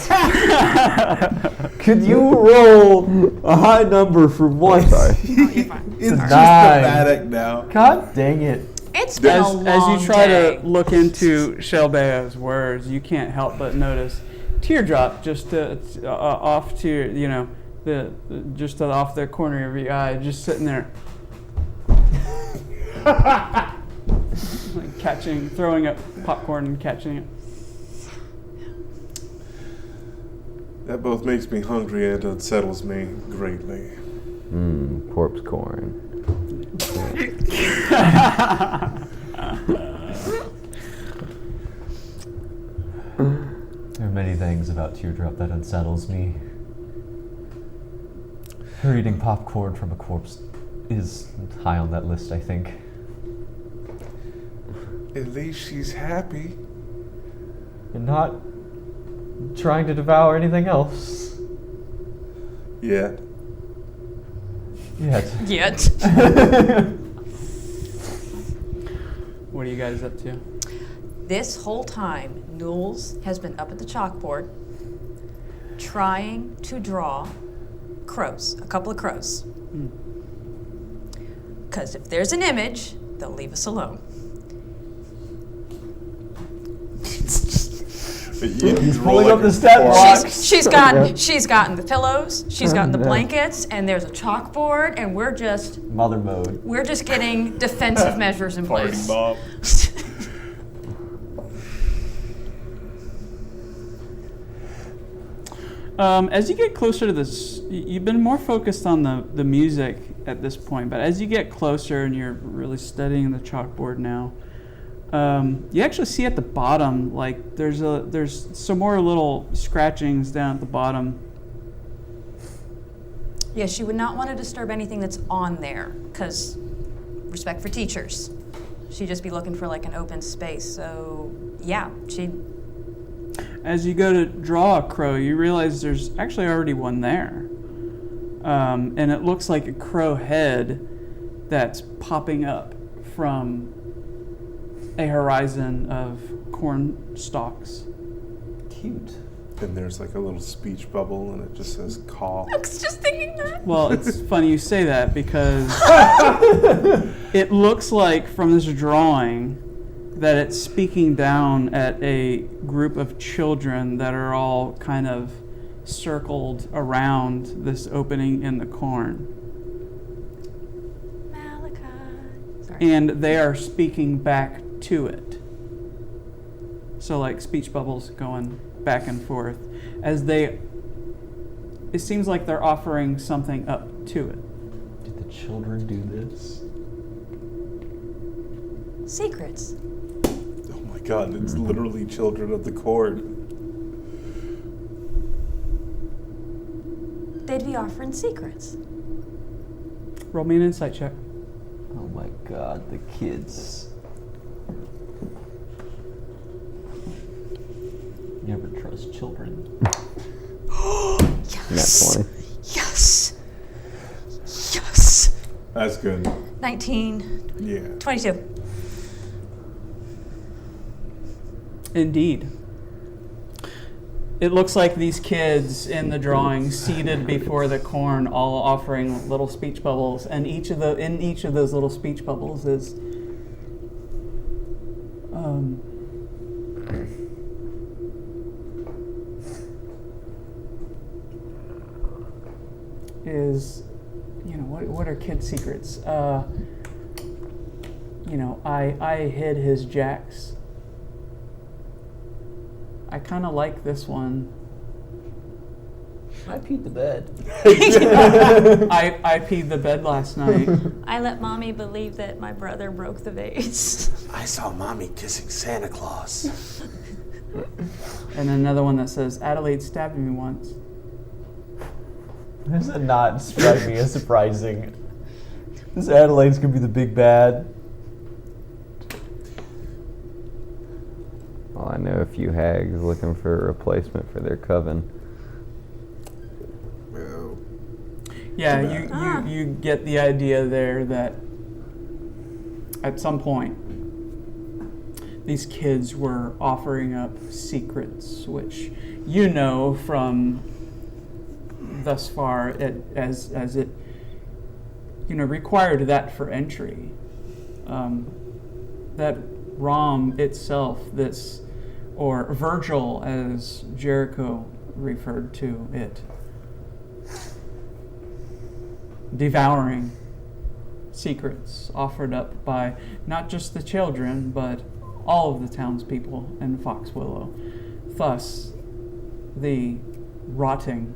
Could you roll a high number for once? Oh, you're fine. It's just Nine. pathetic now. God dang it. It's been a long As you try day. to look into Shelbea's words, you can't help but notice teardrop just off to just off the corner of your eye, just sitting there, like throwing up popcorn and catching it. That both makes me hungry and unsettles me greatly. Corpse corn. There are many things about Teardrop that unsettles me. Her eating popcorn from a corpse is high on that list, I think. At least she's happy. And not trying to devour anything else. Yet. Yet. Yet. What are you guys up to? This whole time, Knowles has been up at the chalkboard trying to draw crows, a couple of crows. Because if there's an image, they'll leave us alone. He's pulling up the stat block. She's gotten the pillows, she's gotten the blankets, and there's a chalkboard, and we're just Mother mode. getting defensive measures in place. Bob. As you get closer to this, you've been more focused on the music at this point, but as you get closer and you're really studying the chalkboard now, you actually see at the bottom, like there's some more little scratchings down at the bottom. Yeah, she would not want to disturb anything that's on there, because respect for teachers. She'd just be looking for like an open space. So yeah, As you go to draw a crow, you realize there's actually already one there. And it looks like a crow head that's popping up from a horizon of corn stalks. Cute. And there's like a little speech bubble and it just says caw. I was just thinking that. Well, it's funny you say that because it looks like from this drawing that it's speaking down at a group of children that are all kind of circled around this opening in the corn. Malachi. Sorry. And they are speaking back to it. So like speech bubbles going back and forth as it seems like they're offering something up to it. Did the children do this? Secrets. Oh my god, it's literally children of the corn. They'd be offering secrets. Roll me an insight check. Oh my god, the kids. You never trust children. Yes. Nat 20. Yes. Yes. That's good. 19. Yeah. 22. Indeed. It looks like these kids in the drawing seated before the corn, all offering little speech bubbles, and in each of those little speech bubbles is is, what are kid secrets? I hid his jacks. I kind of like this one. I peed the bed. I peed the bed last night. I let mommy believe that my brother broke the vase. I saw Mommy kissing Santa Claus. And another one that says, Adelaide stabbed me once. Does it not strike me as surprising? This Adelaide's gonna be the big bad. Well, I know a few hags looking for a replacement for their coven. Yeah, you get the idea there that at some point these kids were offering up secrets, which from thus far as it required that for entry. That Rom itself, or Virgil as Jericho referred to it, devouring secrets offered up by not just the children, but all of the townspeople in Foxwillow. Thus, the rotting,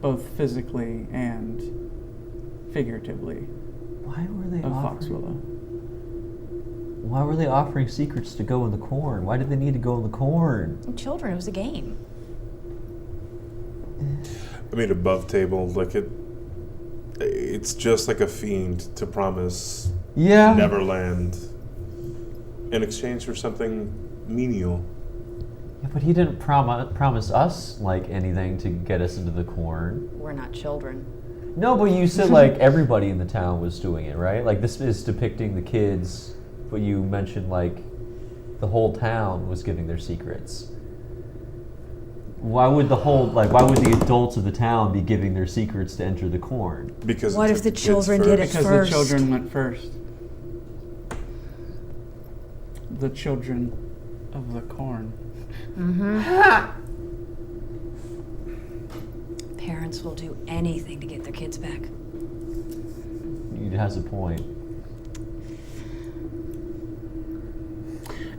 both physically and figuratively, Why were they of offering? Foxwillow. Why were they offering secrets to go in the corn? Why did they need to go in the corn? Children, it was a game. I mean, above table, it's just like a fiend to promise Yeah. Neverland in exchange for something menial. Yeah, but he didn't promise us anything to get us into the corn. We're not children. No, but you said everybody in the town was doing it, right? This is depicting the kids, but you mentioned the whole town was giving their secrets. Why would why would the adults of the town be giving their secrets to enter the corn? Because What if the children did it Because first? the children went first. The children of the corn. Parents will do anything to get their kids back. He has a point.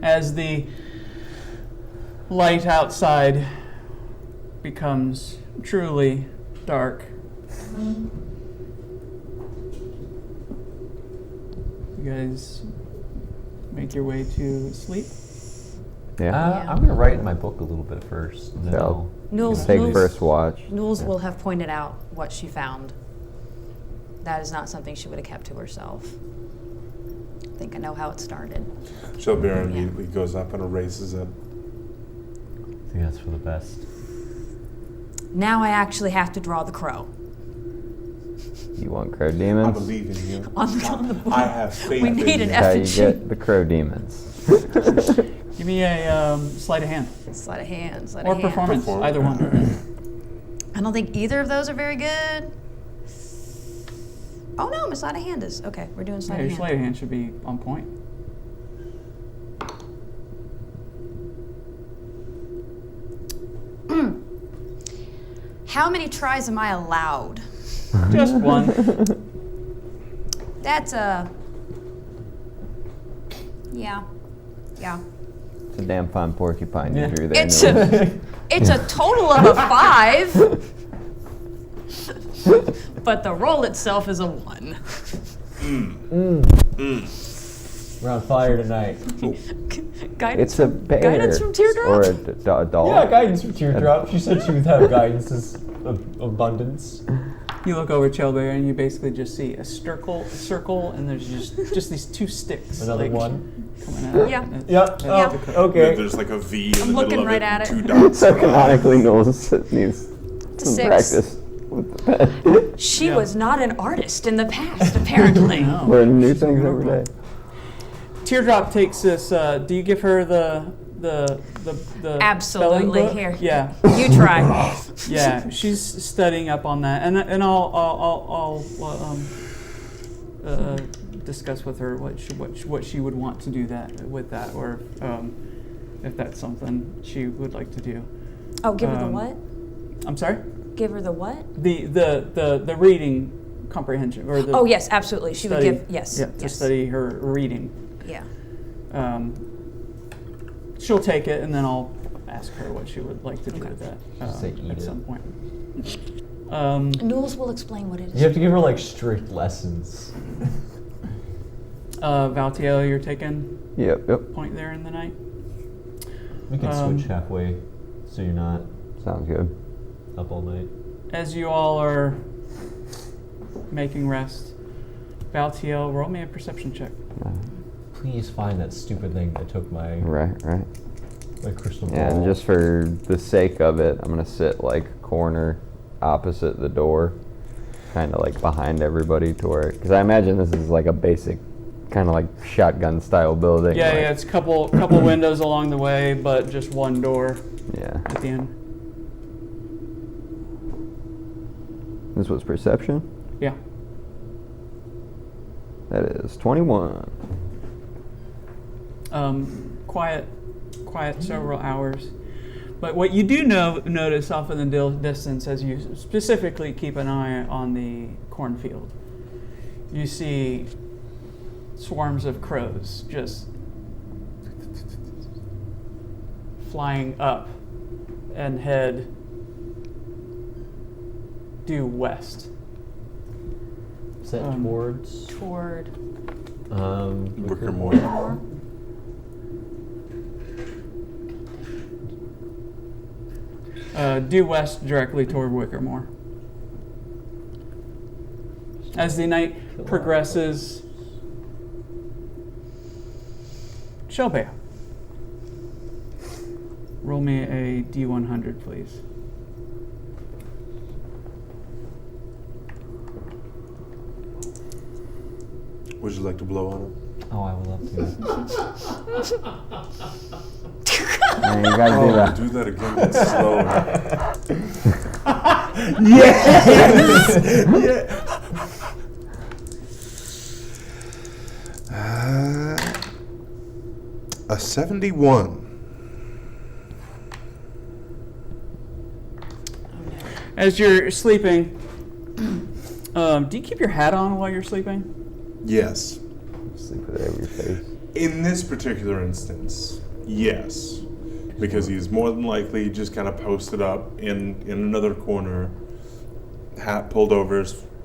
As the light outside becomes truly dark, you guys make your way to sleep. Yeah. I'm gonna write in my book a little bit first. and then So- I'll- Nules, Take Nules- first watch. Nules will have pointed out what she found. That is not something she would have kept to herself. I think I know how it started. Shelbyr Yeah. immediately goes up and erases it. I think that's for the best. Now I actually have to draw the crow. You want crow I demons? believe in you. On the board. I have faith We in need you. an How you effigy. get the crow demons. Give me a sleight of hand. Sleight of hand, sleight Or of hand. performance, Perform. either one. I don't think either of those are very good. Oh no, my sleight of hand is. Okay, we're doing Yeah, sleight your of hand. sleight of hand should be on point. How many tries am I allowed? Just one. That's a. Yeah. It's a damn fine porcupine you drew there. It's Noel. It's a total of a 5. But the roll itself is a 1. We're on fire tonight. Guidance. It's a bear. Guidance from Teardrop? Or a doll. Yeah, guidance from Teardrop. She said she would have guidance as abundance. You look over Chelbear and you basically just see a circle, and there's just these two sticks. Another one. coming out. Yeah. Yep. Yeah. Oh, okay. There's like a V in the I'm looking middle of right it, at and it. 2 dots. So canonically, Knowles needs some 6. practice with the pen. She Yeah. was not an artist in the past, apparently. No. Learn new things every day. Teardrop takes this. Do you give her the Absolutely. spelling book? Here. Yeah. You try. Yeah, she's studying up on that, and I'll discuss with her what she would want to do with that, or if that's something she would like to do. Oh, give her the what? I'm sorry. Give her the what? The reading comprehension or the Oh yes, absolutely. She study, would give yes. to yes. study her reading. Yeah. She'll take it, and then I'll ask her what she would like to do with that Say eat at it. some point. Knowles will explain what it is. You have to give her like strict lessons. Valtiel, you're taking Yep. point there in the night. We can switch halfway, so you're not Sounds good. up all night. As you all are making rest, Valtiel, roll me a perception check. Please find that stupid thing that took my Right. my crystal ball. Yeah, and just for the sake of it, I'm gonna sit like corner opposite the door, kind of like behind everybody to where, because I imagine this is like a basic kind of like shotgun style building. Yeah, like, yeah, it's a couple windows along the way, but just one door yeah. at the end. This was perception. Yeah. That is 21. Quiet several hours. But what you do notice off in the distance, as you specifically keep an eye on the cornfield, you see swarms of crows just flying up and head due west. Is that towards Toward Wickermore. more. Due west directly toward Wickermore. As the night progresses, Shelby, roll me a D100, please. Would you like to blow on it? Oh, I would love to. Man, you gotta do that. Do that again, but slower. A 71. As you're sleeping, do you keep your hat on while you're sleeping? Yes. Sleep with it over your face. In this particular instance, yes. Because he's more than likely just kind of posted up in another corner, hat pulled over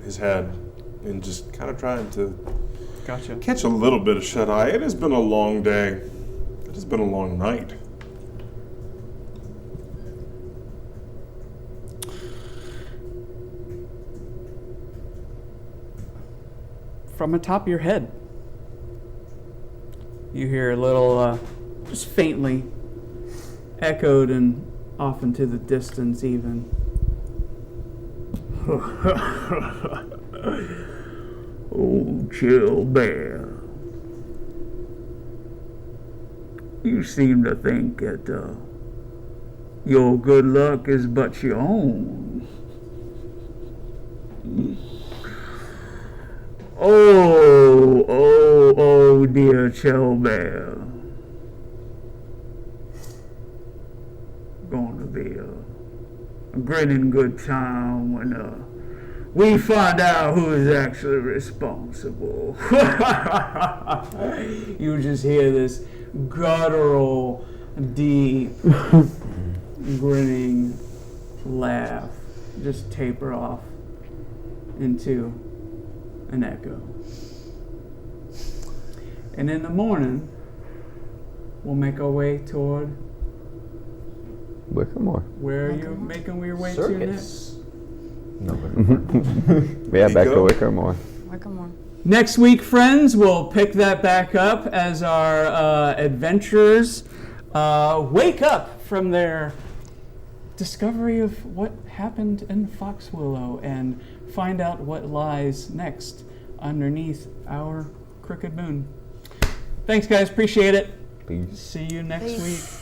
his head, and just kind of trying to Gotcha. catch a little bit of shut eye. It has been a long day. It has been a long night. From atop your head, you hear a little, just faintly echoed and off into the distance even. Oh, chill bear. You seem to think that your good luck is but your own. Oh, dear chill bear. Going to be a grinning good time when we find out who is actually responsible. You just hear this guttural, deep, grinning laugh just taper off into an echo. And in the morning, we'll make our way toward Wickermore. where are you making your way to next? Circus. No, Yeah, back to Nico? Wickermore. Wickermore. Next week, friends, we'll pick that back up as our adventurers wake up from their discovery of what happened in Foxwillow and find out what lies next underneath our crooked moon. Thanks, guys. Appreciate it. Peace. See you next Peace. week.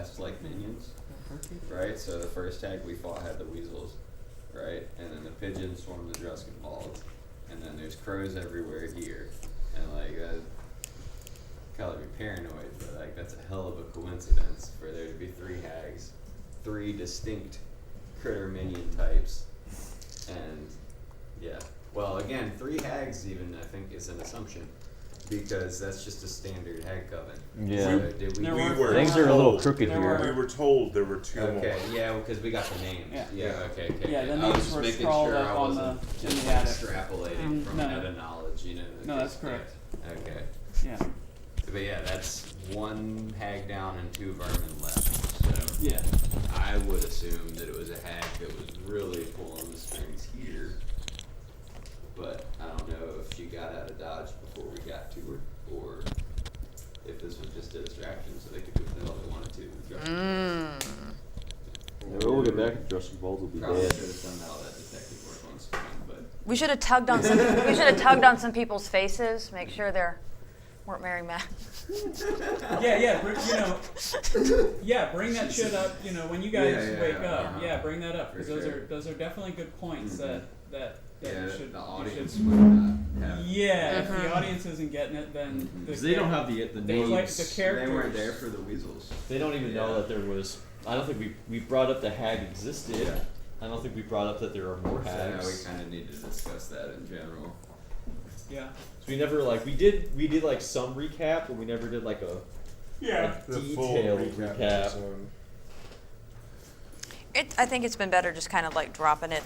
cast like minions, right? So the first hag we fought had the weasels, right? And then the pigeons swarmed the Druskin balls, and then there's crows everywhere here, and like call me paranoid, but like that's a hell of a coincidence for there to be 3 hags, 3 distinct critter minion types, and yeah. Well, again, 3 hags even I think is an assumption, because that's just a standard hag coven. Yeah. So did we? There We were- were Things are a little told- crooked there here. were- We were told there were 2 Okay, more. yeah, because we got the names. Yeah. Okay. Yeah, the I was names just were making scrawled sure up I on wasn't the- just in the attic. extrapolating from No. meta knowledge, you know. No, that's 'cause, correct. yeah, okay. Yeah. But yeah, that's 1 hag down and 2 vermin left. So Yeah. I would assume that it was a hag that was really pulling the strings here. But I don't know if she got out of dodge before we got to her, or if this was just a distraction so they could do what the hell they wanted to. with Druskin Balls. We'll get back to Druskin Balls will be Probably dead. should have done all that detective work on screen, but We should have tugged on some. We should have tugged on some people's faces, make sure they're weren't wearing masks. Yeah, bring that shit up. You know, when you guys Yeah, wake yeah, up, uh-huh. yeah, bring that up, because For those sure. are definitely good points that yeah, you should. the you audience should- would not have. Yeah, if the audience isn't getting it, then Mhm. the 'Cause they don't have the they names. like the characters. They weren't there for the weasels. They don't even know Yeah. that there was. I don't think we brought up the hag existed. Yeah. I don't think we brought up that there are more So now we hags. kind of need to discuss that in general. Yeah. So we never like we did like some recap, but we never did like a The full detailed recap recap. episode. I think it's been better just kind of like dropping it